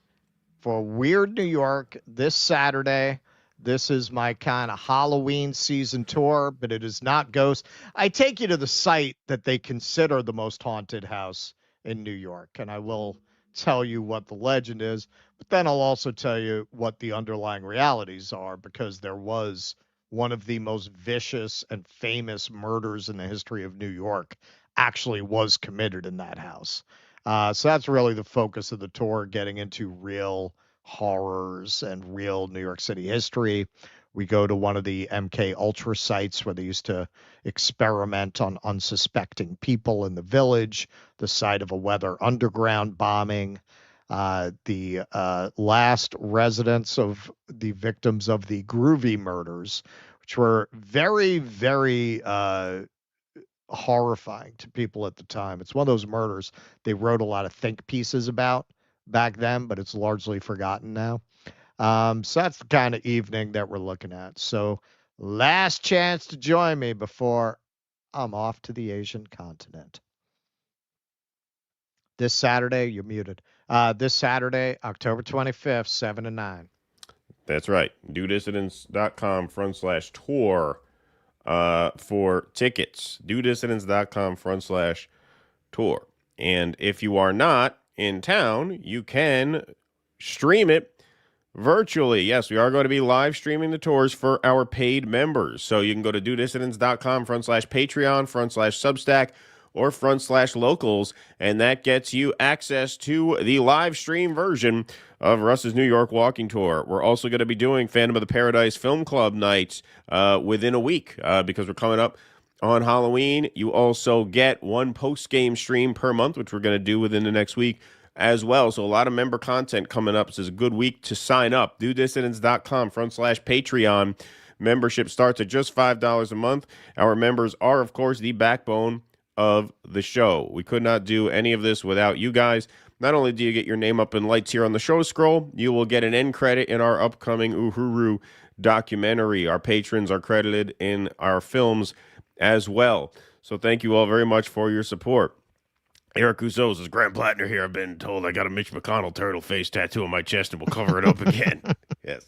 [SPEAKER 4] for Weird New York this Saturday. This is my kind of Halloween season tour, but it is not Ghost. I take you to the site that they consider the most haunted house in New York, and I will tell you what the legend is, but then I'll also tell you what the underlying realities are, because there was one of the most vicious and famous murders in the history of New York actually was committed in that house. So that's really the focus of the tour, getting into real horrors and real New York City history. We go to one of the MK Ultra sites where they used to experiment on unsuspecting people in the Village, the site of a Weather Underground bombing, the last residence of the victims of the Groovy murders, which were very, very horrifying to people at the time. It's one of those murders they wrote a lot of think pieces about back then, but it's largely forgotten now. So that's the kind of evening that we're looking at. So last chance to join me before I'm off to the Asian continent. This Saturday, you're muted. This Saturday, October 25th, 7 to 9.
[SPEAKER 9] That's right. DueDissidents.com/tour for tickets. DueDissidents.com/tour. And if you are not in town, you can stream it virtually. Yes, we are going to be live streaming the tours for our paid members. So you can go to DueDissidents.com/Patreon/Substack or /locals, and that gets you access to the live stream version of Russ's New York walking tour. We're also going to be doing Phantom of the Paradise Film Club nights within a week because we're coming up on Halloween. You also get one post-game stream per month, which we're going to do within the next week as well. So a lot of member content coming up. This is a good week to sign up. DueDissidents.com/Patreon. Membership starts at just $5 a month. Our members are, of course, the backbone of the show. We could not do any of this without you guys. Not only do you get your name up in lights here on the show scroll, you will get an end credit in our upcoming Uhuru documentary. Our patrons are credited in our films as well. So thank you all very much for your support. Eric Rousseau says, Graham Platner here. I've been told I got a Mitch McConnell turtle face tattoo on my chest and we'll cover it up again. Yes.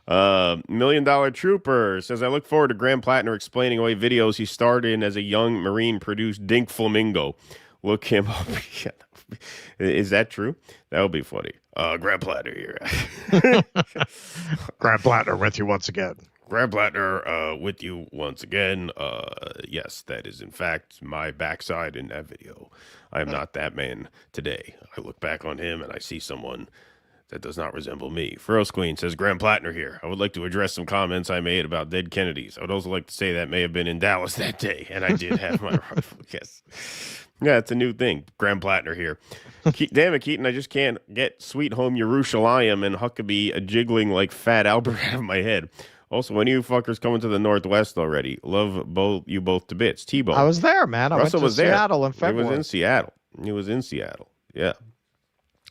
[SPEAKER 9] $1 Million Trooper says, I look forward to Graham Platner explaining away videos he starred in as a young Marine-produced Dink Flamingo. Look him up. Is that true? That would be funny. Graham Platner here.
[SPEAKER 4] Graham Platner with you once again.
[SPEAKER 9] Graham Platner with you once again. Yes, that is in fact my backside in that video. I am not that man today. I look back on him and I see someone that does not resemble me. Feroz Queen says, Graham Platner here. I would like to address some comments I made about dead Kennedys. I would also like to say that may have been in Dallas that day, and I did have my rifle. Yes. Yeah, it's a new thing. Graham Platner here. Damn it, Keaton, I just can't get Sweet Home Yerushalayim and Huckabee jiggling like Fat Albert out of my head. Also, when are you fuckers coming to the Northwest already? Love you both to bits. T-Bone.
[SPEAKER 4] I was there, man. I
[SPEAKER 9] Russell
[SPEAKER 4] went to Seattle in February.
[SPEAKER 9] He was in Seattle. Yeah.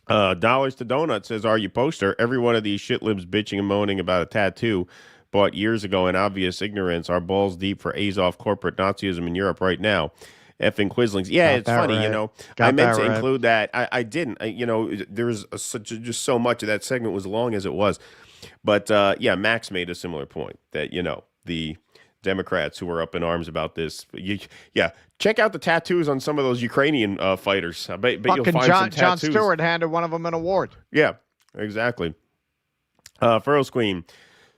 [SPEAKER 9] Dollars to Donut says, are you poster? Every one of these shit libs bitching and moaning about a tattoo bought years ago in obvious ignorance are balls deep for Azov corporate Nazism in Europe right now. Effing Quislings. Yeah, it's funny, right. I meant to include that. I didn't. There was just so much of that segment was long as it was. But, yeah, Max made a similar point that, the Democrats who were up in arms about this. Check out the tattoos on some of those Ukrainian fighters. I bet you'll find some tattoos.
[SPEAKER 4] Jon Stewart handed one of them an award.
[SPEAKER 9] Yeah, exactly. Feroz Queen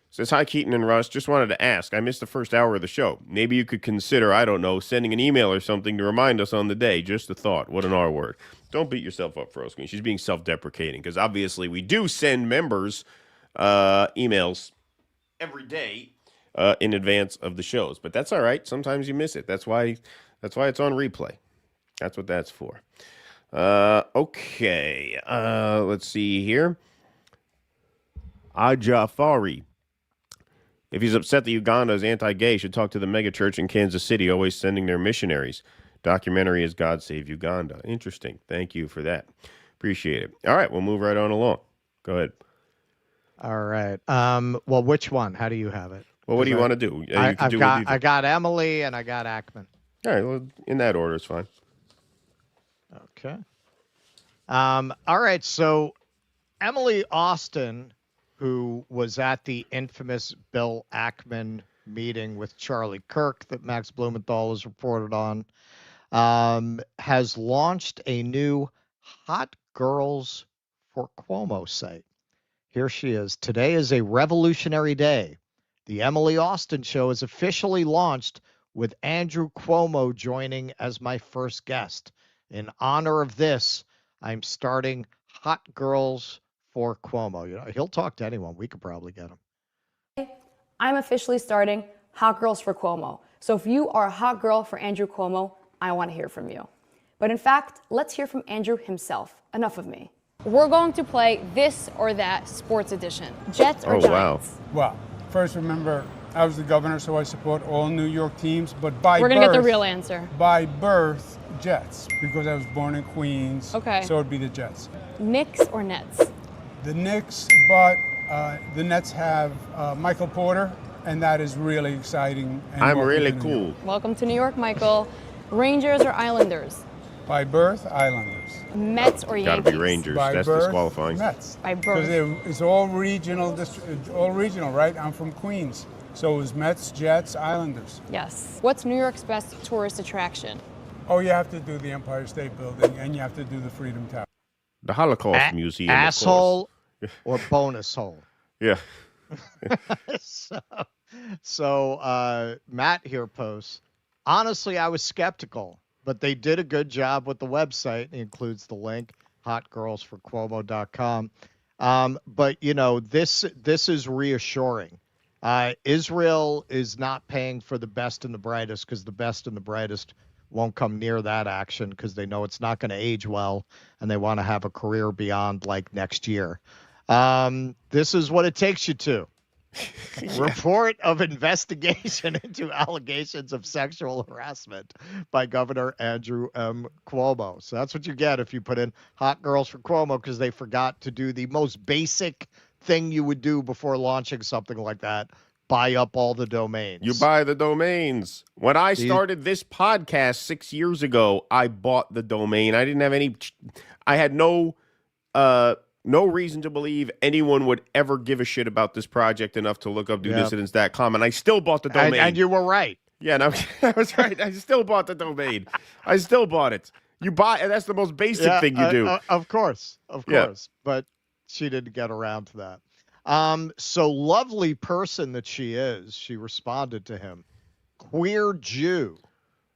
[SPEAKER 9] says, hi, Keaton and Russ. Just wanted to ask. I missed the first hour of the show. Maybe you could consider, I don't know, sending an email or something to remind us on the day. Just a thought. What an R word. Don't beat yourself up, Feroz Queen. She's being self-deprecating because obviously we do send members emails every day in advance of the shows. But that's all right. Sometimes you miss it. That's why That's why it's on replay. That's what that's for. Okay. Let's see here. Ajafari. If he's upset that Uganda is anti-gay, should talk to the megachurch in Kansas City, always sending their missionaries. Documentary is God Save Uganda. Interesting. Thank you for that. Appreciate it. All right, we'll move right on along. Go ahead.
[SPEAKER 4] All right. Well, which one? How do you have it?
[SPEAKER 9] Well, what do you want to do?
[SPEAKER 4] I got Emily and I got Ackman.
[SPEAKER 9] All right. Well, in that order, it's fine.
[SPEAKER 4] Okay. All right. So Emily Austin, who was at the infamous Bill Ackman meeting with Charlie Kirk that Max Blumenthal has reported on, has launched a new Hot Girls for Cuomo site. Here she is. Today is a revolutionary day. The Emily Austin Show is officially launched with Andrew Cuomo joining as my first guest. In honor of this, I'm starting Hot Girls for Cuomo. You know, he'll talk to anyone. We could probably get him.
[SPEAKER 13] I'm officially starting Hot Girls for Cuomo. So if you are a hot girl for Andrew Cuomo, I want to hear from you. But in fact, let's hear from Andrew himself. Enough of me. We're going to play this or that sports edition. Jets or Giants?
[SPEAKER 6] Well, first remember, I was the governor, so I support all New York teams, but by
[SPEAKER 13] We're going to get the real answer.
[SPEAKER 6] By birth, Jets, because I was born in Queens.
[SPEAKER 13] Okay.
[SPEAKER 6] So it'd be the Jets.
[SPEAKER 13] Knicks or Nets?
[SPEAKER 6] The Knicks, but the Nets have Michael Porter, and that is really exciting. And
[SPEAKER 9] I'm really cool.
[SPEAKER 13] Welcome to New York, Michael. Rangers or Islanders?
[SPEAKER 6] By birth, Islanders.
[SPEAKER 13] Mets or Yankees?
[SPEAKER 9] Gotta be Rangers.
[SPEAKER 6] By
[SPEAKER 9] That's
[SPEAKER 6] birth,
[SPEAKER 9] disqualifying.
[SPEAKER 6] Mets.
[SPEAKER 13] By birth.
[SPEAKER 6] Because it's all regional, right? I'm from Queens. So it was Mets, Jets, Islanders.
[SPEAKER 13] Yes. What's New York's best tourist attraction?
[SPEAKER 6] Oh, you have to do the Empire State Building, and you have to do the Freedom Tower.
[SPEAKER 9] The Holocaust Museum.
[SPEAKER 4] Asshole or bonus hole?
[SPEAKER 9] Yeah.
[SPEAKER 4] So Matt here posts, honestly, I was skeptical, but they did a good job with the website. It includes the link, hotgirlsforcuomo.com. But, you know, this is reassuring. Israel is not paying for the best and the brightest because the best and the brightest won't come near that action because they know it's not going to age well and they want to have a career beyond like next year. This is what it takes you to. Report of investigation into allegations of sexual harassment by Governor Andrew M. Cuomo. So that's what you get if you put in Hot Girls for Cuomo because they forgot to do the most basic thing you would do before launching something like that. Buy up all the domains.
[SPEAKER 9] You buy the domains. When I started this podcast 6 years ago, I bought the domain. I didn't have any. I had no reason to believe anyone would ever give a shit about this project enough to look up newdissidents.com, and I still bought the domain.
[SPEAKER 4] And you were right.
[SPEAKER 9] Yeah, no, I was right. I still bought the domain. I still bought it. You buy, and that's the most basic thing you do.
[SPEAKER 4] Of course. But she didn't get around to that. So lovely person that she is, she responded to him. Queer Jew.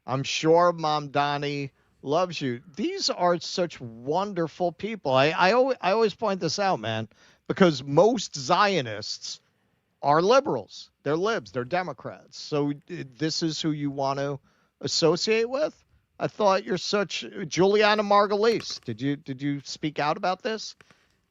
[SPEAKER 4] I'm sure Mamdani loves you. These are such wonderful people. I always point this out, man, because most Zionists are liberals. They're libs. They're Democrats. So this is who you want to associate with? I thought you're such Juliana Margulies. Did you speak out about this?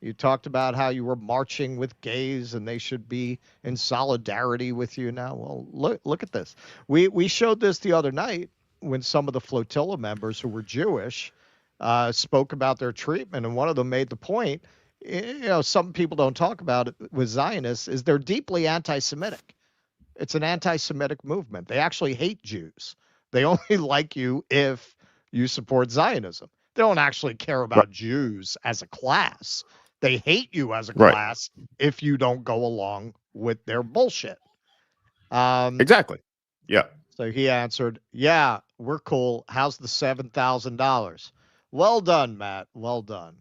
[SPEAKER 4] You talked about how you were marching with gays and they should be in solidarity with you now. Well, look at this. We showed this the other night when some of the flotilla members who were Jewish spoke about their treatment, and one of them made the point, you know, some people don't talk about it with Zionists, is they're deeply anti-Semitic. It's an anti-Semitic movement. They actually hate Jews. They only like you if you support Zionism. They don't actually care about Jews as a class. They hate you as a class if you don't go along with their bullshit.
[SPEAKER 9] Exactly. Yeah.
[SPEAKER 4] So he answered, yeah, we're cool. How's the $7,000? Well done, Matt. Well done.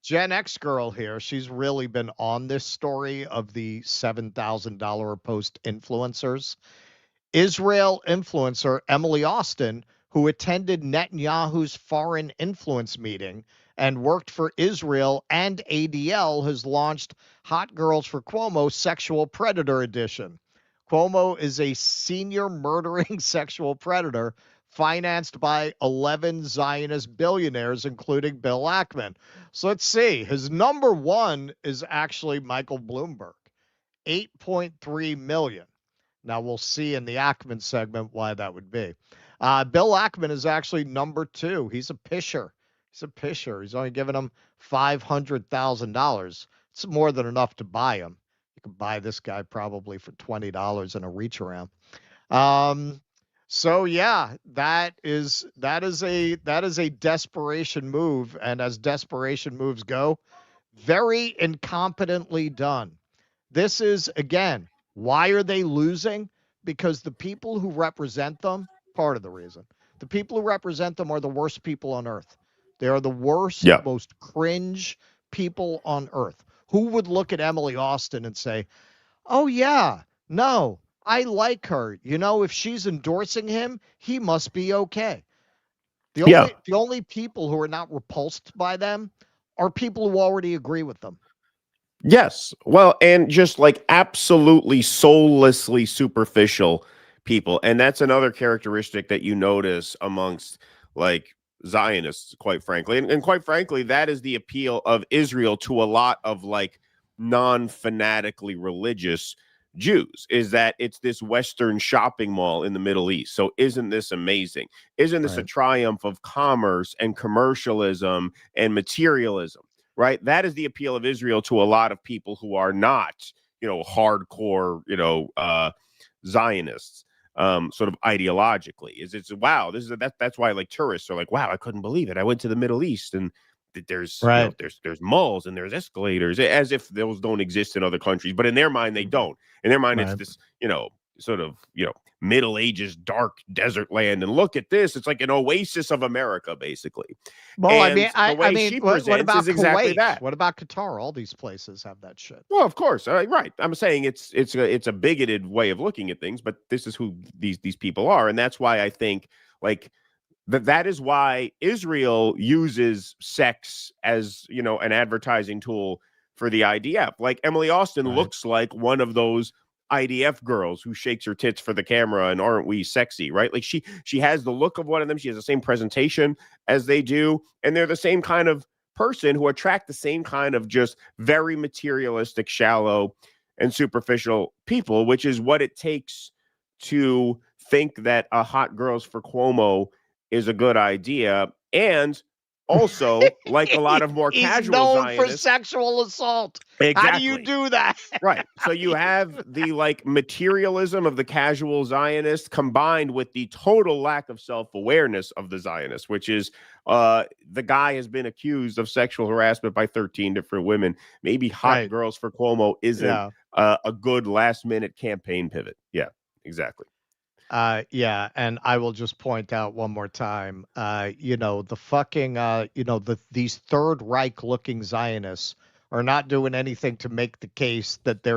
[SPEAKER 4] Gen X girl here, she's really been on this story of the $7,000 a post influencers. Israel influencer Emily Austin, who attended Netanyahu's foreign influence meeting and worked for Israel and ADL, has launched Hot Girls for Cuomo Sexual Predator Edition. Cuomo is a senior murdering sexual predator financed by 11 Zionist billionaires, including Bill Ackman. So let's see. His number one is actually Michael Bloomberg, 8.3 million. Now we'll see in the Ackman segment why that would be. Bill Ackman is actually number two. He's a pisher. He's only giving him $500,000. It's more than enough to buy him. You can buy this guy probably for $20 in a reach around. So yeah, that is a desperation move, and as desperation moves go, very incompetently done. This is, again, why are they losing? Because the people who represent them, part of the reason, the people who represent them are the worst people on earth. They are the worst, most cringe people on earth. Who would look at Emily Austin and say, oh yeah, no, I like her. You know, if she's endorsing him, he must be okay. The only people who are not repulsed by them are people who already agree with them.
[SPEAKER 9] Yes. Well, and just like absolutely soullessly superficial people. And that's another characteristic that you notice amongst like Zionists, quite frankly. And quite frankly, that is the appeal of Israel to a lot of like non-fanatically religious Jews, is that it's this Western shopping mall in the Middle East. So isn't this amazing? Isn't this a triumph of commerce and commercialism and materialism? Right. That is the appeal of Israel to a lot of people who are not, hardcore, Zionists, sort of ideologically. Wow, that's why like tourists are like, wow, I couldn't believe it. I went to the Middle East and there's there's malls and there's escalators, as if those don't exist in other countries, but in their mind they don't. In their mind, it's this, sort of, Middle Ages dark desert land, and look at this, it's like an oasis of America, basically.
[SPEAKER 4] Well,
[SPEAKER 9] and
[SPEAKER 4] I mean, what about
[SPEAKER 9] exactly
[SPEAKER 4] Kuwait?
[SPEAKER 9] that.
[SPEAKER 4] What about Qatar? All these places have that shit.
[SPEAKER 9] Well, of course, right. I'm saying it's a bigoted way of looking at things, but this is who these people are, and that's why I think like that is why Israel uses sex as an advertising tool for the IDF. Like Emily Austin looks like one of those IDF girls who shakes her tits for the camera and aren't we sexy, right? Like she has the look of one of them. She has the same presentation as they do. And they're the same kind of person who attract the same kind of just very materialistic, shallow and superficial people, which is what it takes to think that a hot girls for Cuomo is a good idea. And also, like a lot of more casual
[SPEAKER 4] known
[SPEAKER 9] Zionists,
[SPEAKER 4] for sexual assault.
[SPEAKER 9] Exactly.
[SPEAKER 4] How do you do that?
[SPEAKER 9] Right. So you have the like materialism of the casual Zionist combined with the total lack of self-awareness of the Zionist, which is the guy has been accused of sexual harassment by 13 different women. Maybe hot girls for Cuomo isn't a good last-minute campaign pivot. Yeah, exactly.
[SPEAKER 4] And I will just point out one more time, the fucking, these Third Reich looking Zionists are not doing anything to make the case that they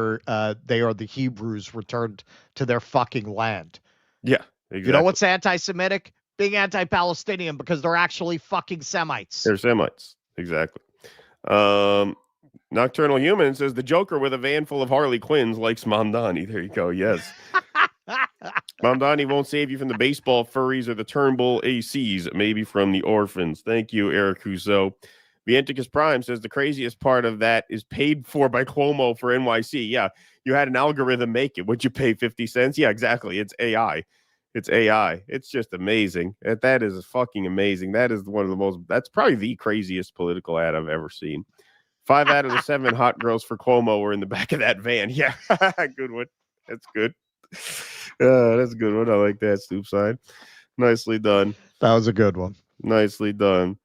[SPEAKER 4] are the Hebrews returned to their fucking land.
[SPEAKER 9] Yeah, exactly.
[SPEAKER 4] You know what's anti-Semitic? Being anti-Palestinian, because they're actually fucking Semites.
[SPEAKER 9] They're Semites. Exactly. Nocturnal Human says the Joker with a van full of Harley Quinns likes Mamdani. There you go. Yes. Mamdani won't save you from the baseball furries or the Turnbull ACs, maybe from the orphans. Thank you, Eric Husso. Vienticus Prime says the craziest part of that is paid for by Cuomo for NYC. Yeah, you had an algorithm make it. Would you pay 50 cents? Yeah, exactly. It's AI. It's AI. It's just amazing. That is fucking amazing. That is one of the most, that's probably the craziest political ad I've ever seen. 5 out of the 7 hot girls for Cuomo were in the back of that van. Yeah, good one. That's good. That's a good one. I like that, Stoop Side. Nicely done.
[SPEAKER 4] That was a good one.
[SPEAKER 9] Nicely done.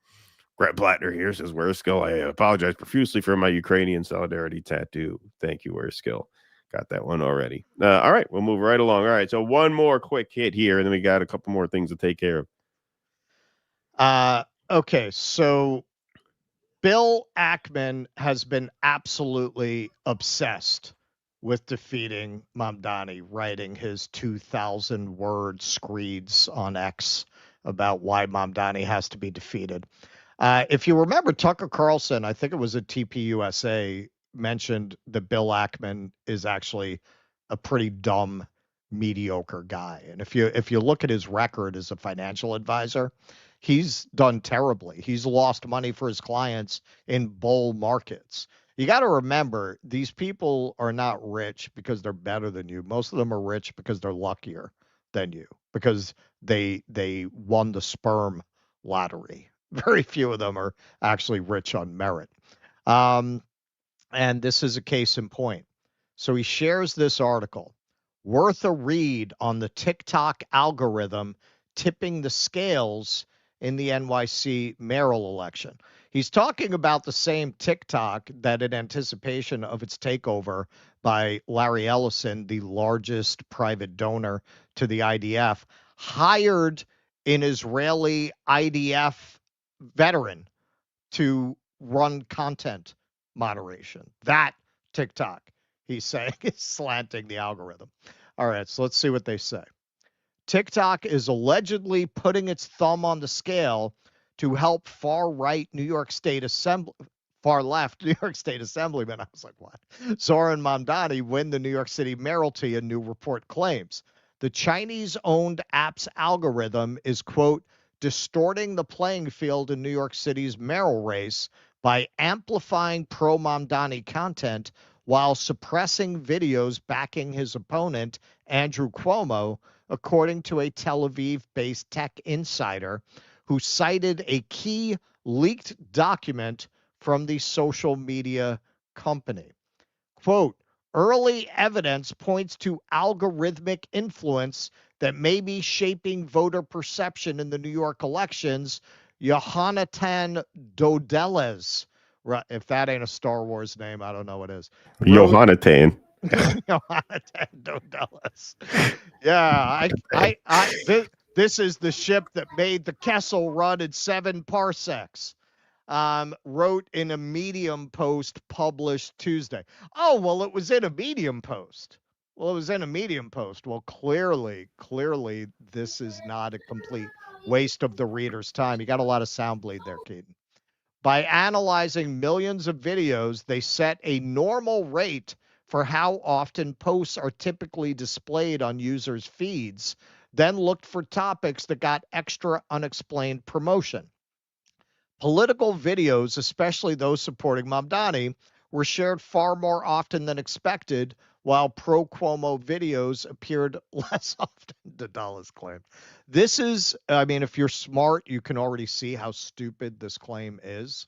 [SPEAKER 9] Graham Platner here says, Where's Skill? I apologize profusely for my Ukrainian solidarity tattoo. Thank you, Where's Skill? Got that one already. All right, we'll move right along. All right, so one more quick hit here, and then we got a couple more things to take care
[SPEAKER 4] of. Okay, so Bill Ackman has been absolutely obsessed with defeating Mamdani, writing his 2,000-word screeds on X about why Mamdani has to be defeated. If you remember, Tucker Carlson, I think it was at TPUSA, mentioned that Bill Ackman is actually a pretty dumb mediocre guy. And if you look at his record as a financial advisor, he's done terribly. He's lost money for his clients in bull markets. You got to remember, these people are not rich because they're better than you. Most of them are rich because they're luckier than you, because they won the sperm lottery. Very few of them are actually rich on merit. And this is a case in point. So he shares this article, worth a read on the TikTok algorithm tipping the scales in the NYC mayoral election. He's talking about the same TikTok that, in anticipation of its takeover by Larry Ellison, the largest private donor to the IDF, hired an Israeli IDF veteran to run content moderation. That TikTok, he's saying, is slanting the algorithm. All right, so let's see what they say. TikTok is allegedly putting its thumb on the scale to help far-left New York State Assemblyman, I was like, what? Zohran Mamdani win the New York City mayoralty, a new report claims. The Chinese-owned app's algorithm is, quote, distorting the playing field in New York City's mayoral race by amplifying pro-Mamdani content while suppressing videos backing his opponent, Andrew Cuomo, according to a Tel Aviv-based tech insider who cited a key leaked document from the social media company. Quote, early evidence points to algorithmic influence that may be shaping voter perception in the New York elections. Yohanatan Dodeles, if that ain't a Star Wars name, I don't know what is.
[SPEAKER 9] Yohanatan.
[SPEAKER 4] Yohanatan Dodeles. Yeah, this is the ship that made the Kessel run in 7 parsecs. Wrote in a Medium post published Tuesday. Oh, well, it was in a Medium post. Well, clearly, this is not a complete waste of the reader's time. You got a lot of sound bleed there, Keaton. By analyzing millions of videos, they set a normal rate for how often posts are typically displayed on users' feeds, then looked for topics that got extra unexplained promotion. Political videos, especially those supporting Mamdani, were shared far more often than expected, while pro-Cuomo videos appeared less often, Dodeles claimed. This is, I mean, if you're smart, you can already see how stupid this claim is.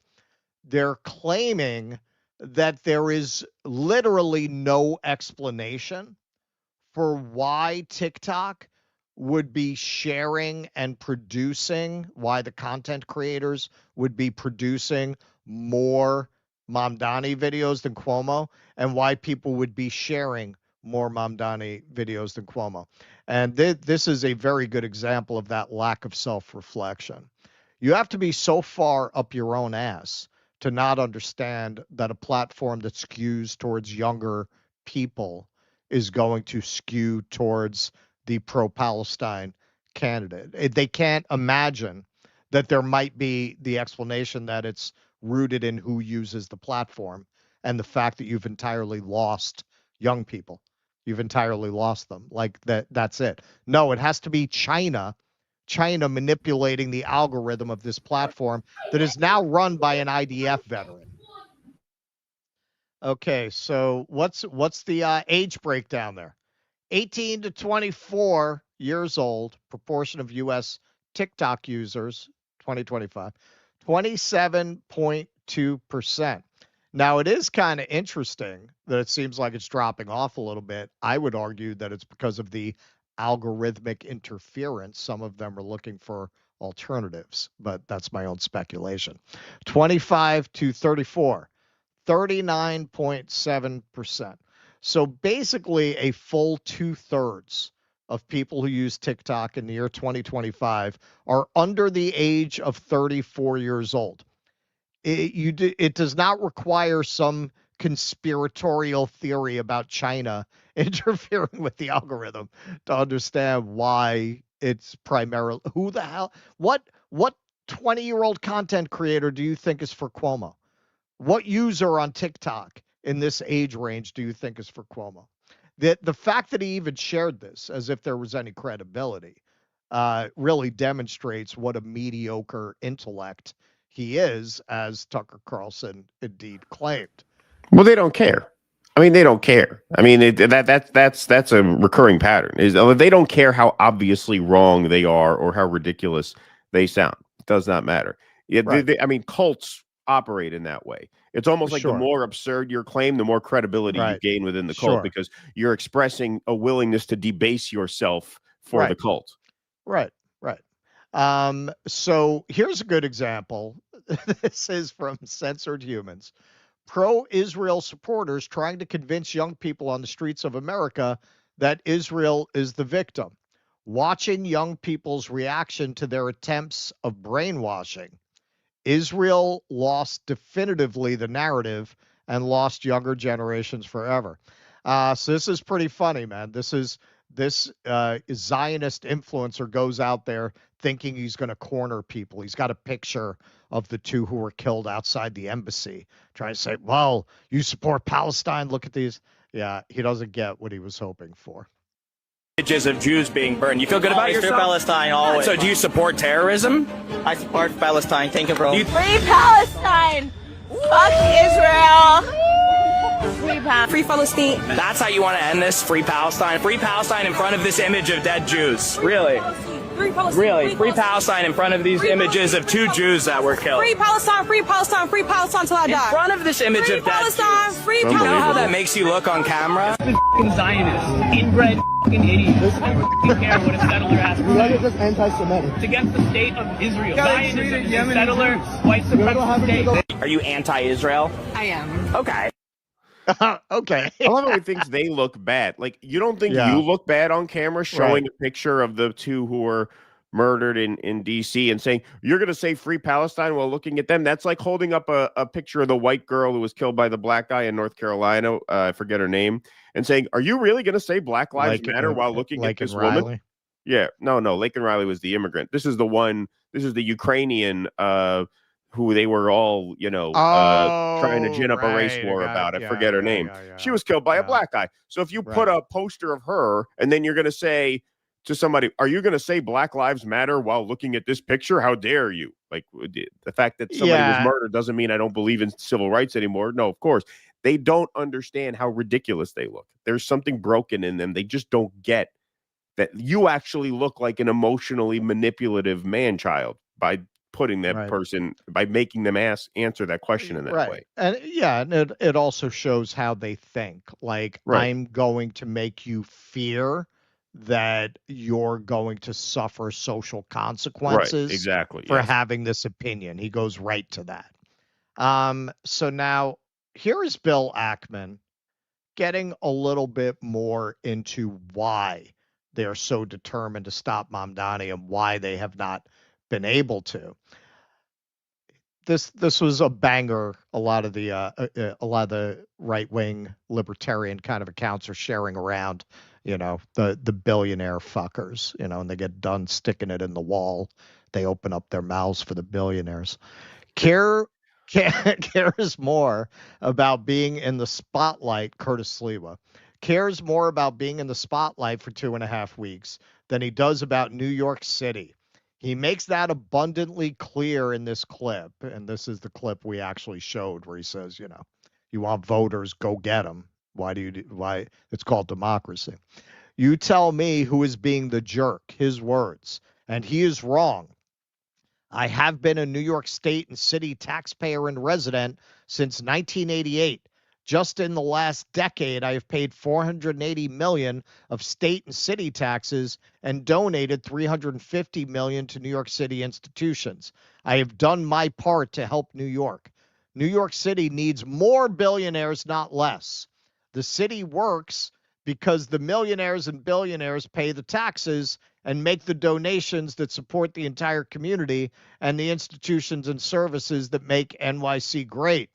[SPEAKER 4] They're claiming that there is literally no explanation for why TikTok would be sharing and producing, why the content creators would be producing more Mamdani videos than Cuomo, and why people would be sharing more Mamdani videos than Cuomo. And this is a very good example of that lack of self-reflection. You have to be so far up your own ass to not understand that a platform that skews towards younger people is going to skew towards the pro-Palestine candidate. They can't imagine that there might be the explanation that it's rooted in who uses the platform and the fact that you've entirely lost young people. You've entirely lost them. Like that's it. No, it has to be China manipulating the algorithm of this platform that is now run by an IDF veteran. Okay, so what's the age breakdown there? 18 to 24 years old, proportion of U.S. TikTok users, 2025, 27.2%. Now, it is kind of interesting that it seems like it's dropping off a little bit. I would argue that it's because of the algorithmic interference. Some of them are looking for alternatives, but that's my own speculation. 25 to 34, 39.7%. So basically a full 2/3 of people who use TikTok in the year 2025 are under the age of 34 years old. It does not require some conspiratorial theory about China interfering with the algorithm to understand why it's primarily what 20-year-old content creator do you think is for Cuomo? What user on TikTok in this age range do you think is for Cuomo? The fact that he even shared this as if there was any credibility really demonstrates what a mediocre intellect he is, as Tucker Carlson indeed claimed.
[SPEAKER 9] Well, they don't care. I mean, they don't care. I mean, that's a recurring pattern. Is they don't care how obviously wrong they are or how ridiculous they sound. It does not matter. Yeah,
[SPEAKER 4] Right.
[SPEAKER 9] I mean, cults operate in that way. It's almost like the more absurd your claim, the more credibility you gain within the cult because you're expressing a willingness to debase yourself for the cult.
[SPEAKER 4] Right. So here's a good example. This is from Censored Humans. Pro-Israel supporters trying to convince young people on the streets of America that Israel is the victim. Watching young people's reaction to their attempts of brainwashing. Israel lost definitively the narrative and lost younger generations forever. So this is pretty funny, man. This Zionist influencer goes out there thinking he's going to corner people. He's got a picture of the two who were killed outside the embassy, trying to say, well, you support Palestine. Look at these. Yeah, he doesn't get what he was hoping for.
[SPEAKER 14] Images of Jews being burned. You feel good about yourself?
[SPEAKER 15] Palestine always.
[SPEAKER 14] So do you support terrorism?
[SPEAKER 15] I support Palestine. Thank you, bro.
[SPEAKER 23] Free Palestine! Fuck Israel! Free Palestine.
[SPEAKER 14] That's how you want to end this? Free Palestine? Free Palestine in front of this image of dead Jews. Really?
[SPEAKER 23] Free Palestine.
[SPEAKER 14] Really? Free Palestine in front of these images of two Jews that were killed.
[SPEAKER 23] Free Palestine, free Palestine, free Palestine till I die.
[SPEAKER 14] In front of this image
[SPEAKER 23] free
[SPEAKER 14] of dead
[SPEAKER 23] Palestine,
[SPEAKER 14] Jews.
[SPEAKER 23] free
[SPEAKER 14] Do you know how
[SPEAKER 23] Palestine.
[SPEAKER 14] that makes you look on camera?
[SPEAKER 17] F***ing Zionist, inbred f***ing idiots. I don't f***ing care what a settler has to say.
[SPEAKER 15] Just anti-Semitic.
[SPEAKER 17] It's against the state of Israel. Zionism is a settler, white supremacist state.
[SPEAKER 14] Are you anti-Israel?
[SPEAKER 23] I am.
[SPEAKER 14] Okay.
[SPEAKER 4] Okay.
[SPEAKER 9] I love how he thinks they look bad. Like, you don't think you look bad on camera showing a picture of the two who were murdered in D.C. and saying, you're going to say free Palestine while looking at them? That's like holding up a picture of the white girl who was killed by the black guy in North Carolina. I forget her name. And saying, are you really going to say Black Lives Matter while looking at this woman? Yeah. No. Laken Riley was the immigrant. This is the Ukrainian who they were all, trying to gin up a race war about. I forget her name. She was killed by a black guy. So if you put a poster of her and then you're going to say to somebody, are you going to say Black Lives Matter while looking at this picture? How dare you? Like, the fact that somebody was murdered doesn't mean I don't believe in civil rights anymore. No, of course. They don't understand how ridiculous they look. There's something broken in them. They just don't get that you actually look like an emotionally manipulative man-child by putting that person, by making them answer that question in that way.
[SPEAKER 4] And it also shows how they think. Like, I'm going to make you fear that you're going to suffer social consequences for having this opinion. He goes right to that. So now here is Bill Ackman getting a little bit more into why they're so determined to stop Mamdani and why they have not been able to. This was a banger. A lot of the right-wing libertarian kind of accounts are sharing around, the billionaire fuckers, and they get done sticking it in the wall. They open up their mouths for the billionaires. Cares more about being in the spotlight, Curtis Sliwa, cares more about being in the spotlight for 2.5 weeks than he does about New York City. He makes that abundantly clear in this clip, and this is the clip we actually showed where he says, you want voters, go get them. Why it's called democracy. You tell me who is being the jerk, his words, and he is wrong. I have been a New York State and city taxpayer and resident since 1988. Just in the last decade, I have paid $480 million of state and city taxes and donated $350 million to New York City institutions. I have done my part to help New York. New York City needs more billionaires, not less. The city works because the millionaires and billionaires pay the taxes and make the donations that support the entire community and the institutions and services that make NYC great.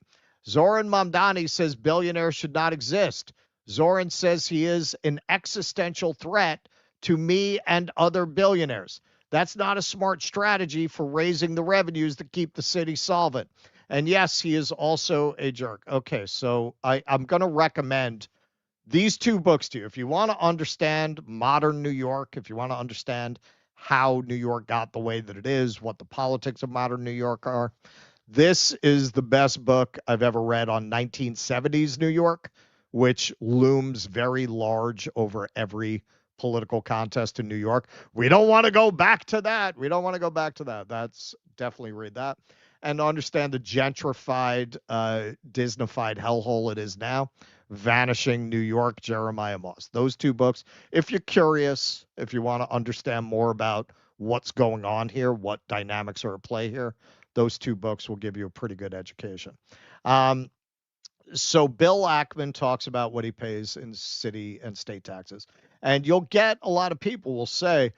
[SPEAKER 4] Zohran Mamdani says billionaires should not exist. Zohran says he is an existential threat to me and other billionaires. That's not a smart strategy for raising the revenues that keep the city solvent. And yes, he is also a jerk. Okay, so I'm going to recommend these two books to you. If you want to understand modern New York, if you want to understand how New York got the way that it is, what the politics of modern New York are, this is the best book I've ever read on 1970s New York, which looms very large over every political contest in New York. We don't want to go back to that. We don't want to go back to that. That's definitely read that. And understand the gentrified, Disneyfied hellhole it is now. Vanishing New York, Jeremiah Moss. Those two books. If you're curious, if you want to understand more about what's going on here, what dynamics are at play here, those two books will give you a pretty good education. So Bill Ackman talks about what he pays in city and state taxes. And you'll get a lot of people will say,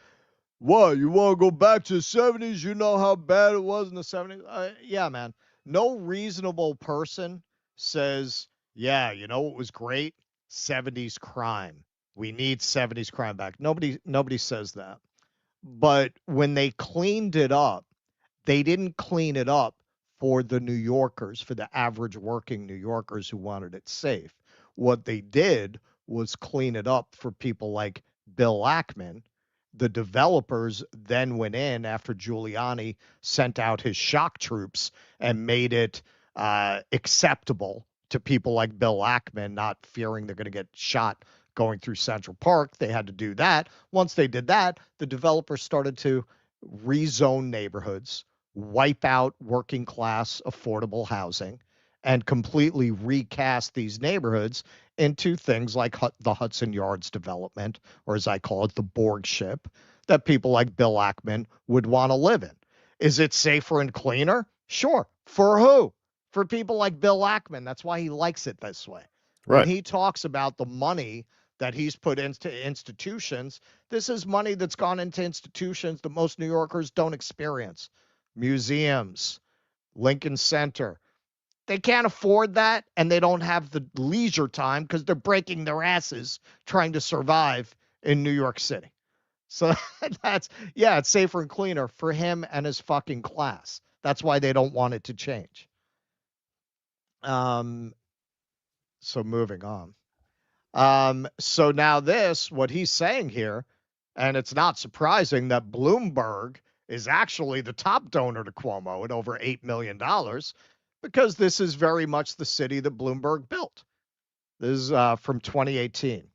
[SPEAKER 4] what, you want to go back to the 70s? You know how bad it was in the 70s? Yeah, man. No reasonable person says, yeah, you know what was great? 70s crime. We need 70s crime back. Nobody says that. But when they cleaned it up, they didn't clean it up for the New Yorkers, for the average working New Yorkers who wanted it safe. What they did was clean it up for people like Bill Ackman. The developers then went in after Giuliani sent out his shock troops and made it acceptable to people like Bill Ackman, not fearing they're going to get shot going through Central Park. They had to do that. Once they did that, the developers started to rezone neighborhoods, wipe out working class affordable housing, and completely recast these neighborhoods into things like the Hudson Yards development, or as I call it, the Borg ship, that people like Bill Ackman would want to live in. Is it safer and cleaner? Sure. For who? For people like Bill Ackman. That's why he likes it this way.
[SPEAKER 9] Right.
[SPEAKER 4] When he talks about the money that he's put into institutions, this is money that's gone into institutions that most New Yorkers don't experience. Museums, Lincoln Center. They can't afford that, and they don't have the leisure time because they're breaking their asses trying to survive in New York City. So that's, yeah, it's safer and cleaner for him and his fucking class. That's why they don't want it to change. So moving on. So now what he's saying here, and it's not surprising that Bloomberg is actually the top donor to Cuomo at over $8 million, because this is very much the city that Bloomberg built. This is from 2018.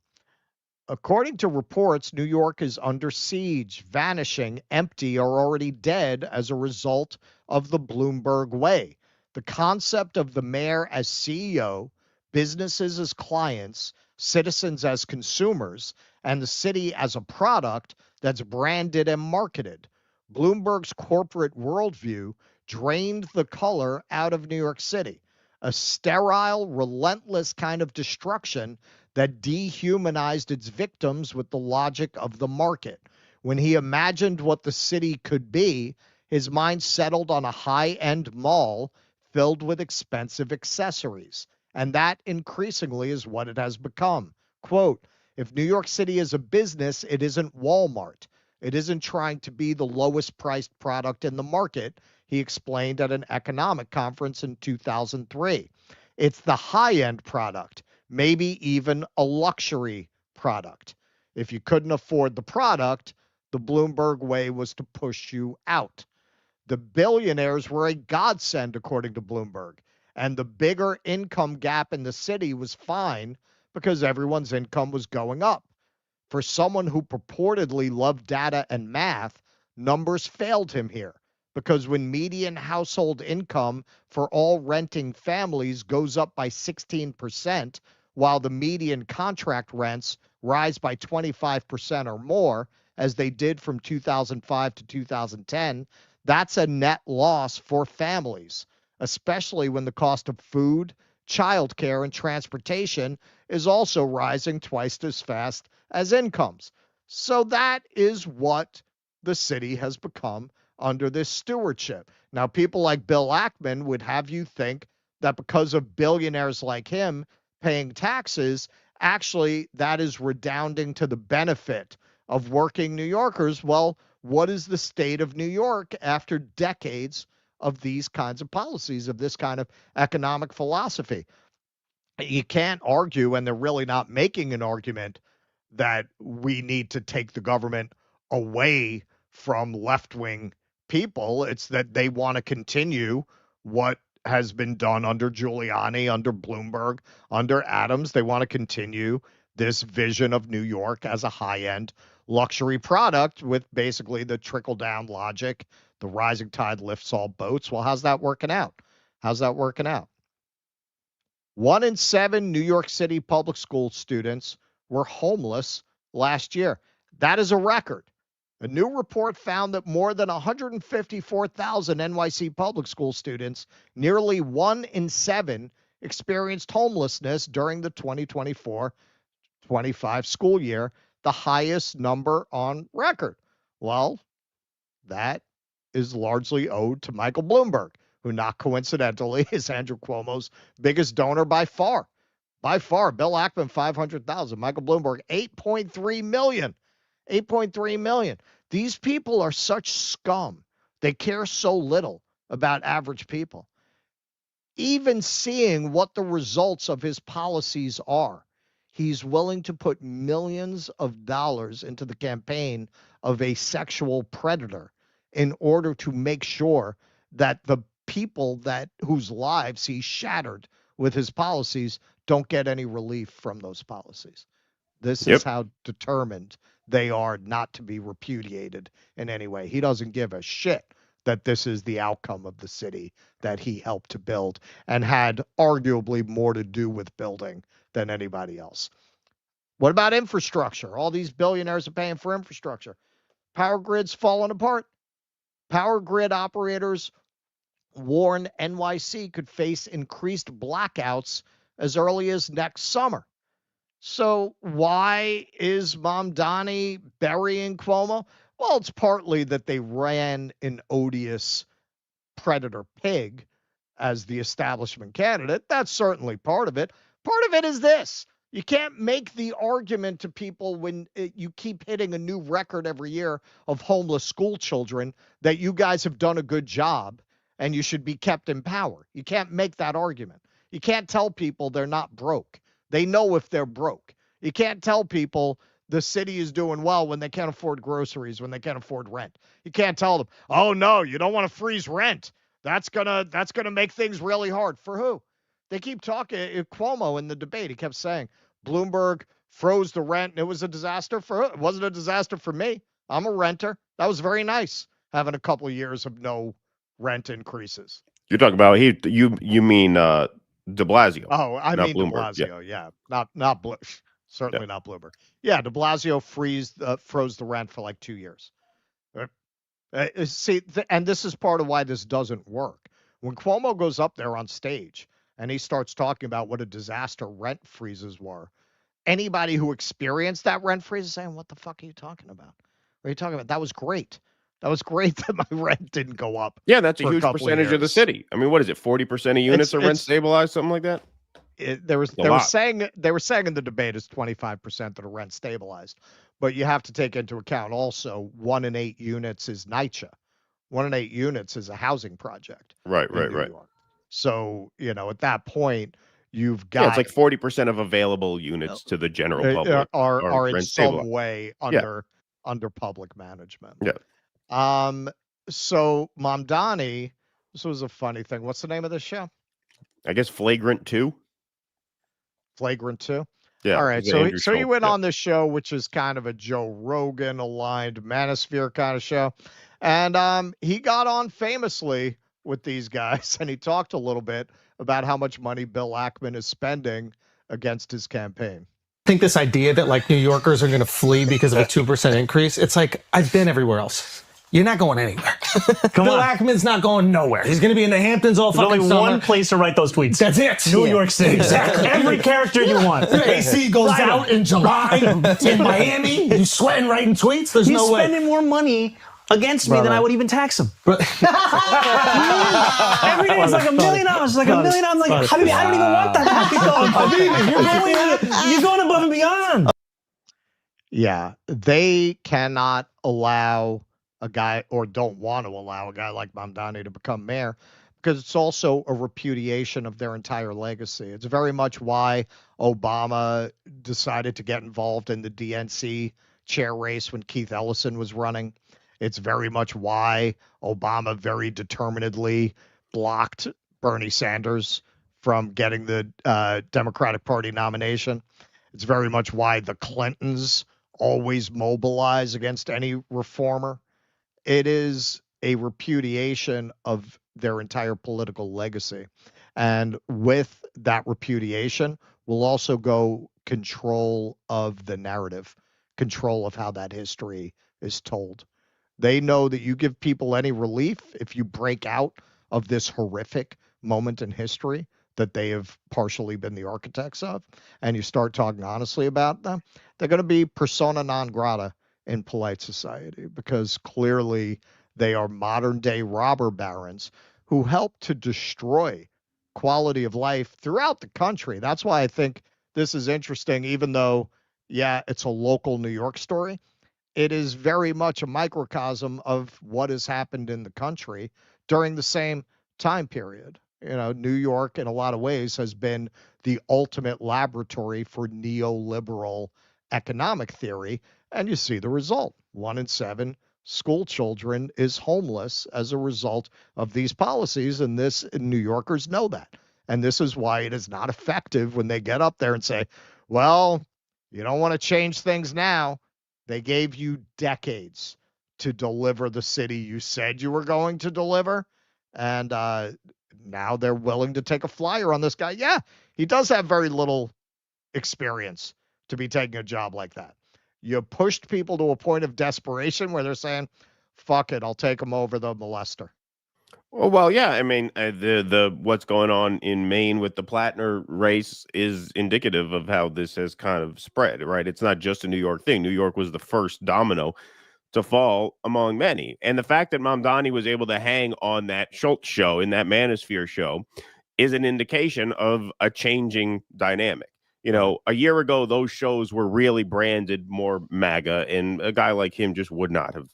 [SPEAKER 4] According to reports, New York is under siege, vanishing, empty, or already dead as a result of the Bloomberg way. The concept of the mayor as CEO, businesses as clients, citizens as consumers, and the city as a product that's branded and marketed. Bloomberg's corporate worldview drained the color out of New York City, a sterile, relentless kind of destruction that dehumanized its victims with the logic of the market. When he imagined what the city could be, his mind settled on a high-end mall filled with expensive accessories. And that increasingly is what it has become. Quote, if New York City is a business, it isn't Walmart. It isn't trying to be the lowest priced product in the market, he explained at an economic conference in 2003. It's the high-end product, maybe even a luxury product. If you couldn't afford the product, the Bloomberg way was to push you out. The billionaires were a godsend, according to Bloomberg, and the bigger income gap in the city was fine because everyone's income was going up. For someone who purportedly loved data and math, numbers failed him here, because when median household income for all renting families goes up by 16%, while the median contract rents rise by 25% or more, as they did from 2005 to 2010, that's a net loss for families, especially when the cost of food, childcare, and transportation is also rising twice as fast as incomes. So that is what the city has become under this stewardship. Now, people like Bill Ackman would have you think that because of billionaires like him paying taxes, actually that is redounding to the benefit of working New Yorkers. Well, what is the state of New York after decades of these kinds of policies, of this kind of economic philosophy? you can't argue, and they're really not making an argument, that we need to take the government away from left-wing people. It's that they want to continue what has been done under Giuliani, under Bloomberg, under Adams. They want to continue this vision of New York as a high-end luxury product with basically the trickle-down logic. The rising tide lifts all boats. Well, how's that working out? How's that working out? 1 in 7 New York City public school students were homeless last year. That is a record. A new report found that more than 154,000 NYC public school students, nearly 1 in 7, experienced homelessness during the 2024-25 school year, the highest number on record. Well, that is largely owed to Michael Bloomberg, who not coincidentally is Andrew Cuomo's biggest donor by far. By far, Bill Ackman, 500,000. Michael Bloomberg, 8.3 million. 8.3 million. These people are such scum. They care so little about average people. Even seeing what the results of his policies are, he's willing to put millions of dollars into the campaign of a sexual predator in order to make sure that the people whose lives he shattered with his policies don't get any relief from those policies. This is how determined they are not to be repudiated in any way. He doesn't give a shit that this is the outcome of the city that he helped to build and had arguably more to do with building than anybody else. What about infrastructure? All these billionaires are paying for infrastructure. Power grid's falling apart. Power grid operators warn NYC could face increased blackouts as early as next summer. So why is Mamdani burying Cuomo? Well, it's partly that they ran an odious predator pig as the establishment candidate. That's certainly part of it. Part of it is this. You can't make the argument to people when you keep hitting a new record every year of homeless school children that you guys have done a good job and you should be kept in power. You can't make that argument. You can't tell people they're not broke. They know if they're broke. You can't tell people the city is doing well when they can't afford groceries, when they can't afford rent. You can't tell them, oh, no, you don't want to freeze rent. That's gonna make things really hard. For who? They keep talking. Cuomo in the debate, he kept saying, Bloomberg froze the rent, and it was a disaster for who? It wasn't a disaster for me. I'm a renter. That was very nice, having a couple of years of no rent increases.
[SPEAKER 9] You're talking about you mean de Blasio.
[SPEAKER 4] Oh, I mean
[SPEAKER 9] Bloomberg.
[SPEAKER 4] de Blasio, yeah. Not certainly not Bloomberg. Yeah, de Blasio froze the rent for like 2 years. And this is part of why this doesn't work. When Cuomo goes up there on stage and he starts talking about what a disaster rent freezes were, anybody who experienced that rent freeze is saying, what the fuck are you talking about? What are you talking about? That was great. That was great that my rent didn't go up.
[SPEAKER 9] Yeah, that's a huge percentage of the city. I mean, what is it? 40% of units are rent stabilized, something like that?
[SPEAKER 4] They were saying in the debate it's 25% that are rent stabilized. But you have to take into account also 1 in 8 units is NYCHA. 1 in 8 units is a housing project.
[SPEAKER 9] Right.
[SPEAKER 4] So, at that point, you've got...
[SPEAKER 9] Yeah, it's like 40% of available units to the general public
[SPEAKER 4] are in
[SPEAKER 9] rent
[SPEAKER 4] some
[SPEAKER 9] stabilized.
[SPEAKER 4] way under public management.
[SPEAKER 9] Yeah.
[SPEAKER 4] So Mamdani, this was a funny thing. What's the name of this show?
[SPEAKER 9] I guess Flagrant 2.
[SPEAKER 4] Flagrant 2?
[SPEAKER 9] Yeah.
[SPEAKER 4] All right. So he went on this show, which is kind of a Joe Rogan aligned manosphere kind of show. And he got on famously with these guys, and he talked a little bit about how much money Bill Ackman is spending against his campaign.
[SPEAKER 5] I think this idea that like New Yorkers are going to flee because of a 2% increase, it's like, I've been everywhere else. You're not going anywhere. Bill Ackman's not going nowhere. He's going to be in the Hamptons all fucking
[SPEAKER 19] There's only one place to write those tweets.
[SPEAKER 5] That's it.
[SPEAKER 19] New York City.
[SPEAKER 5] Exactly.
[SPEAKER 19] Every character you want.
[SPEAKER 5] AC goes out in July in Miami. You sweating writing tweets? There's no way.
[SPEAKER 19] He's spending more money against me than I would even tax him. Every day it's like $1 million. It's like $1 million. I'm like, I don't even want that. You're going above and beyond.
[SPEAKER 4] Yeah, they cannot allow a guy, or don't want to allow a guy like Mamdani to become mayor, because it's also a repudiation of their entire legacy. It's very much why Obama decided to get involved in the DNC chair race when Keith Ellison was running. It's very much why Obama very determinedly blocked Bernie Sanders from getting the Democratic Party nomination. It's very much why the Clintons always mobilize against any reformer. It is a repudiation of their entire political legacy. And with that repudiation will also go control of the narrative, control of how that history is told. They know that you give people any relief if you break out of this horrific moment in history that they have partially been the architects of, and you start talking honestly about them, they're going to be persona non grata in polite society, because clearly they are modern day robber barons who help to destroy quality of life throughout the country. That's why I think this is interesting, even though, yeah, it's a local New York story. It is very much a microcosm of what has happened in the country during the same time period. You know, New York in a lot of ways has been the ultimate laboratory for neoliberal economic theory. And you see the result. 1 in 7 school children is homeless as a result of these policies. And New Yorkers know that. And this is why it is not effective when they get up there and say, well, you don't want to change things now. They gave you decades to deliver the city you said you were going to deliver. And now they're willing to take a flyer on this guy. Yeah, he does have very little experience to be taking a job like that. You pushed people to a point of desperation where they're saying, fuck it, I'll take him over the molester.
[SPEAKER 9] Well, yeah. I mean, the what's going on in Maine with the Platner race is indicative of how this has kind of spread, right? It's not just a New York thing. New York was the first domino to fall among many. And the fact that Mamdani was able to hang on that Schultz show, in that Manosphere show, is an indication of a changing dynamic. You know, a year ago, those shows were really branded more MAGA, and a guy like him just would not have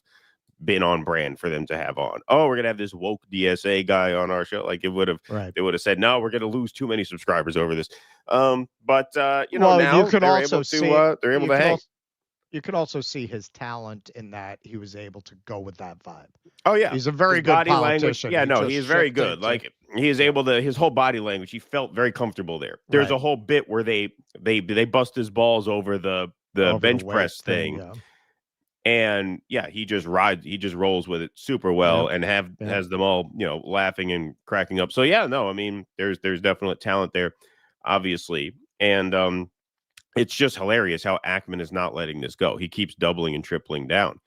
[SPEAKER 9] been on brand for them to have on. Oh, we're going to have this woke DSA guy on our show. Like, it would have, they would have said, no, we're going to lose too many subscribers over this. But you know, now
[SPEAKER 4] you can
[SPEAKER 9] they're
[SPEAKER 4] also
[SPEAKER 9] able
[SPEAKER 4] see,
[SPEAKER 9] to, they're able to hang.
[SPEAKER 4] You can also see his talent in that he was able to go with that vibe.
[SPEAKER 9] Oh yeah,
[SPEAKER 4] he's a very
[SPEAKER 9] his
[SPEAKER 4] good
[SPEAKER 9] body
[SPEAKER 4] politician.
[SPEAKER 9] language. Yeah, no, he is very good.
[SPEAKER 4] Into,
[SPEAKER 9] like he is able to, his whole body language. He felt very comfortable there. There's a whole bit where they bust his balls over the bench press thing.
[SPEAKER 4] Yeah.
[SPEAKER 9] And yeah, he just rolls with it super well, and has them all, you know, laughing and cracking up. So yeah, no, I mean, there's definite talent there, obviously, and it's just hilarious how Ackman is not letting this go. He keeps doubling and tripling down.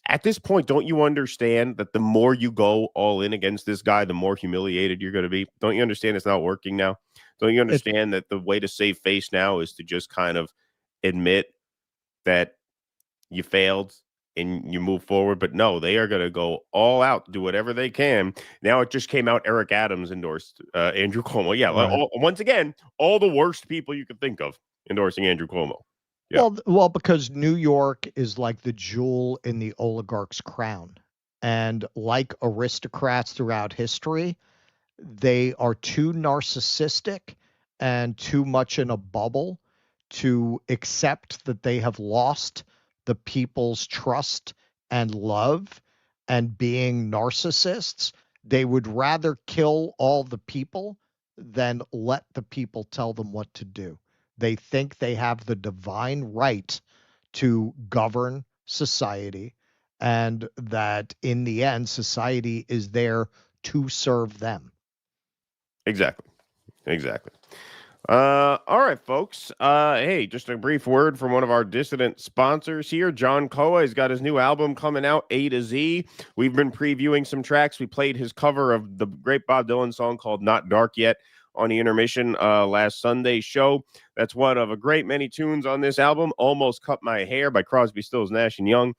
[SPEAKER 9] At this point, don't you understand that the more you go all in against this guy, the more humiliated you're going to be? Don't you understand it's not working now? Don't you understand that the way to save face now is to just kind of admit that you failed and you move forward? But no, they are going to go all out, do whatever they can. Now it just came out, Eric Adams endorsed Andrew Cuomo. Yeah, once again, all the worst people you could think of endorsing Andrew Cuomo. Yeah.
[SPEAKER 4] Well, because New York is like the jewel in the oligarch's crown. And like aristocrats throughout history, they are too narcissistic and too much in a bubble to accept that they have lost the people's trust and love. And being narcissists, they would rather kill all the people than let the people tell them what to do. They think they have the divine right to govern society, and that in the end, society is there to serve them.
[SPEAKER 9] Exactly. All right, folks. Hey, just a brief word from one of our dissident sponsors here. John Coa has got his new album coming out, A to Z. We've been previewing some tracks. We played his cover of the great Bob Dylan song called Not Dark Yet on the intermission last Sunday's show. That's one of a great many tunes on this album. Almost Cut My Hair by Crosby, Stills, Nash & Young.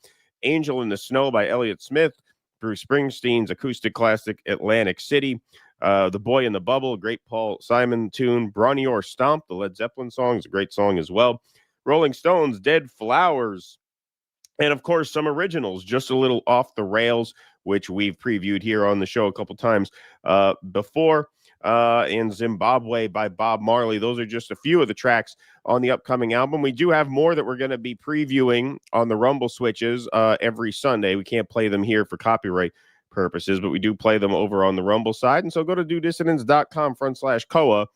[SPEAKER 9] Angel in the Snow by Elliott Smith. Bruce Springsteen's acoustic classic Atlantic City. The Boy in the Bubble, a great Paul Simon tune. Brawny or Stomp, the Led Zeppelin song, is a great song as well. Rolling Stones, Dead Flowers. And of course, some originals, Just a Little Off the Rails which we've previewed here on the show a couple times before. And Zimbabwe by Bob Marley. Those are just a few of the tracks on the upcoming album. We do have more that we're going to be previewing on the Rumble switches every Sunday. We can't play them here for copyright purposes, but we do play them over on the Rumble side. And so go to dudissidents.com/Koa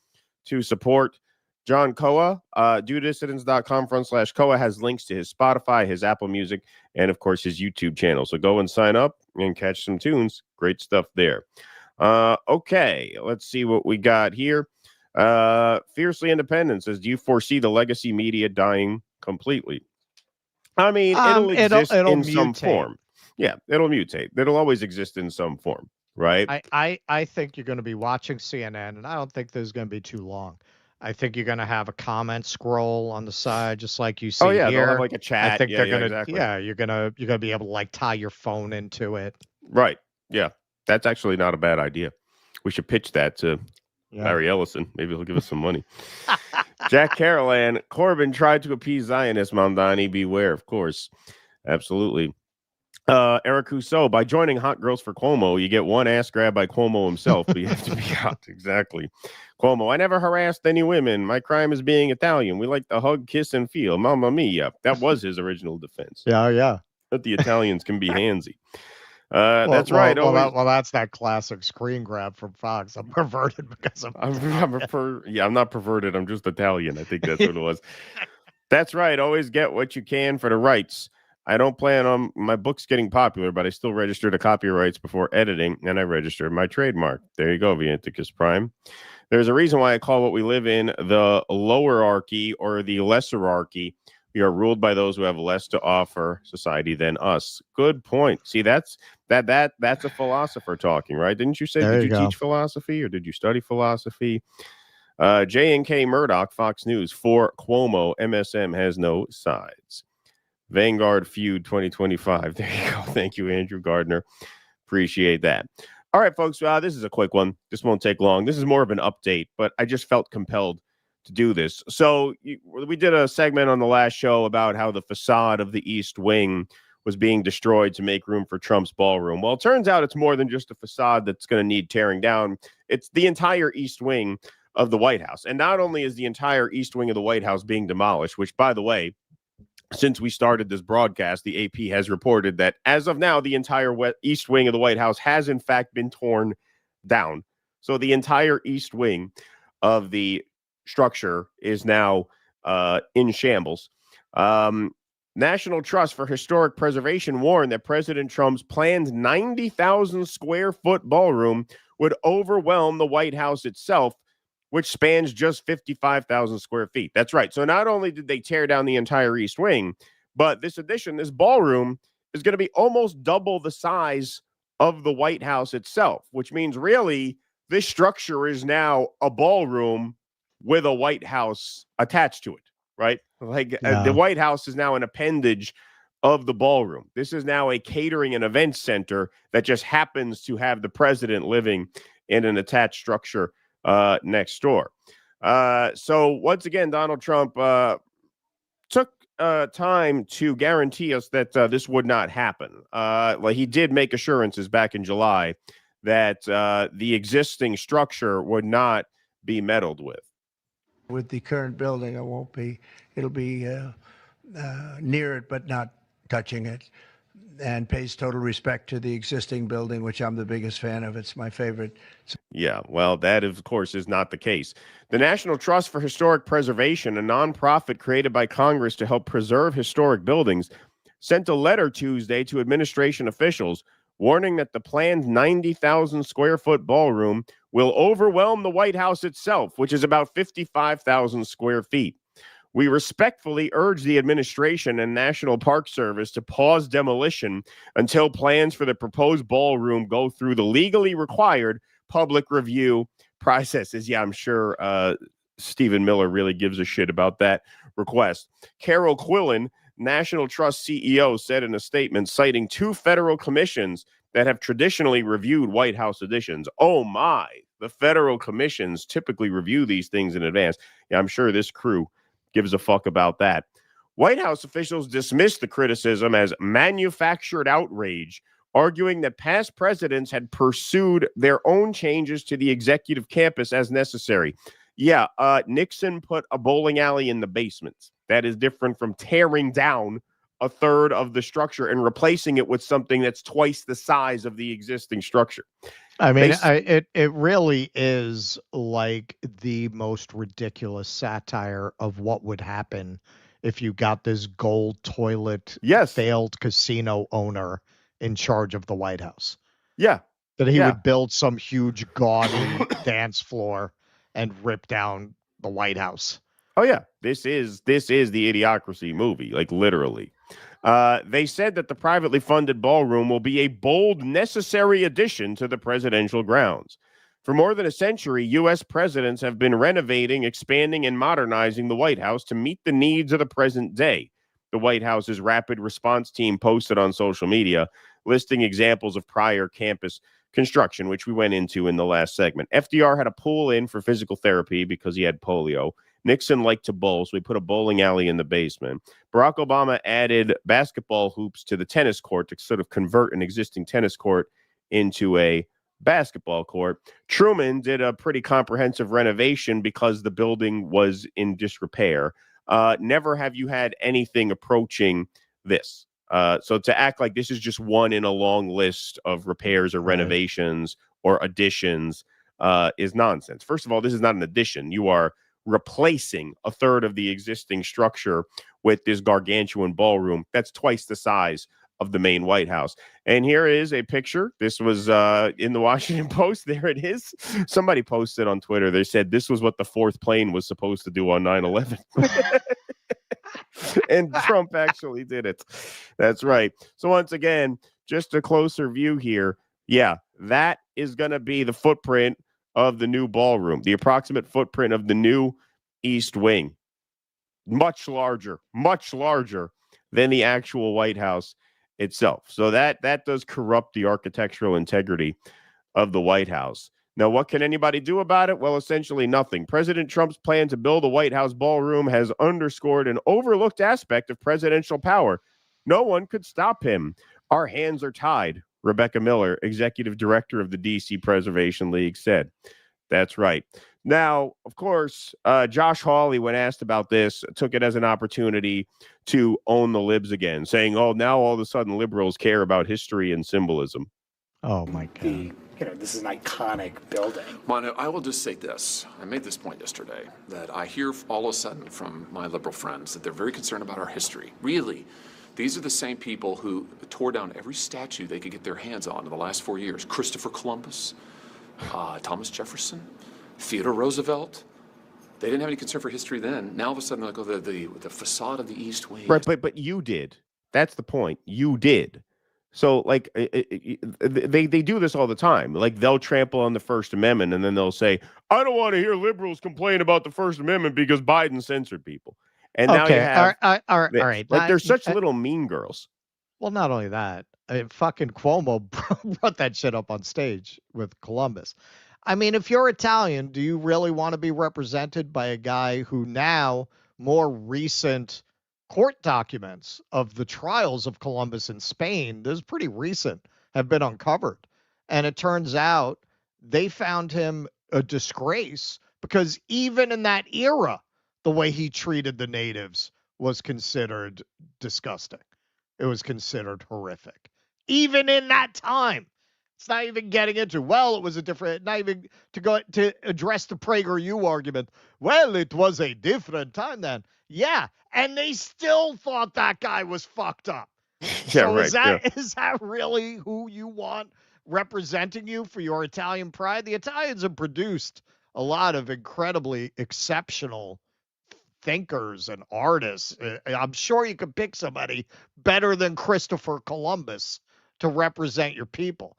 [SPEAKER 9] to support John Koa. dudissidents.com/Koa has links to his Spotify, his Apple Music, and of course his YouTube channel. So go and sign up and catch some tunes. Great stuff there. Okay, let's see what we got here. Fiercely Independent says, do you foresee the legacy media dying completely? I mean, it'll exist in some form. Yeah, it'll mutate. It'll always exist in some form, right?
[SPEAKER 4] I think you're going to be watching CNN, and I don't think this is going to be too long. I think you're going to have a comment scroll on the side, just like you see here.
[SPEAKER 9] They'll have like a chat.
[SPEAKER 4] I think they're going to,
[SPEAKER 9] exactly.
[SPEAKER 4] you're going to be able to like tie your phone into it.
[SPEAKER 9] Right. Yeah. That's actually not a bad idea. We should pitch that to Larry Ellison. Maybe he'll give us some money. Jack Carolan, Corbyn tried to appease Zionists. Mamdani, beware, of course. Absolutely. Eric Rousseau, by joining Hot Girls for Cuomo, you get one ass grab by Cuomo himself, but you have to be out. Exactly. Cuomo, I never harassed any women. My crime is being Italian. We like to hug, kiss, and feel. Mamma mia. That was his original defense.
[SPEAKER 4] Yeah.
[SPEAKER 9] That the Italians can be handsy. That's right.
[SPEAKER 4] Well, that's that classic screen grab from Fox. I'm perverted because
[SPEAKER 9] I'm not perverted. I'm just Italian. I think that's what it was. That's right. Always get what you can for the rights. I don't plan on my books getting popular, but I still registered the copyrights before editing, and I registered my trademark. There you go, Vianticus Prime. There's a reason why I call what we live in the lowerarchy or the lesserarchy. We are ruled by those who have less to offer society than us. Good point. See, that's a philosopher talking, right? Didn't you say, did you teach philosophy or did you study philosophy? J&K Murdoch, Fox News, for Cuomo, MSM has no sides. Vanguard Feud 2025. There you go. Thank you, Andrew Gardner. Appreciate that. All right, folks, this is a quick one. This won't take long. This is more of an update, but I just felt compelled to do this. So we did a segment on the last show about how the facade of the East Wing was being destroyed to make room for Trump's ballroom. Well, it turns out it's more than just a facade that's going to need tearing down. It's the entire East Wing of the White House. And not only is the entire East Wing of the White House being demolished, which, by the way, since we started this broadcast, the AP has reported that as of now, the entire East Wing of the White House has in fact been torn down. So the entire East Wing of the structure is now in shambles. National Trust for Historic Preservation warned that President Trump's planned 90,000 square foot ballroom would overwhelm the White House itself, which spans just 55,000 square feet. That's right. So not only did they tear down the entire East Wing, but this ballroom is going to be almost double the size of the White House itself, which means really this structure is now a ballroom with a White House attached to it, right? The White House is now an appendage of the ballroom. This is now a catering and event center that just happens to have the president living in an attached structure next door. So once again, Donald Trump took time to guarantee us that this would not happen. He did make assurances back in July that the existing structure would not be meddled with.
[SPEAKER 2] With the current building, it'll be near it, but not touching it, and pays total respect to the existing building, which I'm the biggest fan of. It's my favorite.
[SPEAKER 9] Yeah, well, that, of course, is not the case. The National Trust for Historic Preservation, a nonprofit created by Congress to help preserve historic buildings, sent a letter Tuesday to administration officials warning that the planned 90,000 square foot ballroom will overwhelm the White House itself, which is about 55,000 square feet. We respectfully urge the administration and National Park Service to pause demolition until plans for the proposed ballroom go through the legally required public review processes. Yeah, I'm sure Stephen Miller really gives a shit about that request. Carol Quillen, National Trust CEO, said in a statement citing two federal commissions that have traditionally reviewed White House additions. Oh my, the federal commissions typically review these things in advance. Yeah, I'm sure this crew gives a fuck about that. White House officials dismissed the criticism as manufactured outrage arguing that past presidents had pursued their own changes to the executive campus as necessary. Yeah, Nixon put a bowling alley in the basement. That is different from tearing down a third of the structure and replacing it with something that's twice the size of the existing structure.
[SPEAKER 4] I mean, it really is like the most ridiculous satire of what would happen if you got this gold toilet failed casino owner in charge of the White House.
[SPEAKER 9] Yeah.
[SPEAKER 4] That he would build some huge gaudy dance floor and rip down the White House.
[SPEAKER 9] Oh yeah, this is the Idiocracy movie, like literally. They said that the privately funded ballroom will be a bold, necessary addition to the presidential grounds. For more than a century, U.S. presidents have been renovating, expanding, and modernizing the White House to meet the needs of the present day. The White House's rapid response team posted on social media, listing examples of prior campus construction, which we went into in the last segment. FDR had a pool in for physical therapy because he had polio. Nixon liked to bowl, so he put a bowling alley in the basement. Barack Obama added basketball hoops to the tennis court to sort of convert an existing tennis court into a basketball court. Truman did a pretty comprehensive renovation because the building was in disrepair. Never have you had anything approaching this. So to act like this is just one in a long list of repairs or renovations or additions is nonsense. First of all, this is not an addition. You are replacing a third of the existing structure with this gargantuan ballroom that's twice the size of the Maine White House. And here is a picture. This was in the Washington Post. There it is. Somebody posted on Twitter. They said this was what the fourth plane was supposed to do on 9/11. And Trump actually did it. That's right. So once again, just a closer view here. Yeah, that is going to be the footprint of the new ballroom, the approximate footprint of the new East Wing. Much larger than the actual White House itself. So that does corrupt the architectural integrity of the White House. Now, what can anybody do about it? Well, essentially nothing. President Trump's plan to build a White House ballroom has underscored an overlooked aspect of presidential power. No one could stop him. Our hands are tied, Rebecca Miller, executive director of the D.C. Preservation League, said. That's right. Now, of course, Josh Hawley, when asked about this, took it as an opportunity to own the libs again, saying, oh, now all of a sudden liberals care about history and symbolism.
[SPEAKER 4] Oh, my God.
[SPEAKER 8] This is an iconic building.
[SPEAKER 20] Mono, I will just say this. I made this point yesterday, that I hear all of a sudden from my liberal friends that they're very concerned about our history. Really, these are the same people who tore down every statue they could get their hands on in the last 4 years. Christopher Columbus, Thomas Jefferson, Theodore Roosevelt. They didn't have any concern for history then. Now all of a sudden, they're like, the facade of the East Wing.
[SPEAKER 9] Right, but you did. That's the point. You did. So, like, they do this all the time. Like, they'll trample on the First Amendment, and then they'll say, I don't want to hear liberals complain about the First Amendment because Biden censored people. And now you have...
[SPEAKER 4] All right.
[SPEAKER 9] Like, they're such little mean girls.
[SPEAKER 4] Well, not only that, fucking Cuomo brought that shit up on stage with Columbus. I mean, if you're Italian, do you really want to be represented by a guy who now, more recent court documents of the trials of Columbus in Spain, this is pretty recent, have been uncovered. And it turns out they found him a disgrace because even in that era, the way he treated the natives was considered disgusting. It was considered horrific. Even in that time. It's not even getting into, well, it was a different, not even to go to address the PragerU argument. Well, it was a different time then. Yeah. And they still thought that guy was fucked up. So is that really who you want representing you for your Italian pride? The Italians have produced a lot of incredibly exceptional thinkers and artists. I'm sure you could pick somebody better than Christopher Columbus to represent your people.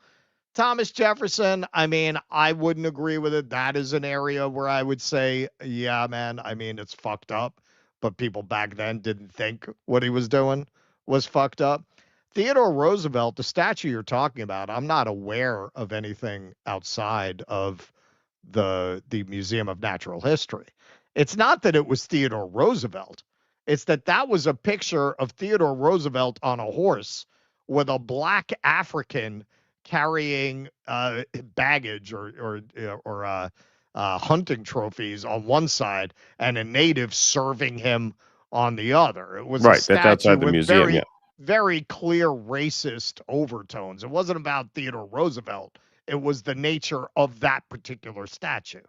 [SPEAKER 4] Thomas Jefferson, I mean, I wouldn't agree with it. That is an area where I would say, yeah, man, I mean, it's fucked up. But people back then didn't think what he was doing was fucked up. Theodore Roosevelt, the statue you're talking about, I'm not aware of anything outside of the Museum of Natural History. It's not that it was Theodore Roosevelt. It's that was a picture of Theodore Roosevelt on a horse with a black African carrying baggage or hunting trophies on one side and a native serving him on the other. It was a
[SPEAKER 9] That's
[SPEAKER 4] statue
[SPEAKER 9] outside the
[SPEAKER 4] with
[SPEAKER 9] museum.
[SPEAKER 4] very clear racist overtones. It wasn't about Theodore Roosevelt. It was the nature of that particular statue.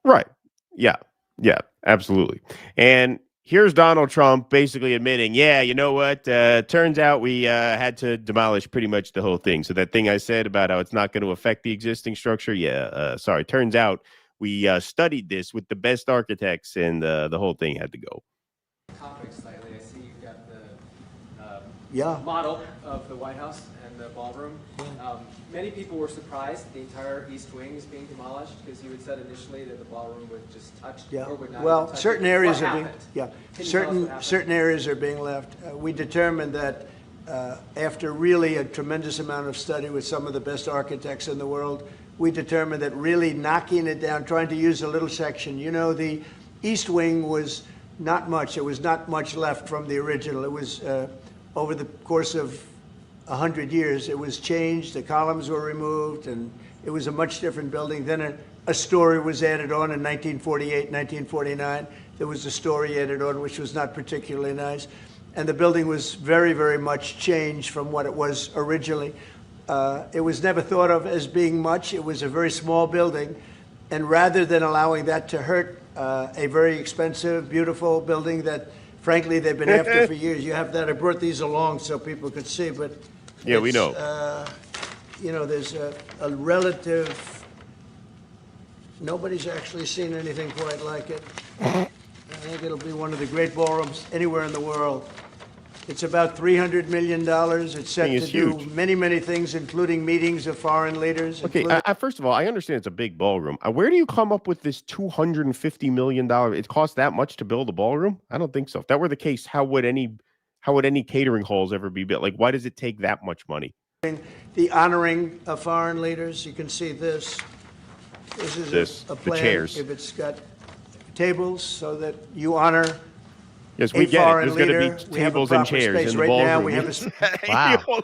[SPEAKER 9] Right. Yeah. Yeah, absolutely. And here's Donald Trump basically admitting, yeah, you know what? Turns out we had to demolish pretty much the whole thing. So that thing I said about how it's not going to affect the existing structure. Yeah. Sorry. Turns out we studied this with the best architects and the whole thing had to go.
[SPEAKER 7] Topic slightly. I see you've got the model of the White House and the ballroom. Many people were surprised the entire East Wing is being demolished because you had said initially that the ballroom would just touch or would not.
[SPEAKER 2] Well,
[SPEAKER 7] touch
[SPEAKER 2] certain
[SPEAKER 7] it.
[SPEAKER 2] areas
[SPEAKER 7] What
[SPEAKER 2] are being
[SPEAKER 7] happened?
[SPEAKER 2] certain areas are being left. We determined that after really a tremendous amount of study with some of the best architects in the world, we determined that really knocking it down, trying to use a little section. You know, the East Wing was not much. There was not much left from the original. It was over the course of 100 years, it was changed. The columns were removed, and it was a much different building. Then a story was added on in 1948, 1949. There was a story added on, which was not particularly nice. And the building was very, very much changed from what it was originally. It was never thought of as being much. It was a very small building. And rather than allowing that to hurt a very expensive, beautiful building that, frankly, they've been after for years. You have that. I brought these along so people could see, but
[SPEAKER 9] yeah, we know.
[SPEAKER 2] You know, there's a relative. Nobody's actually seen anything quite like it. I think it'll be one of the great ballrooms anywhere in the world. It's about $300 million. It's set to do many, many things, including meetings of foreign leaders.
[SPEAKER 9] Okay, first of all, I understand it's a big ballroom. Where do you come up with this $250 million? It costs that much to build a ballroom? I don't think so. If that were the case, how would any catering halls ever be built? Like, why does it take that much money?
[SPEAKER 2] The honoring of foreign leaders. You can see this. This is a plan.
[SPEAKER 9] The chairs.
[SPEAKER 2] If it's got tables so that you honor.
[SPEAKER 9] Yes, we get it. There's going to be tables and chairs in the ballroom.
[SPEAKER 4] Wow.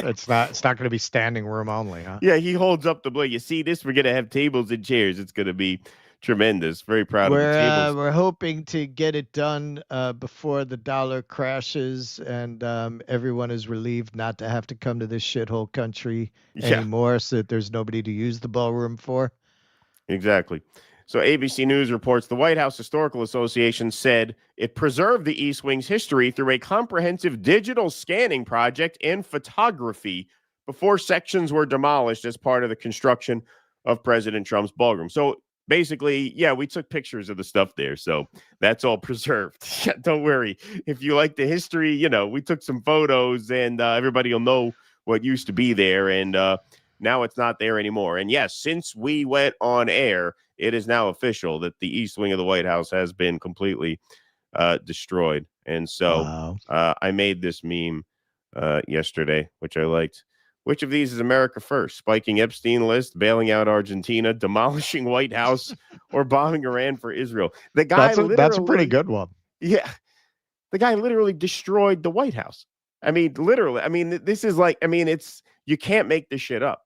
[SPEAKER 4] It's not going to be standing room only, huh?
[SPEAKER 9] Yeah, he holds up the blade. You see this? We're going to have tables and chairs. It's going to be tremendous. Very proud of the tables.
[SPEAKER 4] We're hoping to get it done before the dollar crashes and everyone is relieved not to have to come to this shithole country anymore, so that there's nobody to use the ballroom for.
[SPEAKER 9] Exactly. So ABC News reports the White House Historical Association said it preserved the East Wing's history through a comprehensive digital scanning project and photography before sections were demolished as part of the construction of President Trump's ballroom. So basically, yeah, we took pictures of the stuff there. So that's all preserved. Don't worry. If you like the history, you know, we took some photos and everybody will know what used to be there. And now it's not there anymore. And yes, since we went on air, it is now official that the East Wing of the White House has been completely destroyed. And so I made this meme yesterday, which I liked. Which of these is America first? Spiking Epstein list, bailing out Argentina, demolishing White House, or bombing Iran for Israel? The guy
[SPEAKER 4] that's a pretty good one.
[SPEAKER 9] Yeah. The guy literally destroyed the White House. I mean, literally. I mean, this is like, I mean, it's, you can't make this shit up.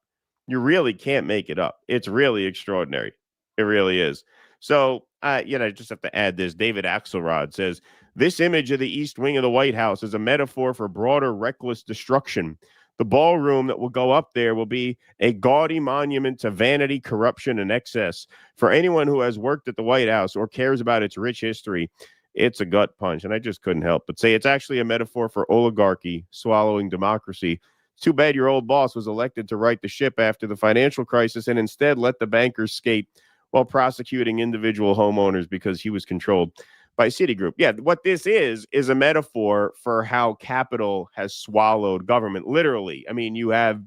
[SPEAKER 9] You really can't make it up. It's really extraordinary. It really is. So, just have to add this. David Axelrod says, this image of the East Wing of the White House is a metaphor for broader reckless destruction. The ballroom that will go up there will be a gaudy monument to vanity, corruption, and excess. For anyone who has worked at the White House or cares about its rich history, it's a gut punch. And I just couldn't help but say it's actually a metaphor for oligarchy swallowing democracy. Too bad your old boss was elected to right the ship after the financial crisis and instead let the bankers skate while prosecuting individual homeowners because he was controlled by Citigroup. Yeah, what this is a metaphor for how capital has swallowed government. Literally. I mean, you have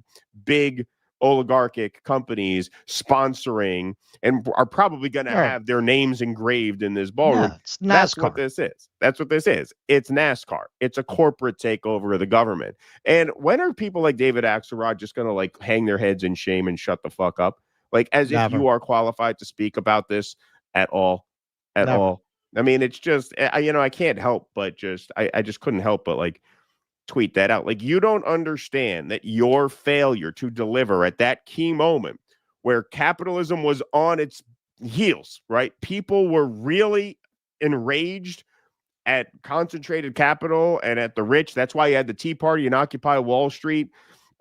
[SPEAKER 9] big oligarchic companies sponsoring and are probably going to have their names engraved in this ballroom.
[SPEAKER 4] Yeah, it's NASCAR.
[SPEAKER 9] That's what this is. That's what this is. It's NASCAR. It's a corporate takeover of the government. And when are people like David Axelrod just going to like hang their heads in shame and shut the fuck up? Like as if you are qualified to speak about this at all, all. I mean, it's just, I can't help but I just couldn't help but like tweet that out. Like, you don't understand that your failure to deliver at that key moment where capitalism was on its heels, right? People were really enraged at concentrated capital and at the rich. That's why you had the Tea Party and Occupy Wall Street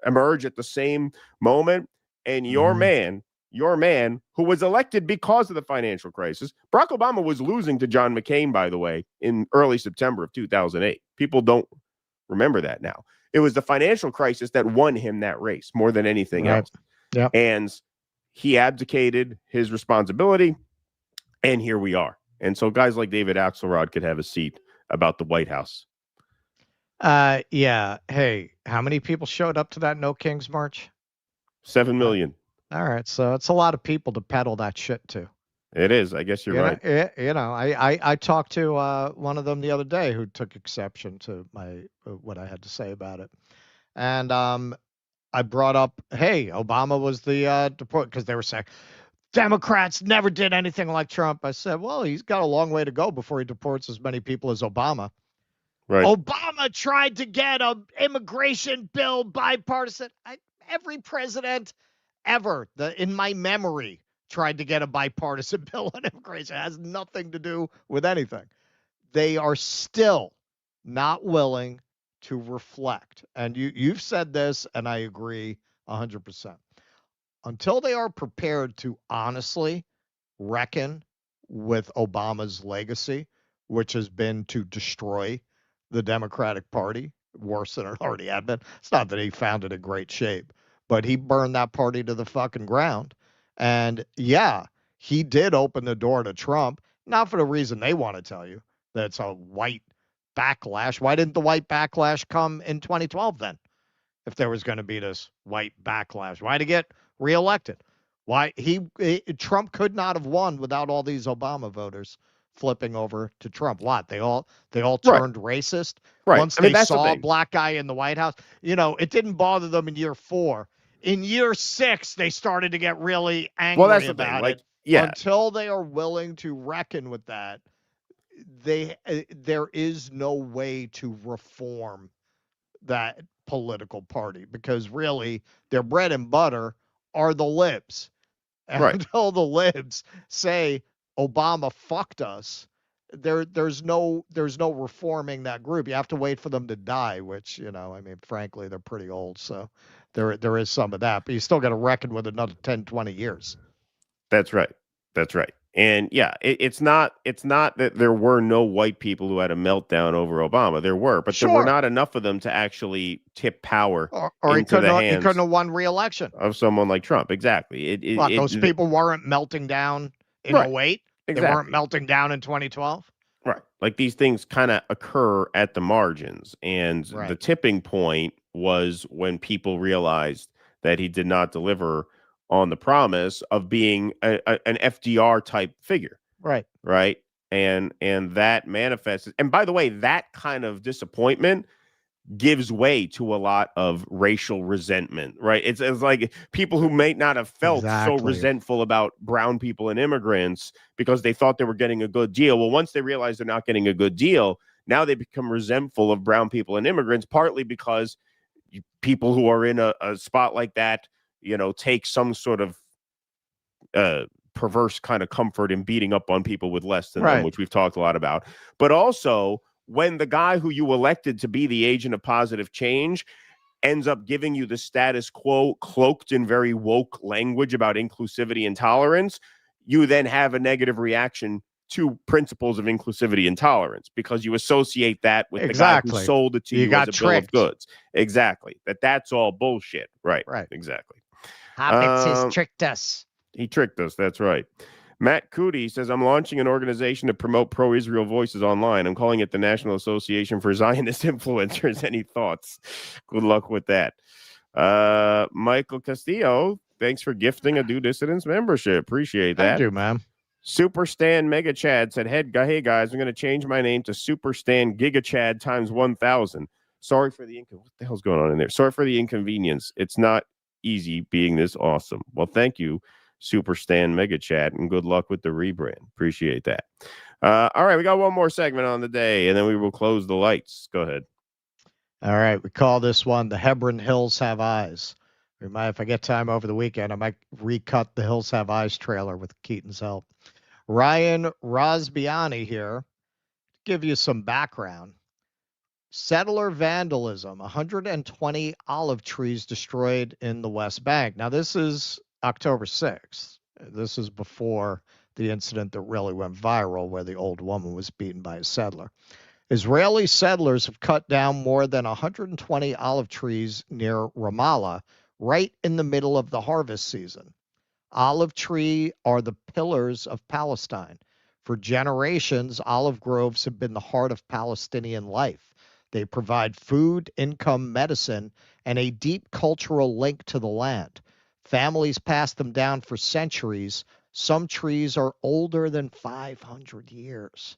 [SPEAKER 9] emerge at the same moment. And your man, who was elected because of the financial crisis, Barack Obama was losing to John McCain, by the way, in early September of 2008. People don't remember that now. It was the financial crisis that won him that race more than anything else.
[SPEAKER 4] Yep.
[SPEAKER 9] And he abdicated his responsibility, and here we are. And so guys like David Axelrod could have a seat about the White House.
[SPEAKER 4] Yeah. Hey, how many people showed up to that No Kings March?
[SPEAKER 9] 7 million.
[SPEAKER 4] All right. So it's a lot of people to peddle that shit to.
[SPEAKER 9] It is. I guess you're right.
[SPEAKER 4] I talked to one of them the other day who took exception to my what I had to say about it. And I brought up, hey, Obama was the deport, because they were saying Democrats never did anything like Trump. I said, well, he's got a long way to go before he deports as many people as Obama.
[SPEAKER 9] Right.
[SPEAKER 4] Obama tried to get an immigration bill bipartisan. Every president ever, in my memory, tried to get a bipartisan bill on immigration. It has nothing to do with anything. They are still not willing to reflect. And you've said this, and I agree 100%. Until they are prepared to honestly reckon with Obama's legacy, which has been to destroy the Democratic Party, worse than it already had been. It's not that he found it in great shape, but he burned that party to the fucking ground. And yeah, he did open the door to Trump, not for the reason they want to tell you, that it's a white backlash. Why didn't the white backlash come in 2012 then? If there was going to be this white backlash, why to get reelected? Why Trump could not have won without all these Obama voters flipping over to Trump. What? They all turned racist once they saw a black guy in the White House. It didn't bother them in year 4. In year 6, they started to get really angry about it.
[SPEAKER 9] Yeah.
[SPEAKER 4] Until they are willing to reckon with that, there is no way to reform that political party, because really their bread and butter are the libs. And until the libs say Obama fucked us, there's no reforming that group. You have to wait for them to die, which, frankly, they're pretty old. So there is some of that, but you still got to reckon with another 10, 20 years.
[SPEAKER 9] That's right. And yeah, it's not that there were no white people who had a meltdown over Obama. There were, but there were not enough of them to actually tip power into the hands.
[SPEAKER 4] He couldn't have won re-election
[SPEAKER 9] of someone like Trump. Exactly.
[SPEAKER 4] Those people weren't melting down in 2008. Exactly. They weren't melting down in 2012.
[SPEAKER 9] Right. Like, these things kind of occur at the margins. And the tipping point was when people realized that he did not deliver on the promise of being an FDR type figure. Right. And that manifests. And by the way, that kind of disappointment gives way to a lot of racial resentment, right? It's like people who may not have felt so resentful about brown people and immigrants because they thought they were getting a good deal. Well, once they realize they're not getting a good deal, now they become resentful of brown people and immigrants, partly because people who are in a spot like that, take some sort of perverse kind of comfort in beating up on people with less than them, which we've talked a lot about. But also, when the guy who you elected to be the agent of positive change ends up giving you the status quo cloaked in very woke language about inclusivity and tolerance, you then have a negative reaction to principles of inclusivity and tolerance because you associate that with the guy who sold it to you as a bill of goods. Exactly. That's all bullshit. Right. Exactly.
[SPEAKER 4] Hobbits tricked us.
[SPEAKER 9] He tricked us. That's right. Matt Cootie says, I'm launching an organization to promote pro-Israel voices online. I'm calling it the National Association for Zionist Influencers. Any thoughts? Good luck with that. Michael Castillo, thanks for gifting a Due Dissidence membership. Appreciate that.
[SPEAKER 4] Thank you, man.
[SPEAKER 9] Super Stan Mega Chad said, hey guys, I'm going to change my name to Super Stan Giga Chad times 1,000. Sorry for the what the hell's going on in there? Sorry for the inconvenience. It's not easy being this awesome. Well, thank you, Super Stan Mega Chat, and good luck with the rebrand. Appreciate that. All right, we got one more segment on the day, and then we will close the lights. Go ahead.
[SPEAKER 4] All right, we call this one The Hebron Hills Have Eyes. If I get time over the weekend, I might recut the Hills Have Eyes trailer with Keaton's help. Ryan Rosbiani here. Give you some background. Settler vandalism, 120 olive trees destroyed in the West Bank. Now, this is October 6th. This is before the incident that really went viral where the old woman was beaten by a settler. Israeli settlers have cut down more than 120 olive trees near Ramallah, right in the middle of the harvest season. Olive trees are the pillars of Palestine. For generations, olive groves have been the heart of Palestinian life. They provide food, income, medicine, and a deep cultural link to the land. Families pass them down for centuries. Some trees are older than 500 years.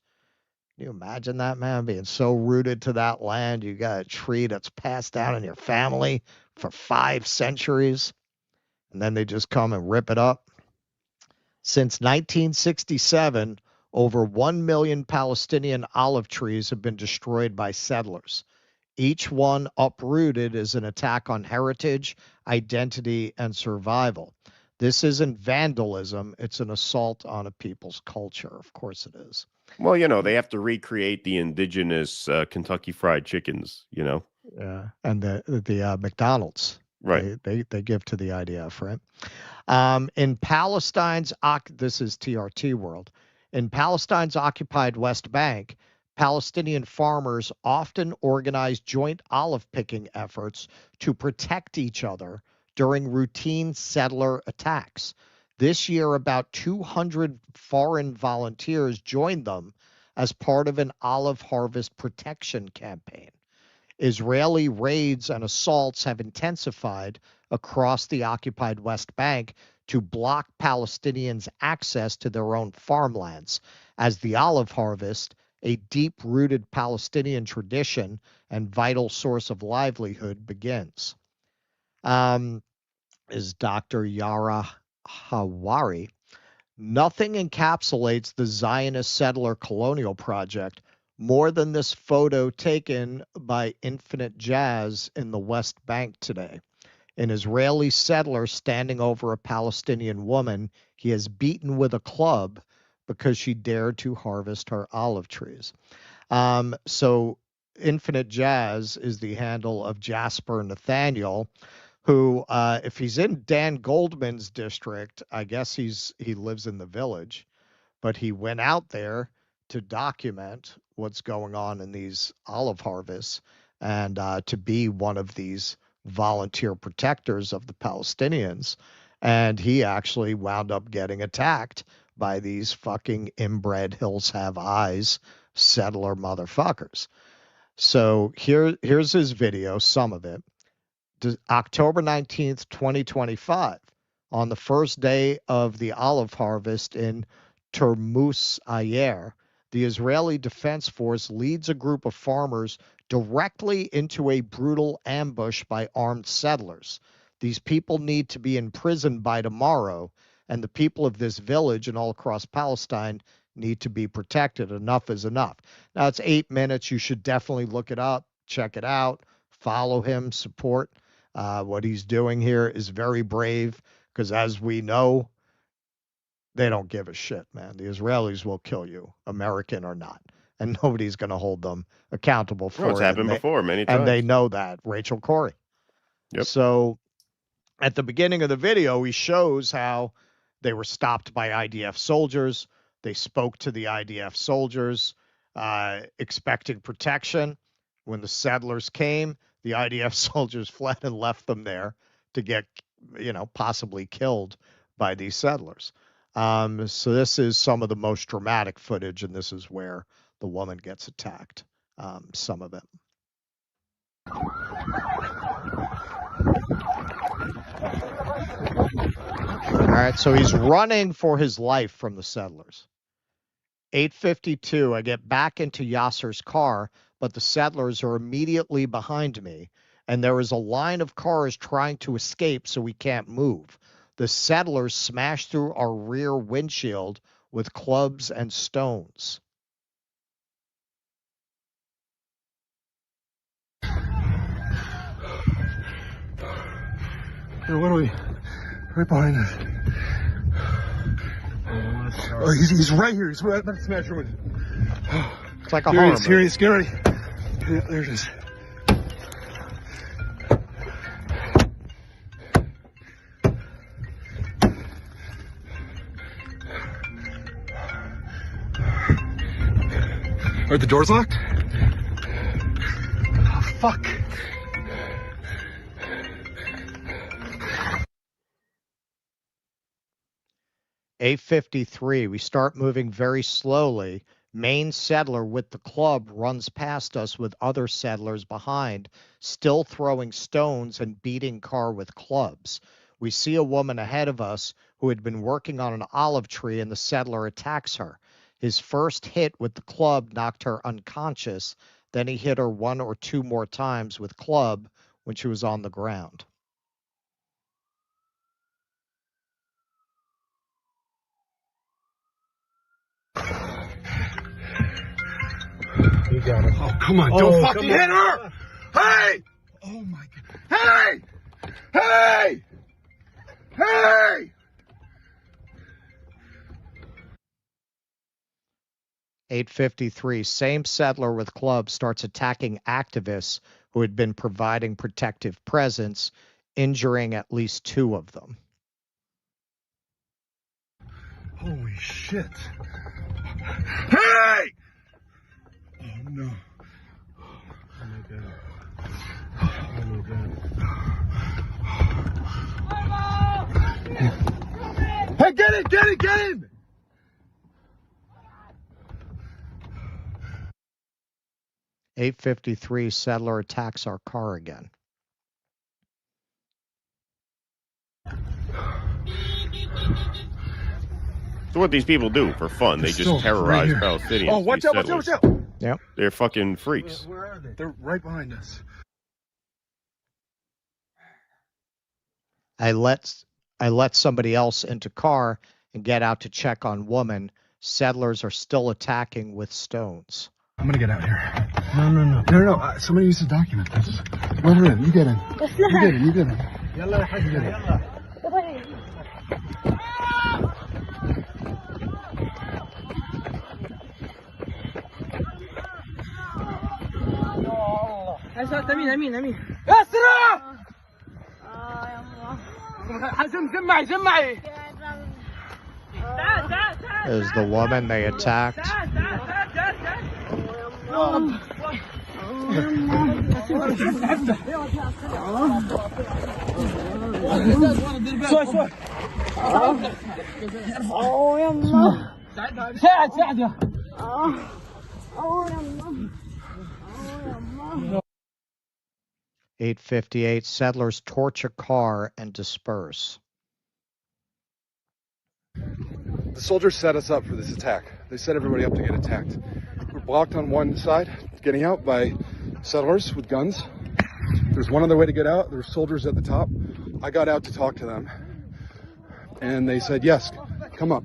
[SPEAKER 4] Can you imagine that, man, being so rooted to that land? You got a tree that's passed down in your family for 5 centuries, and then they just come and rip it up. Since 1967, over 1 million Palestinian olive trees have been destroyed by settlers. Each one uprooted is an attack on heritage, identity, and survival. This isn't vandalism. It's an assault on a people's culture. Of course it is.
[SPEAKER 9] Well, they have to recreate the indigenous Kentucky Fried Chickens,
[SPEAKER 4] Yeah, and the McDonald's.
[SPEAKER 9] Right.
[SPEAKER 4] They give to the IDF, right? In Palestine's, this is TRT world. In Palestine's occupied West Bank, Palestinian farmers often organize joint olive picking efforts to protect each other during routine settler attacks. This year, about 200 foreign volunteers joined them as part of an olive harvest protection campaign. Israeli raids and assaults have intensified across the occupied West Bank to block Palestinians' access to their own farmlands as the olive harvest, a deep-rooted Palestinian tradition and vital source of livelihood, begins. Is Dr. Yara Hawari. Nothing encapsulates the Zionist settler colonial project more than this photo taken by Infinite Jazz in the West Bank today. An Israeli settler standing over a Palestinian woman he has beaten with a club because she dared to harvest her olive trees. So Infinite Jazz is the handle of Jasper Nathaniel, who, if he's in Dan Goldman's district, I guess he lives in the Village, but he went out there to document what's going on in these olive harvests and to be one of these volunteer protectors of the Palestinians. And he actually wound up getting attacked by these fucking inbred Hills Have Eyes settler motherfuckers. So here's his video, some of it. October 19th, 2025, on the first day of the olive harvest in Termus Ayer, the Israeli Defense Force leads a group of farmers directly into a brutal ambush by armed settlers. These people need to be imprisoned by tomorrow, and the people of this village and all across Palestine need to be protected. Enough is enough. Now, it's 8 minutes. You should definitely look it up, check it out, follow him, support. What he's doing here is very brave because, as we know, they don't give a shit, man. The Israelis will kill you, American or not, and nobody's going to hold them accountable for it.
[SPEAKER 9] It's happened before many times.
[SPEAKER 4] And they know that. Rachel Corrie.
[SPEAKER 9] Yep.
[SPEAKER 4] So at the beginning of the video, he shows how they were stopped by IDF soldiers. They spoke to the IDF soldiers, expecting protection. When the settlers came, the IDF soldiers fled and left them there to get, possibly killed by these settlers. So this is some of the most dramatic footage, and this is where the woman gets attacked. Some of it. All right, so he's running for his life from the settlers. 8:52, I get back into Yasser's car, but the settlers are immediately behind me, and there is a line of cars trying to escape, so we can't move. The settlers smash through our rear windshield with clubs and stones.
[SPEAKER 11] Here, what are we? Right behind us. Oh, he's right here. He's right at the smash room.
[SPEAKER 4] It's like a horror movie.
[SPEAKER 11] Here he is, scary. Yeah, there it is. Are the doors locked? Oh, fuck.
[SPEAKER 4] (8:53). We start moving very slowly. Maine settler with the club runs past us with other settlers behind, still throwing stones and beating car with clubs. We see a woman ahead of us who had been working on an olive tree, and the settler attacks her. His first hit with the club knocked her unconscious. Then he hit her 1 or 2 more times with club when she was on the ground.
[SPEAKER 11] You got it. Oh, come on. Don't fucking hit her. Hey! Oh, my God. Hey! Hey! Hey!
[SPEAKER 4] 8:53. Same settler with club starts attacking activists who had been providing protective presence, injuring at least 2 of them.
[SPEAKER 11] Holy shit. Hey! Oh, no. Oh, my God. Oh, my God. Hey, get it! Get it! Get in!
[SPEAKER 4] (8:53). Settler attacks our car again.
[SPEAKER 9] So what these people do for fun, they just terrorize Palestinians.
[SPEAKER 11] Oh, watch out, watch out, watch out.
[SPEAKER 4] Yep.
[SPEAKER 9] They're fucking freaks.
[SPEAKER 11] Where are they? They're right behind us.
[SPEAKER 4] I let somebody else into car and get out to check on woman. Settlers are still attacking with stones.
[SPEAKER 11] I'm gonna get out here. No. Somebody needs to document this. Let her in. You get in. You get in. You get in. You get in.
[SPEAKER 17] امين اسرع سمعي
[SPEAKER 4] There's the woman they attacked.
[SPEAKER 17] ساعد
[SPEAKER 4] 8:58. Settlers torch a car and disperse.
[SPEAKER 11] The soldiers set us up for this attack. They set everybody up to get attacked. We're blocked on one side, getting out by settlers with guns. There's one other way to get out. There's soldiers at the top. I got out to talk to them. And they said, yes, come up.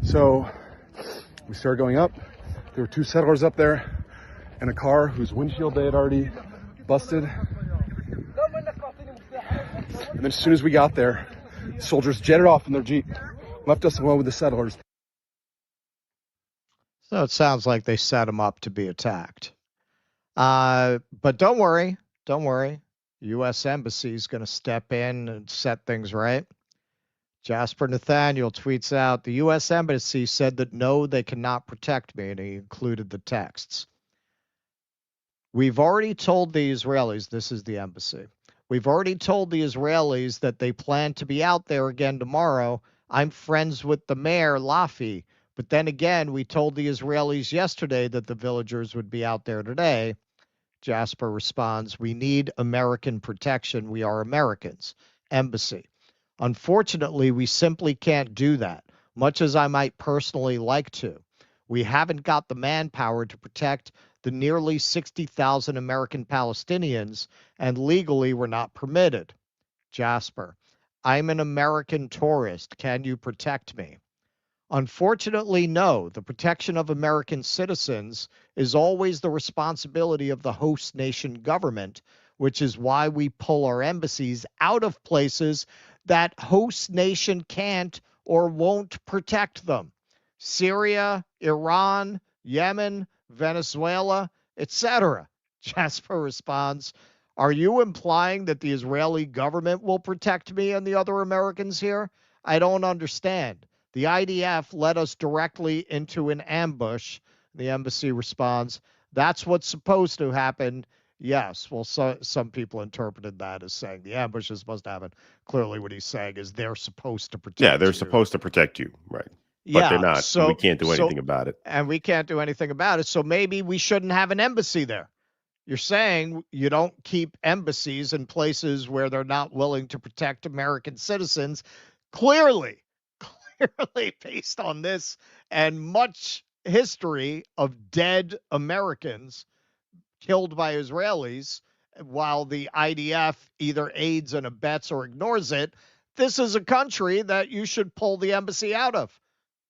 [SPEAKER 11] So we started going up. There were 2 settlers up there and a car whose windshield they had already busted. And then as soon as we got there, soldiers jetted off in their Jeep, left us alone with the settlers.
[SPEAKER 4] So it sounds like they set them up to be attacked. But don't worry. U.S. Embassy is going to step in and set things right. Jasper Nathaniel tweets out, the U.S. Embassy said that no, they cannot protect me, and he included the texts. We've already told the Israelis, this is the embassy, we've already told the Israelis that they plan to be out there again tomorrow. I'm friends with the mayor, Lafi. But then again, we told the Israelis yesterday that the villagers would be out there today. Jasper responds, we need American protection. We are Americans. Embassy. Unfortunately, we simply can't do that, much as I might personally like to. We haven't got the manpower to protect the nearly 60,000 American Palestinians, and legally we're not permitted. Jasper, I'm an American tourist. Can you protect me? Unfortunately, no. The protection of American citizens is always the responsibility of the host nation government. which is why we pull our embassies out of places that host nation can't or won't protect them. Syria, Iran, Yemen, Venezuela, etc. Jasper responds, are you implying that the Israeli government will protect me and the other Americans here? I don't understand. The IDF led us directly into an ambush. The embassy responds, that's what's supposed to happen. Yes. Well, some people interpreted that as saying the ambush is supposed to happen. Clearly what he's saying is they're supposed to protect you.
[SPEAKER 9] Yeah, they're supposed to protect you. Right. But
[SPEAKER 4] Yeah,
[SPEAKER 9] they're not.
[SPEAKER 4] so
[SPEAKER 9] and we can't do anything about it.
[SPEAKER 4] And we can't do anything about it. So maybe we shouldn't have an embassy there. You're saying you don't keep embassies in places where they're not willing to protect American citizens. Clearly, based on this and much history of dead Americans killed by Israelis, while the IDF either aids and abets or ignores it, this is a country that you should pull the embassy out of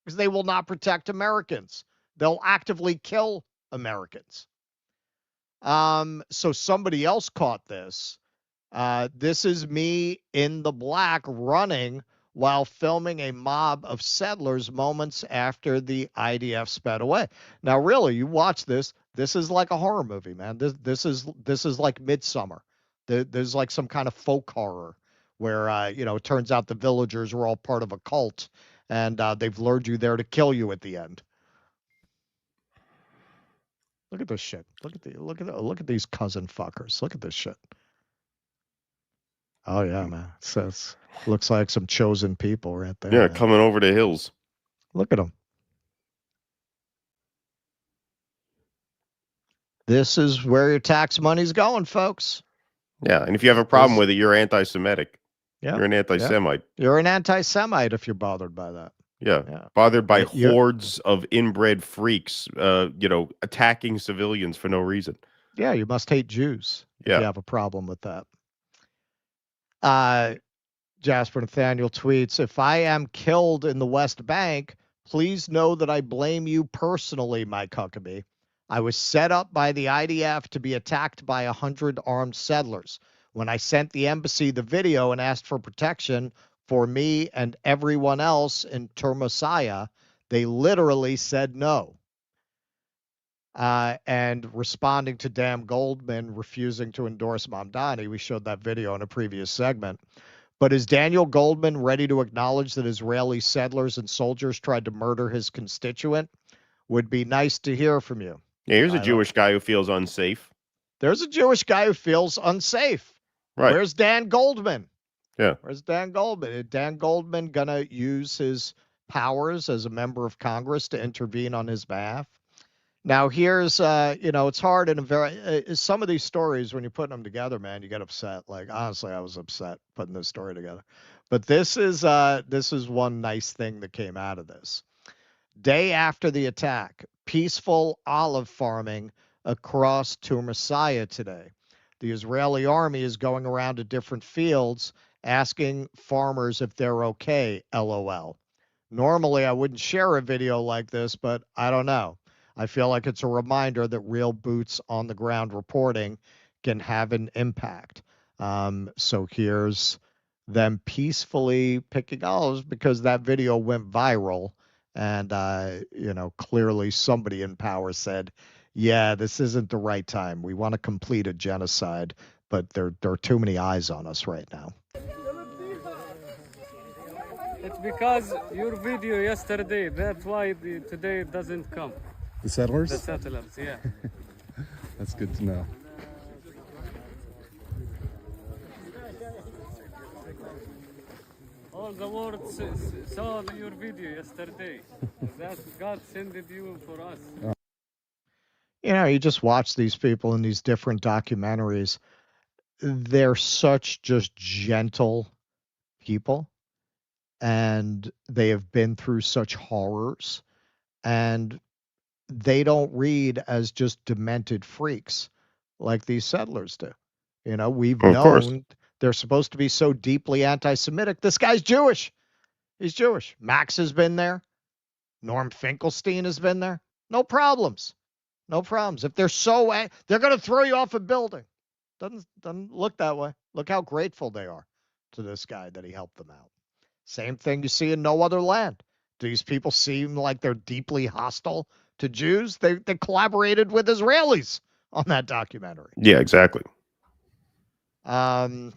[SPEAKER 4] because they will not protect Americans. They'll actively kill Americans. So somebody else caught this. This is me in the black running while filming a mob of settlers moments after the IDF sped away. Now, really, you watch this. This is like a horror movie, man. This is like Midsummer. There's like some kind of folk horror where it turns out the villagers were all part of a cult, and they've lured you there to kill you at the end. Look at this shit. Look at these cousin fuckers. Look at this shit. Oh yeah, man. It looks like some chosen people right there.
[SPEAKER 9] Yeah,
[SPEAKER 4] man.
[SPEAKER 9] coming over the hills.
[SPEAKER 4] Look at them. This is where your tax money's going, folks.
[SPEAKER 9] Yeah, and if you have a problem with it, you're anti-Semitic.
[SPEAKER 4] Yeah,
[SPEAKER 9] you're an anti-Semite.
[SPEAKER 4] Yeah. You're an anti-Semite if you're bothered by that.
[SPEAKER 9] Yeah. Bothered by hordes of inbred freaks, attacking civilians for no reason.
[SPEAKER 4] Yeah, you must hate Jews if you have a problem with that. Jasper Nathaniel tweets, if I am killed in the West Bank, please know that I blame you personally, my Huckabee. I was set up by the IDF to be attacked by 100 armed settlers. When I sent the embassy the video and asked for protection for me and everyone else in Termosaya, they literally said no. And responding to Dan Goldman refusing to endorse Mamdani, we showed that video in a previous segment. But is Daniel Goldman ready to acknowledge that Israeli settlers and soldiers tried to murder his constituent? Would be nice to hear from you.
[SPEAKER 9] Yeah, here's a Jewish guy who feels unsafe.
[SPEAKER 4] There's a Jewish guy who feels unsafe.
[SPEAKER 9] Right.
[SPEAKER 4] Where's Dan Goldman?
[SPEAKER 9] Yeah.
[SPEAKER 4] Where's Dan Goldman? Is Dan Goldman going to use his powers as a member of Congress to intervene on his behalf? Now, here's, it's hard in some of these stories, when you're putting them together, man, you get upset. Like, honestly, I was upset putting this story together. But this is one nice thing that came out of this. Day after the attack, peaceful olive farming across Termosaya today. The Israeli army is going around to different fields asking farmers if they're okay, LOL. Normally, I wouldn't share a video like this, but I don't know. I feel like it's a reminder that real boots on the ground reporting can have an impact. So here's them peacefully picking olives because that video went viral. And, clearly somebody in power said, yeah, this isn't the right time. We want to complete a genocide, but there are too many eyes on us right now.
[SPEAKER 16] It's because your video yesterday, that's why today it doesn't come.
[SPEAKER 11] The settlers?
[SPEAKER 16] The settlers, yeah.
[SPEAKER 11] That's good to know.
[SPEAKER 16] All the world saw your video yesterday. That God sent you for us.
[SPEAKER 4] You just watch these people in these different documentaries. They're such just gentle people, and they have been through such horrors, and they don't read as just demented freaks like these settlers do. We've known they're supposed to be so deeply anti-Semitic. This guy's Jewish. He's Jewish. Max has been there. Norm Finkelstein has been there. No problems. No problems. If they're they're going to throw you off a building. Doesn't look that way. Look how grateful they are to this guy that he helped them out. Same thing you see in no other land. Do these people seem like they're deeply hostile to Jews? They collaborated with Israelis on that documentary.
[SPEAKER 9] Yeah, exactly.
[SPEAKER 4] And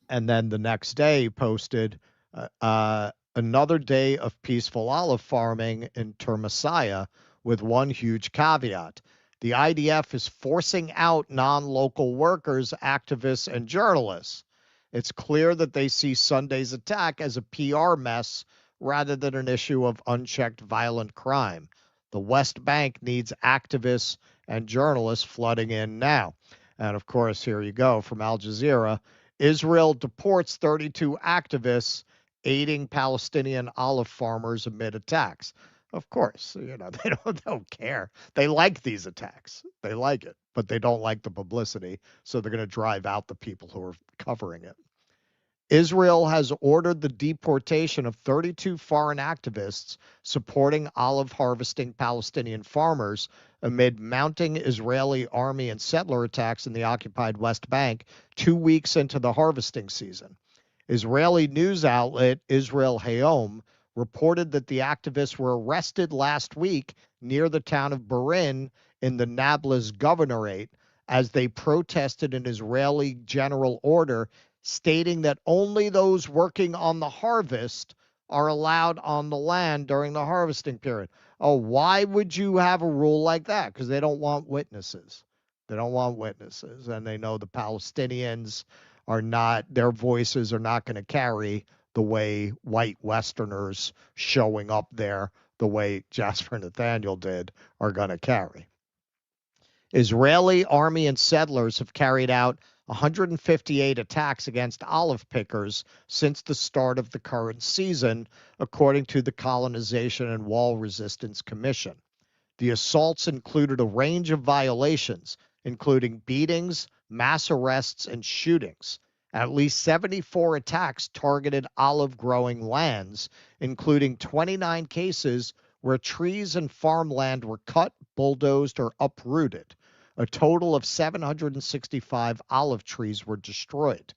[SPEAKER 4] then the next day he posted another day of peaceful olive farming in Termasiah with one huge caveat. The IDF is forcing out non-local workers, activists, and journalists. It's clear that they see Sunday's attack as a PR mess rather than an issue of unchecked violent crime. The West Bank needs activists and journalists flooding in now. And of course, here you go from Al Jazeera. Israel deports 32 activists aiding Palestinian olive farmers amid attacks. Of course, they don't care. They like these attacks. They like it, but they don't like the publicity, so they're going to drive out the people who are covering it. Israel has ordered the deportation of 32 foreign activists supporting olive harvesting Palestinian farmers amid mounting Israeli army and settler attacks in the occupied West Bank 2 weeks into the harvesting season. Israeli news outlet Israel Hayom reported that the activists were arrested last week near the town of Berin in the Nablus governorate as they protested an Israeli general order stating that only those working on the harvest are allowed on the land during the harvesting period. Oh, why would you have a rule like that? Because they don't want witnesses. They don't want witnesses, and they know the Palestinians are not, their voices are not going to carry the way white Westerners showing up there, the way Jasper Nathaniel did, are going to carry. Israeli army and settlers have carried out 158 attacks against olive pickers since the start of the current season, according to the Colonization and Wall Resistance Commission. The assaults included a range of violations, including beatings, mass arrests, and shootings. At least 74 attacks targeted olive-growing lands, including 29 cases where trees and farmland were cut, bulldozed, or uprooted. A total of 765 olive trees were destroyed.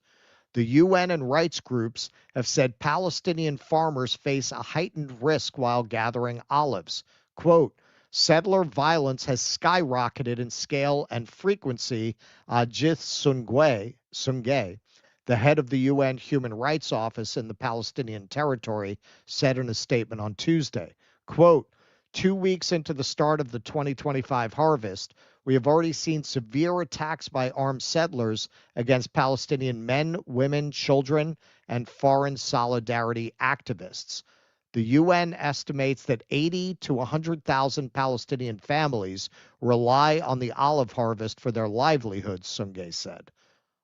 [SPEAKER 4] The UN and rights groups have said Palestinian farmers face a heightened risk while gathering olives. Quote, settler violence has skyrocketed in scale and frequency, Ajith Sungay, the head of the UN Human Rights Office in the Palestinian territory, said in a statement on Tuesday. Quote, 2 weeks into the start of the 2025 harvest, we have already seen severe attacks by armed settlers against Palestinian men, women, children, and foreign solidarity activists. The UN estimates that 80 to 100,000 Palestinian families rely on the olive harvest for their livelihoods, Sungay said.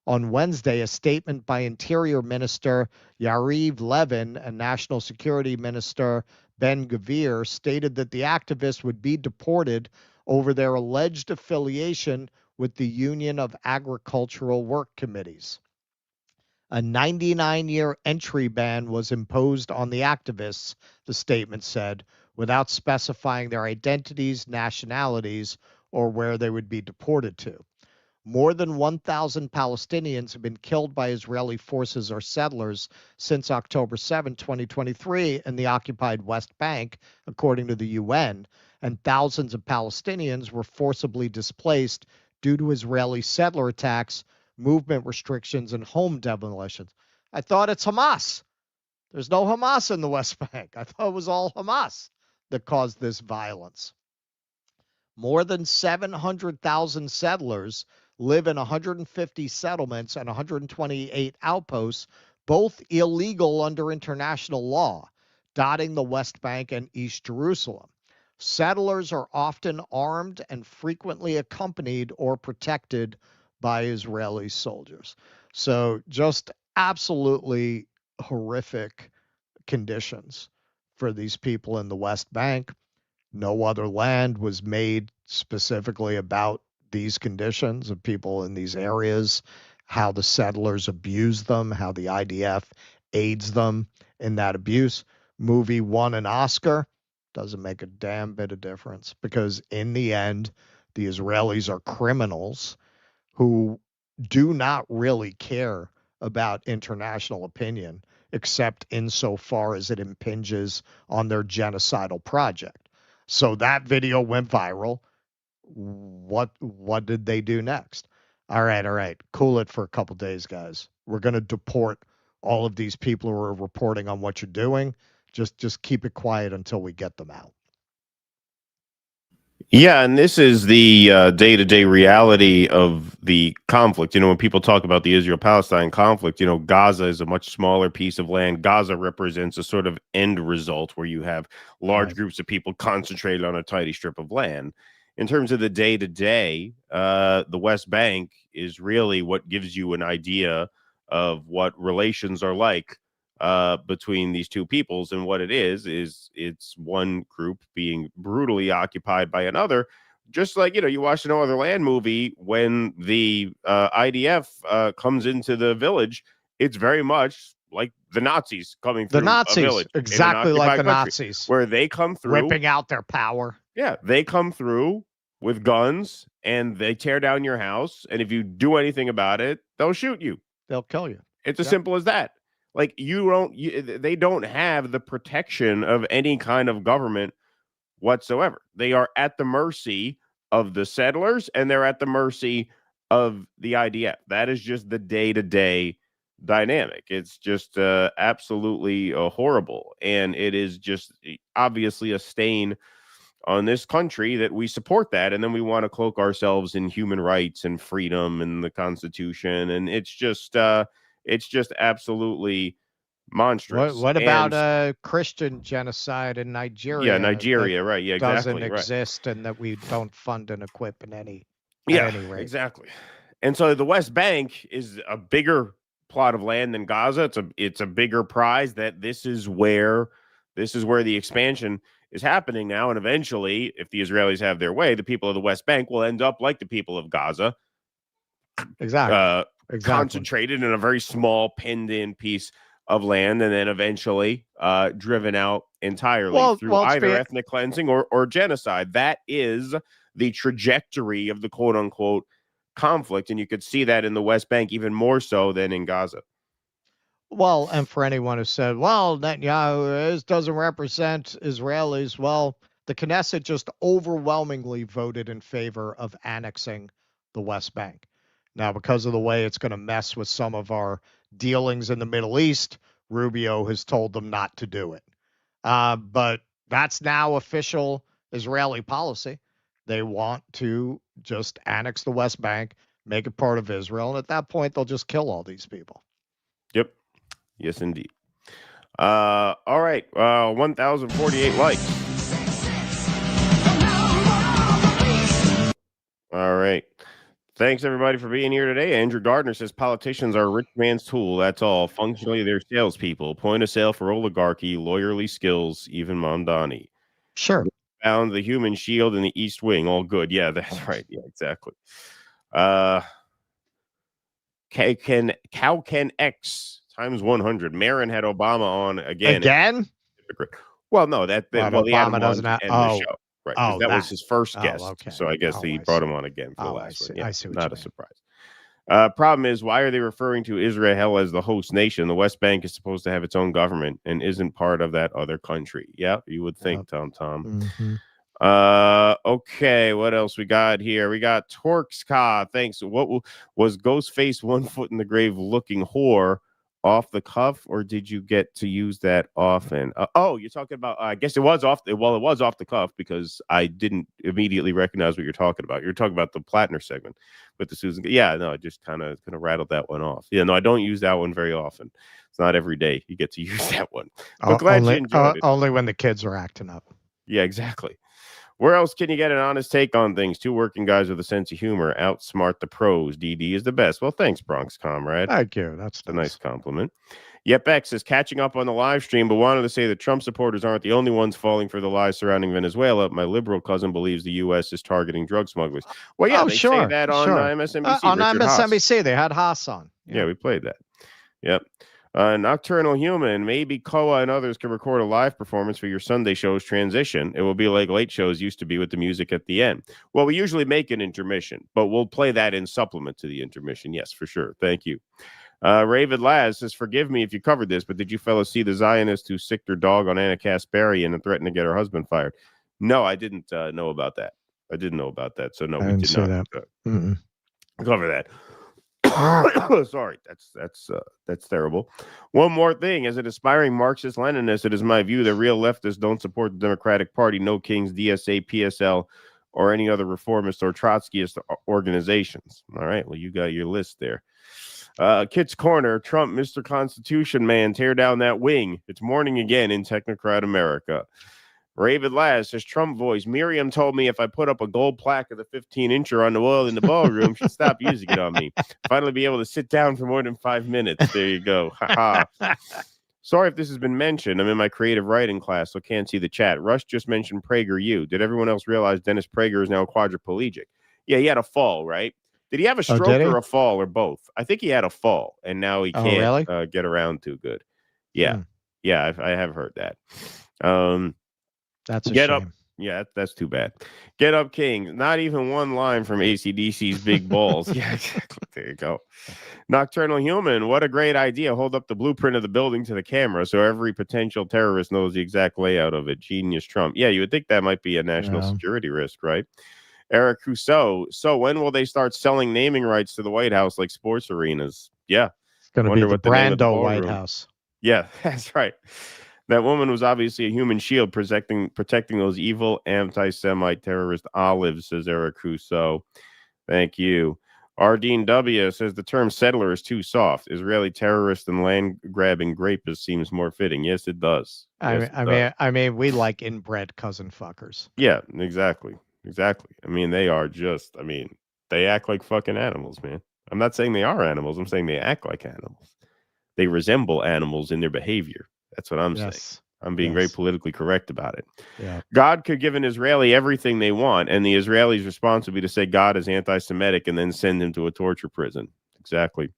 [SPEAKER 4] On Wednesday, a statement by Interior Minister Yariv Levin and National Security Minister Ben-Gvir stated that the activists would be deported over their alleged affiliation with the Union of Agricultural Work Committees. A 99-year entry ban was imposed on the activists, the statement said, without specifying their identities, nationalities, or where they would be deported to. More than 1,000 Palestinians have been killed by Israeli forces or settlers since October 7, 2023, in the occupied West Bank, according to the UN, and thousands of Palestinians were forcibly displaced due to Israeli settler attacks, movement restrictions, and home demolitions. I thought it's Hamas. There's no Hamas in the West Bank. I thought it was all Hamas that caused this violence. More than 700,000 settlers live in 150 settlements and 128 outposts, both illegal under international law, dotting the West Bank and East Jerusalem. Settlers are often armed and frequently accompanied or protected by Israeli soldiers. So just absolutely horrific conditions for these people in the West Bank. No other land was made specifically about these conditions of people in these areas, how the settlers abuse them, how the IDF aids them in that abuse. Movie won an Oscar. Doesn't make a damn bit of difference because in the end, the Israelis are criminals who do not really care about international opinion, except insofar as it impinges on their genocidal project. So that video went viral. What did they do next? All right. Cool it for a couple days, guys. We're going to deport all of these people who are reporting on what you're doing. Just keep it quiet until we get them out.
[SPEAKER 9] Yeah, and this is the day-to-day reality of the conflict. When people talk about the Israel-Palestine conflict, Gaza is a much smaller piece of land. Gaza represents a sort of end result where you have large groups of people concentrated on a tiny strip of land. In terms of the day-to-day, the West Bank is really what gives you an idea of what relations are like between these two peoples, and what it is it's one group being brutally occupied by another, just like you watch No Other Land movie. When the IDF comes into the village, it's very much like the Nazis coming through a village,
[SPEAKER 4] exactly like the
[SPEAKER 9] country,
[SPEAKER 4] Nazis,
[SPEAKER 9] where they come through
[SPEAKER 4] whipping out their power.
[SPEAKER 9] Yeah, they come through with guns and they tear down your house, and if you do anything about it, they'll shoot you.
[SPEAKER 4] They'll kill you.
[SPEAKER 9] It's as simple as that. Like they don't have the protection of any kind of government whatsoever. They are at the mercy of the settlers, and they're at the mercy of the IDF. That is just the day-to-day dynamic. It's just absolutely horrible, and it is just obviously a stain on this country that we support that, and then we want to cloak ourselves in human rights and freedom and the Constitution, and it's just absolutely monstrous.
[SPEAKER 4] What about Christian genocide in Nigeria?
[SPEAKER 9] Yeah, Nigeria, right? Yeah, exactly.
[SPEAKER 4] Doesn't exist, and that we don't fund and equip in any.
[SPEAKER 9] Yeah,
[SPEAKER 4] at any rate.
[SPEAKER 9] Exactly. And so the West Bank is a bigger plot of land than Gaza. It's a bigger prize. That this is where the expansion is happening now, and eventually, if the Israelis have their way, the people of the West Bank will end up like the people of Gaza.
[SPEAKER 4] Exactly.
[SPEAKER 9] Concentrated in a very small pinned-in piece of land, and then eventually driven out entirely through either ethnic cleansing or genocide. That is the trajectory of the quote-unquote conflict, and you could see that in the West Bank even more so than in Gaza.
[SPEAKER 4] Well, and for anyone who said, well, Netanyahu doesn't represent Israelis, well, the Knesset just overwhelmingly voted in favor of annexing the West Bank. Now, because of the way it's going to mess with some of our dealings in the Middle East, Rubio has told them not to do it. But that's now official Israeli policy. They want to just annex the West Bank, make it part of Israel, and at that point, they'll just kill all these people.
[SPEAKER 9] Yep. Yes, indeed. All right. 1,048 likes. All right. Thanks, everybody, for being here today. Andrew Gardner says politicians are a rich man's tool. That's all. Functionally, they're salespeople. Point of sale for oligarchy, lawyerly skills, even Mamdani.
[SPEAKER 4] Sure.
[SPEAKER 9] Found the human shield in the East Wing. All good. Yeah, that's right. Yeah, exactly. Can X times 100. Marin had Obama on again.
[SPEAKER 4] Again?
[SPEAKER 9] Well, no, that
[SPEAKER 4] Obama doesn't have
[SPEAKER 9] the show. Right, that was his first guest,
[SPEAKER 4] okay.
[SPEAKER 9] So I guess he brought him on again for the last one. Yeah,
[SPEAKER 4] I see what
[SPEAKER 9] not
[SPEAKER 4] you
[SPEAKER 9] a
[SPEAKER 4] mean.
[SPEAKER 9] surprise. Problem is, why are they referring to Israel as the host nation? The West Bank is supposed to have its own government and isn't part of that other country. Yeah, you would think, Tom.
[SPEAKER 4] Mm-hmm.
[SPEAKER 9] Okay, what else we got here? We got Torxka. Thanks. What was Ghostface 1 foot in the grave looking whore off the cuff, or did you get to use that often? You're talking about, I guess it was off the cuff, because I didn't immediately recognize what you're talking about. You're talking about the Platner segment with the Susan. Yeah, no, I just kind of rattled that one off. Yeah, no, I don't use that one very often. It's not every day you get to use that one. But glad you enjoyed it.
[SPEAKER 4] Only when the kids are acting up.
[SPEAKER 9] Yeah, exactly. Where else can you get an honest take on things? Two working guys with a sense of humor outsmart the pros. DD is the best. Well, thanks, Bronx comrade.
[SPEAKER 4] Thank you. That's
[SPEAKER 9] a nice compliment. Yep, X is catching up on the live stream, but wanted to say that Trump supporters aren't the only ones falling for the lies surrounding Venezuela. My liberal cousin believes the U.S. is targeting drug smugglers. Well, yeah, they say that on MSNBC.
[SPEAKER 4] On
[SPEAKER 9] Richard
[SPEAKER 4] MSNBC,
[SPEAKER 9] Haas.
[SPEAKER 4] they had Haas on.
[SPEAKER 9] Yeah, we played that. Yep. Nocturnal Human, maybe Koa and others can record a live performance for your Sunday show's transition. It will be like late shows used to be with the music at the end. Well, we usually make an intermission, but we'll play that in supplement to the intermission. Yes, for sure. Thank you. Ravid Laz says, forgive me if you covered this, but did you fellas see the Zionist who sicked her dog on Anna Kasparian and threatened to get her husband fired? No, I didn't know about that. I didn't know about that. So no, we did not cover that. Sorry, that's terrible. One more thing. As an aspiring Marxist-Leninist, it is my view that real leftists don't support the Democratic Party, No Kings, DSA, PSL, or any other reformist or Trotskyist organizations. All right, well, you got your list there. Kit's Corner, Trump, Mr. Constitution Man, tear down that wing. It's morning again in Technocrat America. Ravid Laz says, Trump voice, Miriam told me if I put up a gold plaque of the 15-incher on the wall in the ballroom, she'd stop using it on me. Finally be able to sit down for more than 5 minutes. There you go. Sorry if this has been mentioned. I'm in my creative writing class, so can't see the chat. Rush just mentioned PragerU. Did everyone else realize Dennis Prager is now quadriplegic? Yeah, he had a fall, right? Did he have a stroke or a fall or both? I think he had a fall, and now he can't get around too good. Yeah. Yeah, I have heard that.
[SPEAKER 4] That's a
[SPEAKER 9] Get
[SPEAKER 4] shame.
[SPEAKER 9] Up. Yeah, that's too bad. Get Up King. Not even one line from AC/DC's Big Balls. Yeah, exactly. There you go. Nocturnal Human. What a great idea. Hold up the blueprint of the building to the camera so every potential terrorist knows the exact layout of it. Genius Trump. Yeah, you would think that might be a national security risk, right? Eric Rousseau. So when will they start selling naming rights to the White House like sports arenas? Yeah.
[SPEAKER 4] It's going to be the Brando White House.
[SPEAKER 9] Yeah, that's right. That woman was obviously a human shield protecting those evil anti-Semite terrorist olives, says Eric Rousseau. Thank you. Ardeen W. says the term settler is too soft. Israeli terrorist and land-grabbing rapist seems more fitting. Yes, it does.
[SPEAKER 4] I mean, we like inbred cousin fuckers.
[SPEAKER 9] Yeah, exactly. Exactly. I mean, they are just, they act like fucking animals, man. I'm not saying they are animals. I'm saying they act like animals. They resemble animals in their behavior. That's what I'm saying. I'm being very politically correct about it.
[SPEAKER 4] Yeah.
[SPEAKER 9] God could give an Israeli everything they want, and the Israelis' response would be to say God is anti-Semitic and then send him to a torture prison. Exactly.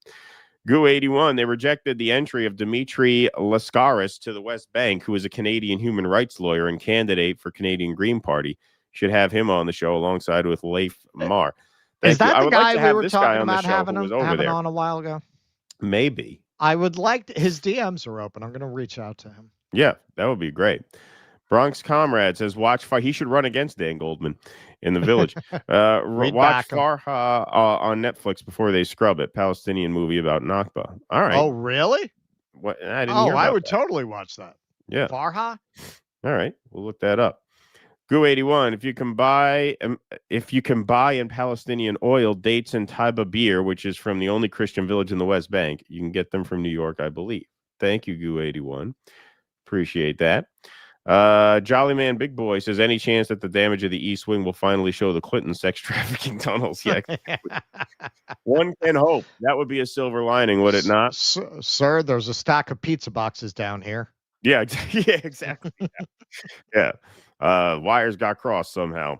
[SPEAKER 9] Goo81, they rejected the entry of Dimitri Lascaris to the West Bank, who is a Canadian human rights lawyer and candidate for Canadian Green Party. Should have him on the show alongside with Leif Mar.
[SPEAKER 4] Is that the guy we were talking about having on a while ago?
[SPEAKER 9] Maybe.
[SPEAKER 4] I would like his DMs are open. I'm going to reach out to him.
[SPEAKER 9] Yeah, that would be great. Bronx Comrade says, watch Far. He should run against Dan Goldman in the Village. Watch Farha on Netflix before they scrub it. Palestinian movie about Nakba. All right.
[SPEAKER 4] Oh, really?
[SPEAKER 9] What? I didn't hear about
[SPEAKER 4] I would
[SPEAKER 9] that.
[SPEAKER 4] totally watch that.
[SPEAKER 9] Yeah.
[SPEAKER 4] Farha?
[SPEAKER 9] All right. We'll look that up. Goo81, if you can buy in Palestinian oil, dates and Taiba beer, which is from the only Christian village in the West Bank, you can get them from New York, I believe. Thank you, Goo81. Appreciate that. Jolly Man Big Boy says, any chance that the damage of the East Wing will finally show the Clinton sex trafficking tunnels? Yeah. One can hope. That would be a silver lining, would it not?
[SPEAKER 4] Sir, there's a stack of pizza boxes down here.
[SPEAKER 9] Yeah, exactly. Yeah. Wires got crossed somehow.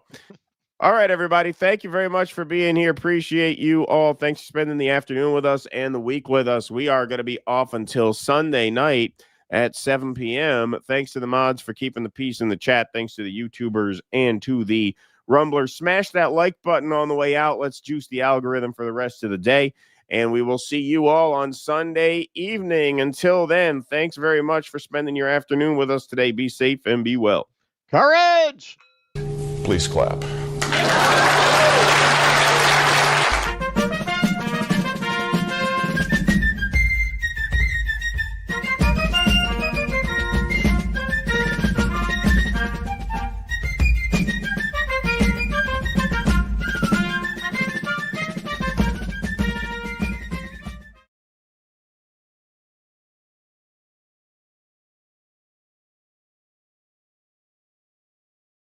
[SPEAKER 9] All right, everybody. Thank you very much for being here. Appreciate you all. Thanks for spending the afternoon with us and the week with us. We are going to be off until Sunday night at 7 p.m. Thanks to the mods for keeping the peace in the chat. Thanks to the YouTubers and to the Rumblers. Smash that like button on the way out. Let's juice the algorithm for the rest of the day. And we will see you all on Sunday evening. Until then, thanks very much for spending your afternoon with us today. Be safe and be well.
[SPEAKER 4] Courage!
[SPEAKER 3] Please clap.